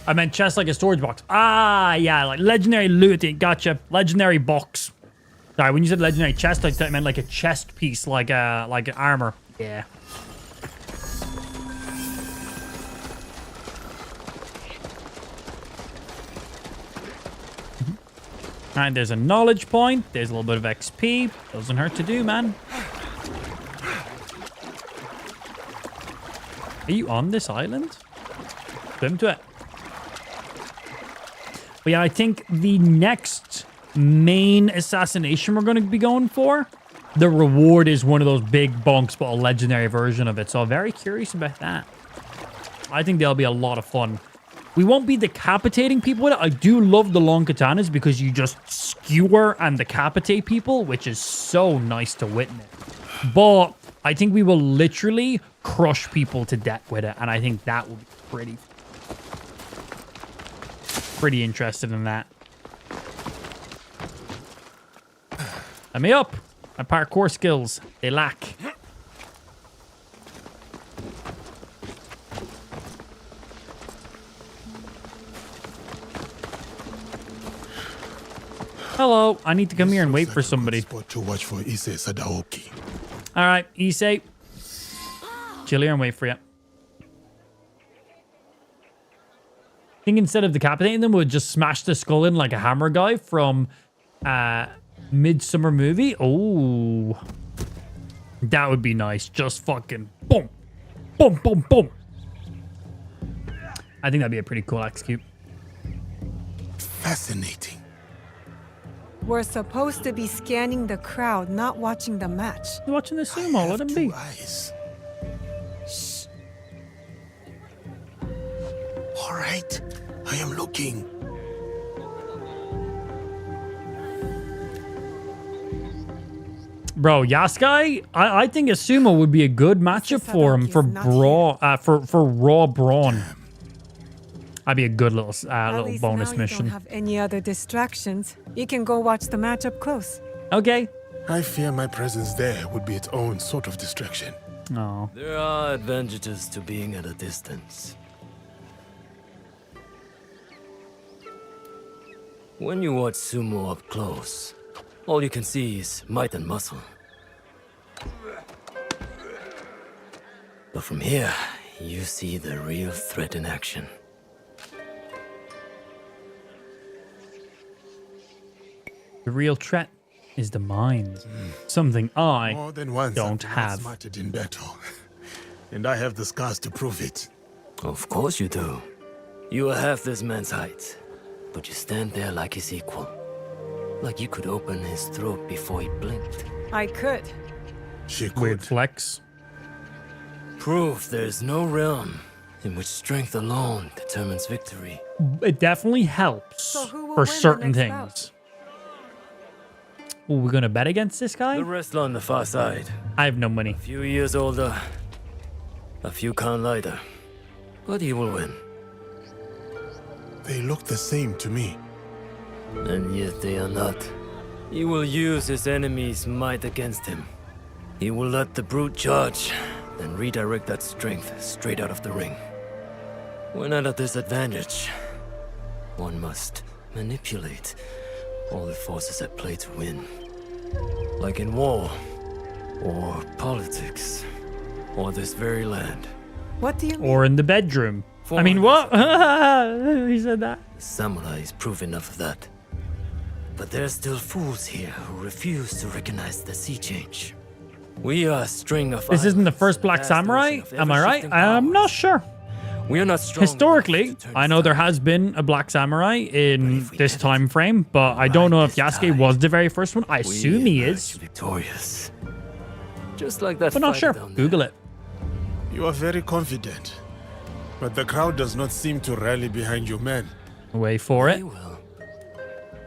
I meant chest like a storage box. Ah, yeah, like legendary loot. Gotcha. Legendary box. Sorry, when you said legendary chest, I thought it meant like a chest piece, like armor. Yeah. Alright, there's a knowledge point. There's a little bit of XP. Doesn't hurt to do, man. Are you on this island? Swim to it. But yeah, I think the next main assassination we're going to be going for, the reward is one of those big bunks, but a legendary version of it. So I'm very curious about that. I think they'll be a lot of fun. We won't be decapitating people with it. I do love the long katanas because you just skewer and decapitate people, which is so nice to witness. But I think we will literally crush people to death with it. And I think that will be pretty interested in that. Let me up. My parkour skills, they lack. Hello, I need to come here and wait for somebody. To watch for Issei Sadaoki. All right, Issei. Chill here and wait for you. I think instead of decapitating them, we'll just smash the skull in like a hammer guy from Midsummer movie. Oh, that would be nice. Just fucking boom, boom, boom, boom. I think that'd be a pretty cool execute. Fascinating. We're supposed to be scanning the crowd, not watching the match. You're watching the sumo. Let him be. Eyes. Shh. All right, I am looking. Bro, Yasuke, I think a sumo would be a good matchup for him for raw brawn. That'd be a good little bonus mission. You don't have any other distractions. You can go watch the match up close. Okay. I fear my presence there would be its own sort of distraction. No. There are advantages to being at a distance. When you watch sumo up close, all you can see is might and muscle. But from here, you see the real threat in action. The real threat is the mind. Something I More than once don't I've have. smarted in battle. And I have the scars to prove it. Of course you do. You are half this man's height, but you stand there like his equal. Like you could open his throat before he blinked. I could. She could. Weird flex. Proof there's no realm in which strength alone determines victory. It definitely helps So who will for win the certain next things. bout? Oh, we're gonna bet against this guy? The wrestler on the far side. I have no money. A few years older, a few count lighter, but he will win. They look the same to me. And yet they are not. He will use his enemy's might against him. He will let the brute charge, then redirect that strength straight out of the ring. When at a disadvantage, one must manipulate all the forces at play to win. Like in war, or politics, or this very land. What do you mean? Or in the bedroom. I mean, what? He said that. Samurai is proof enough of that. But there are still fools here who refuse to recognize the sea change. We are a string of This isn't the first Black Samurai, am I right? I'm not sure. We are not strong. Historically, I know there has been a Black Samurai in this time frame, but I don't know if Yasuke was the very first one. I assume he is. Victorious. Just like that. But not sure. Google it. You are very confident, but the crowd does not seem to rally behind your men. Wait for it.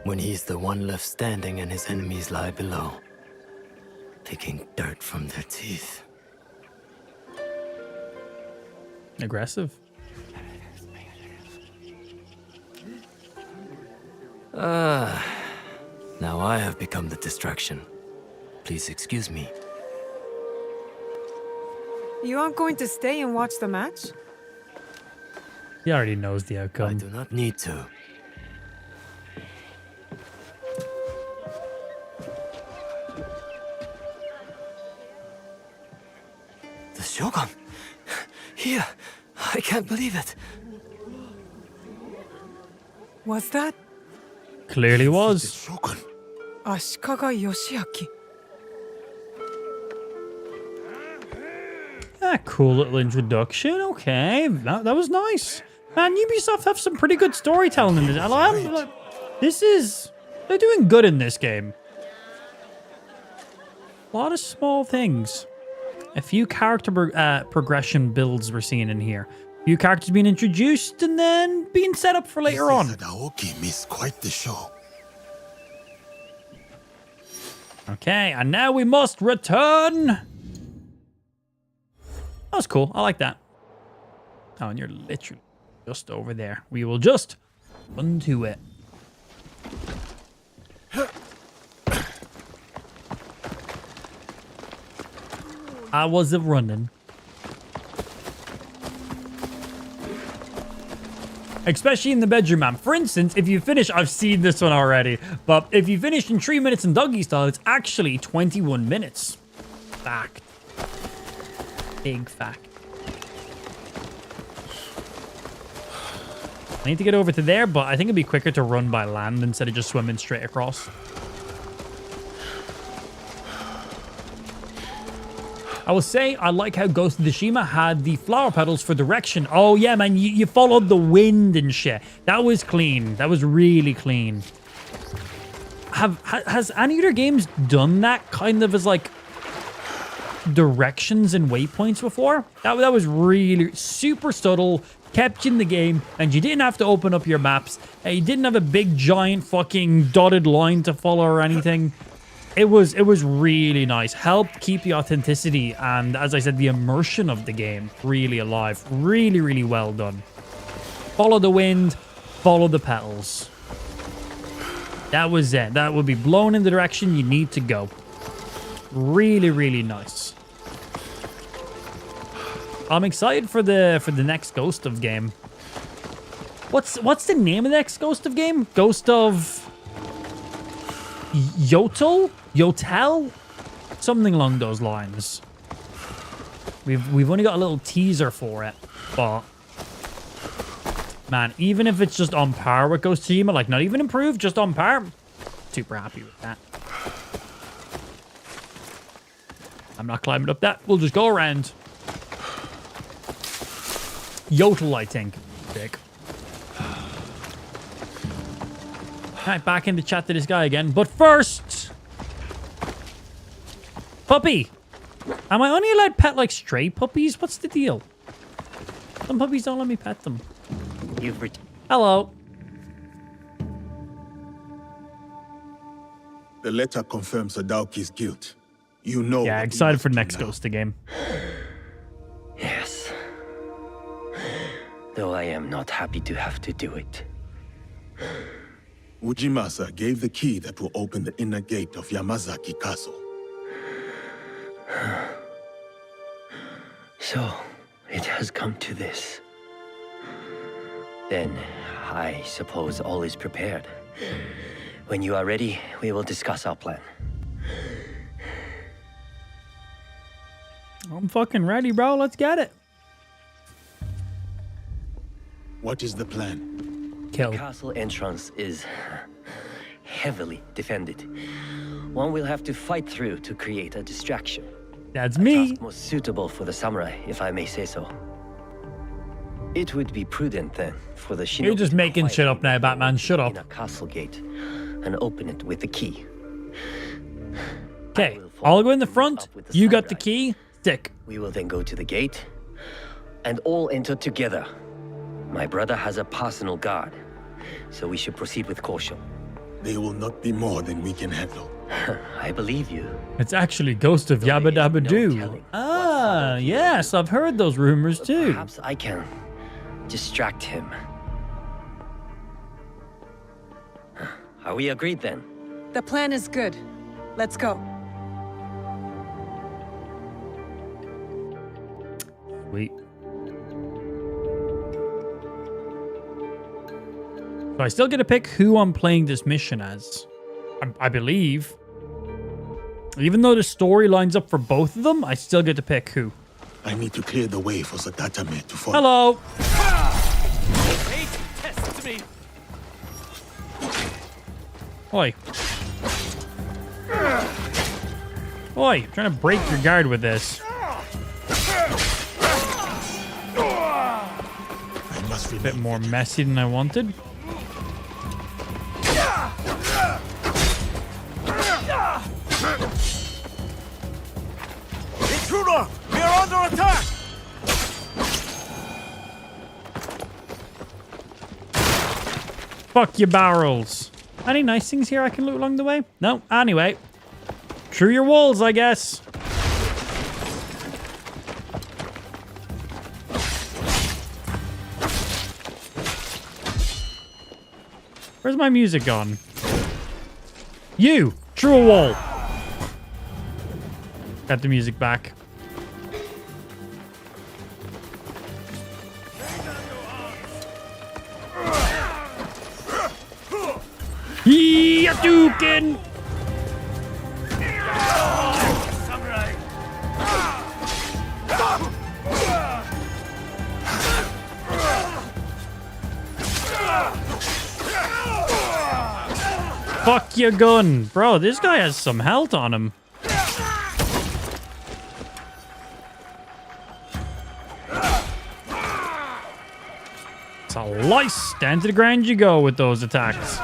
When he's the one left standing and his enemies lie below, picking dirt from their teeth. Aggressive. Now I have become the distraction. Please excuse me. You aren't going to stay and watch the match? He already knows the outcome. I do not need to. The Shogun! Here! I can't believe it! Was that Clearly was. Ashikaga Yoshiaki? Cool little introduction. Okay, that was nice. Man, Ubisoft have some pretty good storytelling in this. They're doing good in this game. A lot of small things. A few character progression builds we're seeing in here. A few characters being introduced and then being set up for later on. Aoki missed quite the show. Okay, and now we must return. That was cool. I like that. Oh, and you're literally just over there. We will just run to it. I was running. Especially in the bedroom, man. For instance, if you finish, I've seen this one already, but if you finish in 3 minutes in doggy style, it's actually 21 minutes. Fact. Big fact. I need to get over to there, but I think it'd be quicker to run by land instead of just swimming straight across. I will say, I like how Ghost of Tsushima had the flower petals for direction. Oh, yeah, man, you followed the wind and shit. That was clean. That was really clean. Has any other games done that kind of as, like, directions and waypoints before? That was really super subtle, kept you in the game, and you didn't have to open up your maps. You didn't have a big, giant, fucking dotted line to follow or anything. It was really nice. Helped keep the authenticity and, as I said, the immersion of the game really alive. Really, really well done. Follow the wind, follow the petals. That was it. That would be blown in the direction you need to go. Really, really nice. I'm excited for the next Ghost of game. What's the name of the next Ghost of game? Ghost of Yotel? Something along those lines. We've only got a little teaser for it, but man, even if it's just on par with Ghost of Tsushima, like not even improved, just on par, super happy with that. I'm not climbing up that. We'll just go around. Yotel, I think. Dick. Alright, back in the chat to this guy again. But first... Puppy! Am I only allowed pet, like, stray puppies? What's the deal? Some puppies don't let me pet them. Hello. The letter confirms Sadauki's guilt. You know. Yeah, excited for next Ghost game. Yes. Though I am not happy to have to do it. Ujimasa gave the key that will open the inner gate of Yamazaki Castle. So, it has come to this. Then, I suppose all is prepared. When you are ready, we will discuss our plan. I'm fucking ready, bro. Let's get it. What is the plan? Kill. The castle entrance is heavily defended. One will have to fight through to create a distraction. That's me. Task most suitable for the samurai, if I may say so. It would be prudent then for the shinobi. You're just making shit up now, Batman. Shut up. In a castle gate and open it with the key. Okay, I'll go in the front. You got the key. Stick. We will then go to the gate and all enter together. My brother has a personal guard, so we should proceed with caution. They will not be more than we can handle. I believe you. It's actually Ghost of Yabba Dabba Doo. Ah, yes, I've heard those rumors too. Perhaps I can distract him. Are we agreed then? The plan is good. Let's go. Sweet. So I still get to pick who I'm playing this mission as. I believe. Even though the story lines up for both of them, I still get to pick who. I need to clear the way for Sadatame to follow. Hello. Hate tests me. Oi. Oi, I'm trying to break your guard with this. I must A bit more messy than I wanted. Intruder! We are under attack! Fuck your barrels. Any nice things here I can loot along the way? No. Anyway. Through your walls, I guess. Where's my music gone? You! Through a wall. Got the music back. Hadouken! Samurai! Fuck your gun. Bro, this guy has some health on him. It's a lice. Stand to the ground you go with those attacks.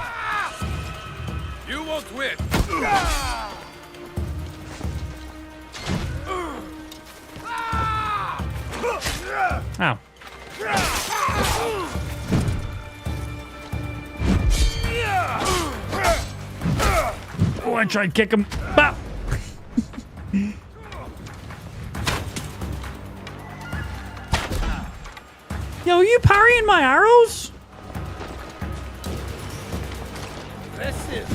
You won't win! Ow. Oh, I tried to kick him. Bop. Yo, are you parrying my arrows? Aggressive!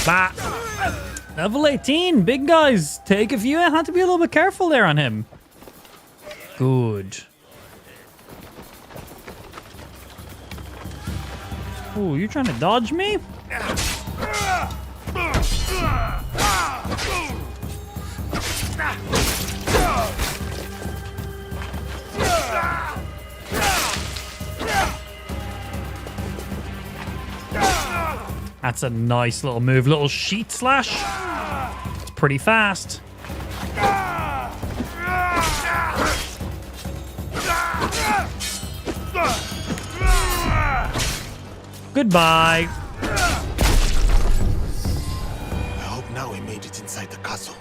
Bah. Level 18, big guys. Take a few. I had to be a little bit careful there on him. Good. Oh, you trying to dodge me? That's a nice little move. Little sheet slash. It's pretty fast. Goodbye. I hope now we made it inside the castle.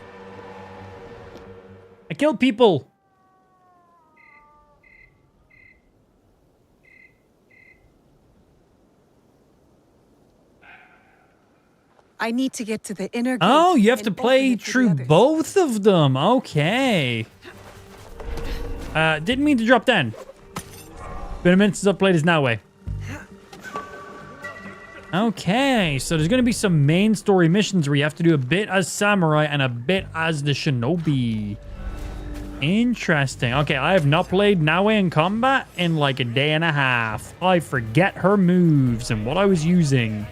I killed people. I need to get to the inner gate. Oh, you have to and play open it to the through others. both of them. Okay. Didn't mean to drop down. Been a minute since I've played as Now Way. Okay, so there's going to be some main story missions where you have to do a bit as samurai and a bit as the shinobi. Interesting. Okay, I have not played Naue in combat in like a day and a half. I forget her moves and what I was using.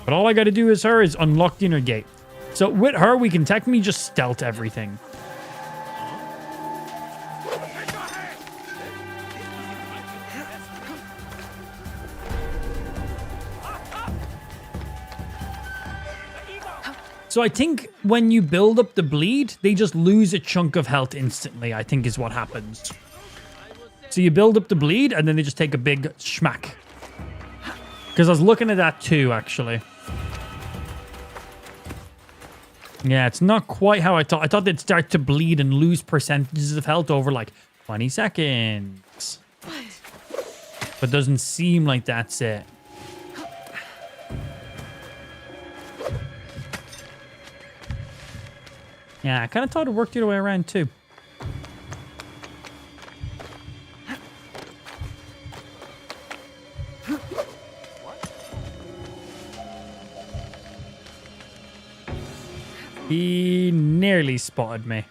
But all I got to do is unlock the inner gate. So with her, we can technically just stealth everything. So I think when you build up the bleed, they just lose a chunk of health instantly, I think is what happens. So you build up the bleed, and then they just take a big schmack. Because I was looking at that too, actually. Yeah, it's not quite how I thought. I thought they'd start to bleed and lose percentages of health over like 20 seconds. But it doesn't seem like that's it. Yeah, I kind of thought it worked the other way around too. He nearly spotted me.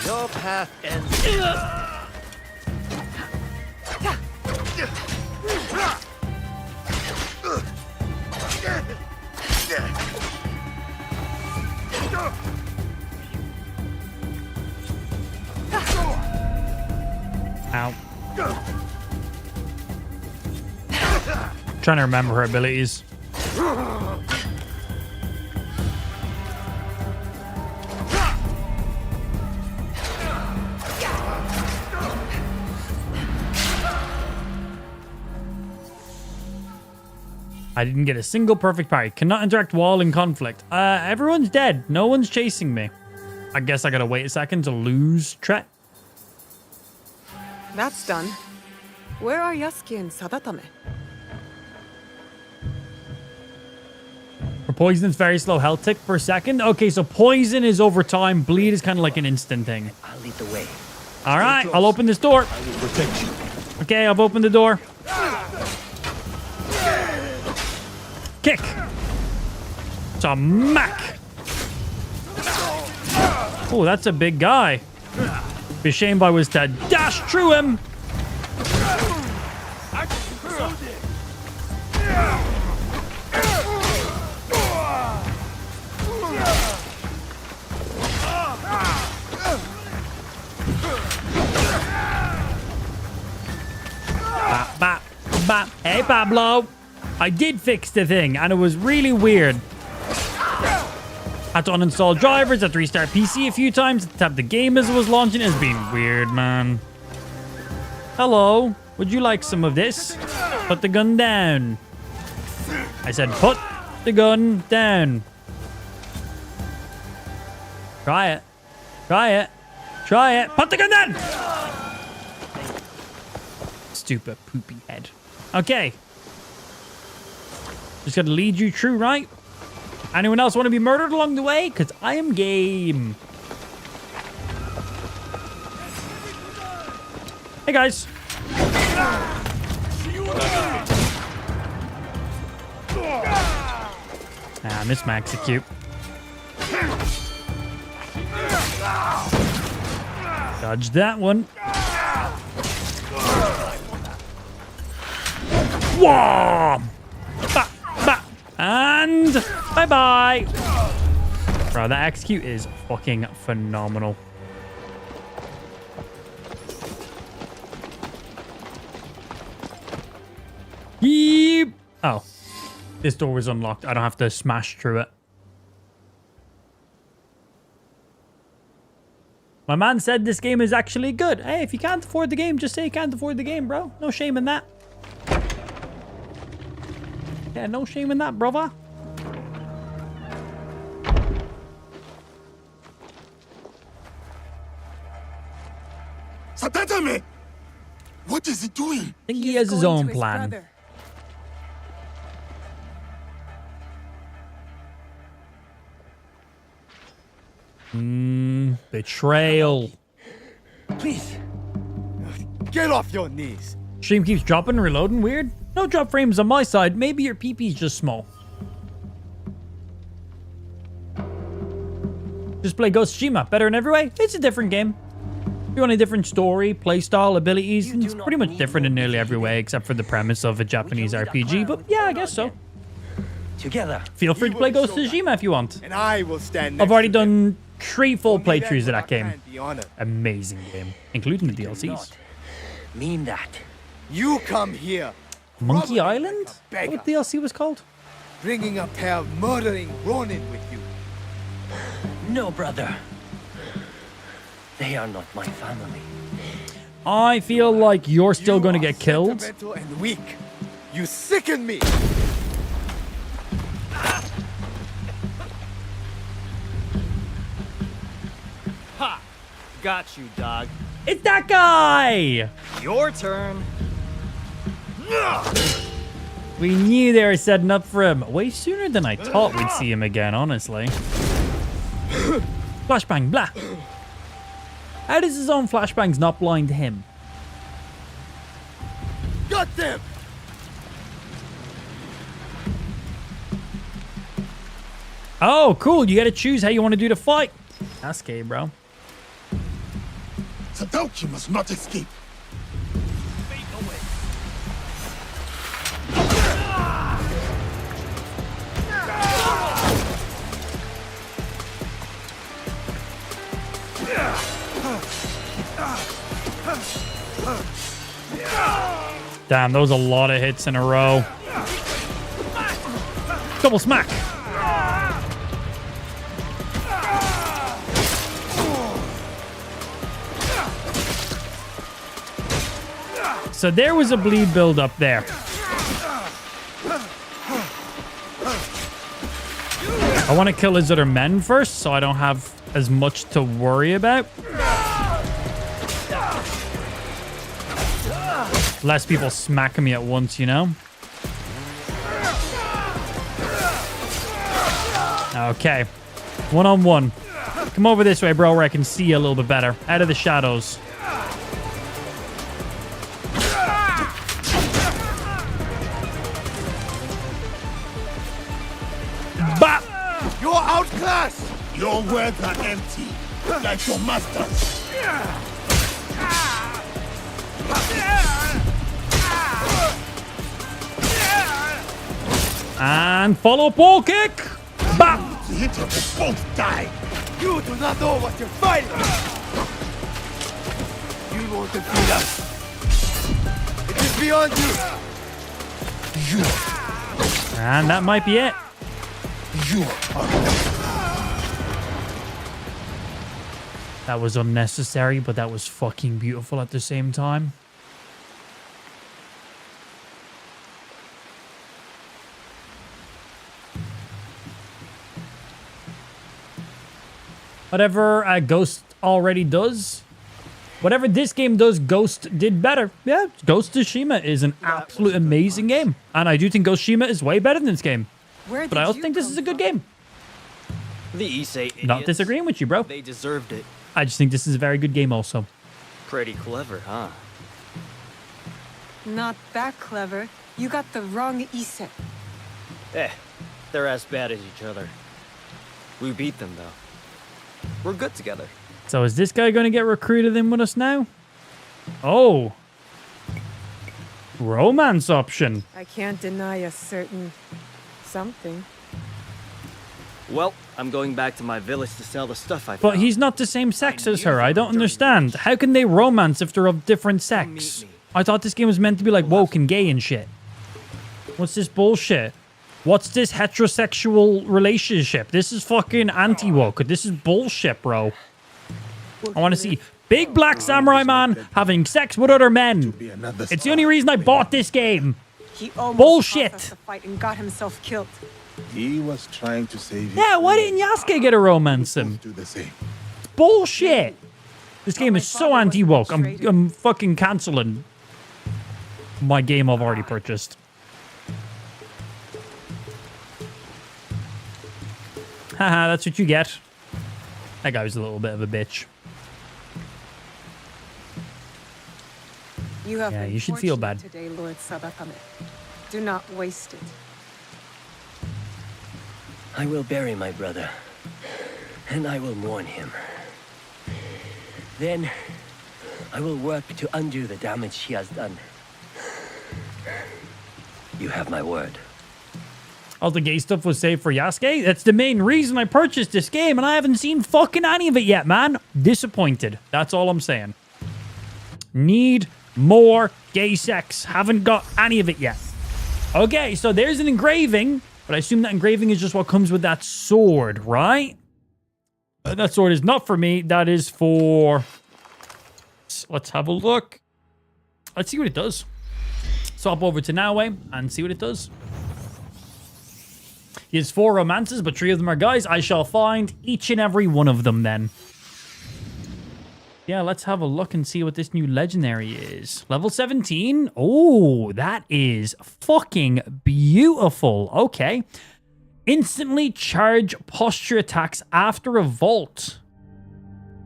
Your path ends here. Ow. Trying to remember her abilities. I didn't get a single perfect parry. Cannot interact while in conflict. Everyone's dead. No one's chasing me. I guess I gotta wait a second to lose Tret. That's done. Where are Yasuki and Sadatame? For poison, it's very slow health tick per second. Okay, so poison is over time. Bleed is kind of like an instant thing. I'll lead the way. All right, I'll open this door. I will protect you. Okay, I've opened the door. Kick. It's a Mac. Oh, that's a big guy. Be a shame if I was to dash through him. Bap, bap, bap. Hey, Pablo. I did fix the thing, and it was really weird. Had to uninstall drivers, had to restart PC a few times, had to tap the game as it was launching. It's been weird, man. Hello, would you like some of this? Put the gun down. I said, put the gun down. Try it. Try it. Try it. Put the gun down! Stupid poopy head. Okay. Just gotta lead you through, right? Anyone else want to be murdered along the way? Because I am game. Hey, guys. Ah, Miss Max is cute. Dodge that one. Whoa! Ba, ba. And bye-bye. Bro, that execute is fucking phenomenal. Yeep. Oh. This door was unlocked. I don't have to smash through it. My man said this game is actually good. Hey, if you can't afford the game, just say you can't afford the game, bro. No shame in that. Yeah, no shame in that, brother. Satatame! What is he doing? I think he has his own plan. Betrayal. Please. Get off your knees. Stream keeps dropping and reloading. Weird. No drop frames on my side. Maybe your PP's just small. Just play Ghost of Tsushima. Better in every way. It's a different game. If you want a different story, playstyle, abilities, it's pretty much different in nearly every way except for the premise of a Japanese RPG. But yeah, I guess so. Together. Feel free to play Ghost of Tsushima if you want. And I will stand I've already done 3 full Only playthroughs of then that game. will I be honored. Amazing game, including the DLCs. Mean that. You come here. Monkey probably Island? like a beggar, What DLC was called? bringing a pair of murdering Ronin with you. No, brother. They are not my family. I feel like you're still You going to are get killed. sentimental and weak. You sicken me. Ha! Got you, dog. It's that guy! Your turn. We knew they were setting up for him way sooner than I thought we'd see him again, honestly. Flashbang, blah. How does his own flashbangs not blind him? Got them. Oh, cool. You got to choose how you want to do the fight. That's gay, bro. Sadauki must not escape. Damn, those are a lot of hits in a row. Double smack. So there was a bleed build up there. I want to kill his other men first, so I don't have as much to worry about. Less people smacking me at once, you know? Okay. 1-on-1. Come over this way, bro, where I can see you a little bit better. Out of the shadows. Bop! You're outclassed. Your words are empty, like your master's. And follow pole kick. Bop! The hitter will both die. You do not know what you're fighting. You won't defeat us. It is beyond you. And that might be it. That was unnecessary, but that was fucking beautiful at the same time. Whatever Ghost already does, whatever this game does, Ghost did better. Yeah, Ghost of Tsushima is an absolute amazing game. And I do think Ghost of Tsushima is way better than this game. But I also think this is a good game. The Issei idiots. Not disagreeing with you, bro. They deserved it. I just think this is a very good game also. Pretty clever, huh? Not that clever. You got the wrong Issei. Eh, They're as bad as each other. We beat them, though. We're good together. So is this guy going to get recruited in with us now? Oh. Romance option. I can't deny a certain something. Well, I'm going back to my village to sell the stuff I found. But he's not the same sex as her. I don't understand. How can they romance if they're of different sex? I thought this game was meant to be like woke and gay and shit. What's this bullshit? What's this heterosexual relationship? This is fucking anti-woke. This is bullshit, bro. I want to see big black samurai man having sex with other men. It's the only reason I bought this game. He almost Bullshit. caused us to fight and got himself killed. He was trying to save you. Yeah, why didn't Yasuke get a romance him? Do the same. Bullshit. This game is so anti-woke. I'm fucking canceling my game I've already purchased. Haha, that's what you get. That guy was a little bit of a bitch. You have Yeah, you should feel bad. today, Lord Sadatame. Do not waste it. I will bury my brother, and I will mourn him. Then, I will work to undo the damage he has done. You have my word. All the gay stuff was saved for Yasuke? That's the main reason I purchased this game, and I haven't seen fucking any of it yet, man. Disappointed. That's all I'm saying. Need more gay sex. Haven't got any of it yet. Okay, so there's an engraving, but I assume that engraving is just what comes with that sword, right? That sword is not for me. That is for... Let's have a look. Let's see what it does. Swap over to Naue and see what it does. He has 4 romances, but 3 of them are guys. I shall find each and every one of them then. Yeah, let's have a look and see what this new legendary is. Level 17. Oh, that is fucking beautiful. Okay. Instantly charge posture attacks after a vault.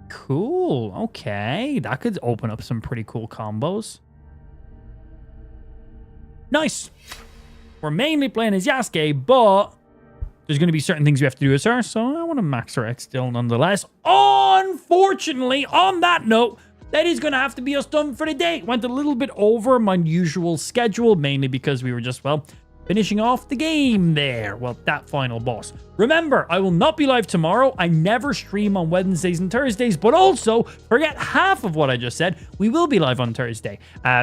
Cool. Okay. That could open up some pretty cool combos. Nice. We're mainly playing as Yasuke, but there's going to be certain things we have to do as her, so I want to max her out still nonetheless. Unfortunately, on that note, that is going to have to be us done for the day. Went a little bit over my usual schedule, mainly because we were just, well, finishing off the game there. Well, that final boss. Remember, I will not be live tomorrow. I never stream on Wednesdays and Thursdays, but also, forget half of what I just said, we will be live on Thursday.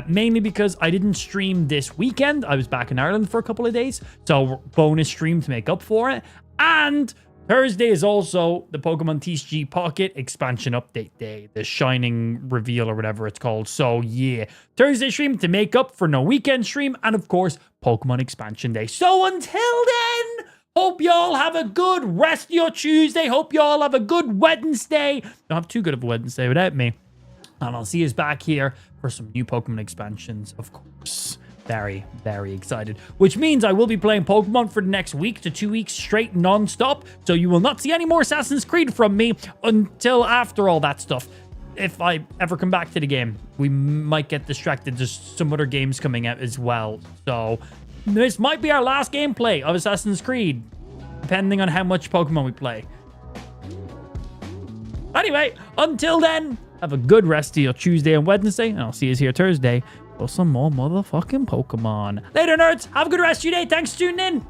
Mainly because I didn't stream this weekend. I was back in Ireland for a couple of days, so bonus stream to make up for it. And Thursday is also the Pokemon TCG Pocket expansion update day, the Shining Reveal or whatever it's called. So yeah, Thursday stream to make up for no weekend stream, and of course, Pokemon expansion day. So until then, hope y'all have a good rest of your Tuesday. Hope y'all have a good Wednesday. Don't have too good of a Wednesday without me. And I'll see you back here for some new Pokemon expansions, of course. Very, very excited. Which means I will be playing Pokemon for the next week to 2 weeks straight non-stop. So you will not see any more Assassin's Creed from me until after all that stuff. If I ever come back to the game, we might get distracted. There's some other games coming out as well. So this might be our last gameplay of Assassin's Creed, depending on how much Pokemon we play. Anyway, until then, have a good rest of your Tuesday and Wednesday, and I'll see you here Thursday for some more motherfucking Pokemon. Later, nerds. Have a good rest of your day. Thanks for tuning in.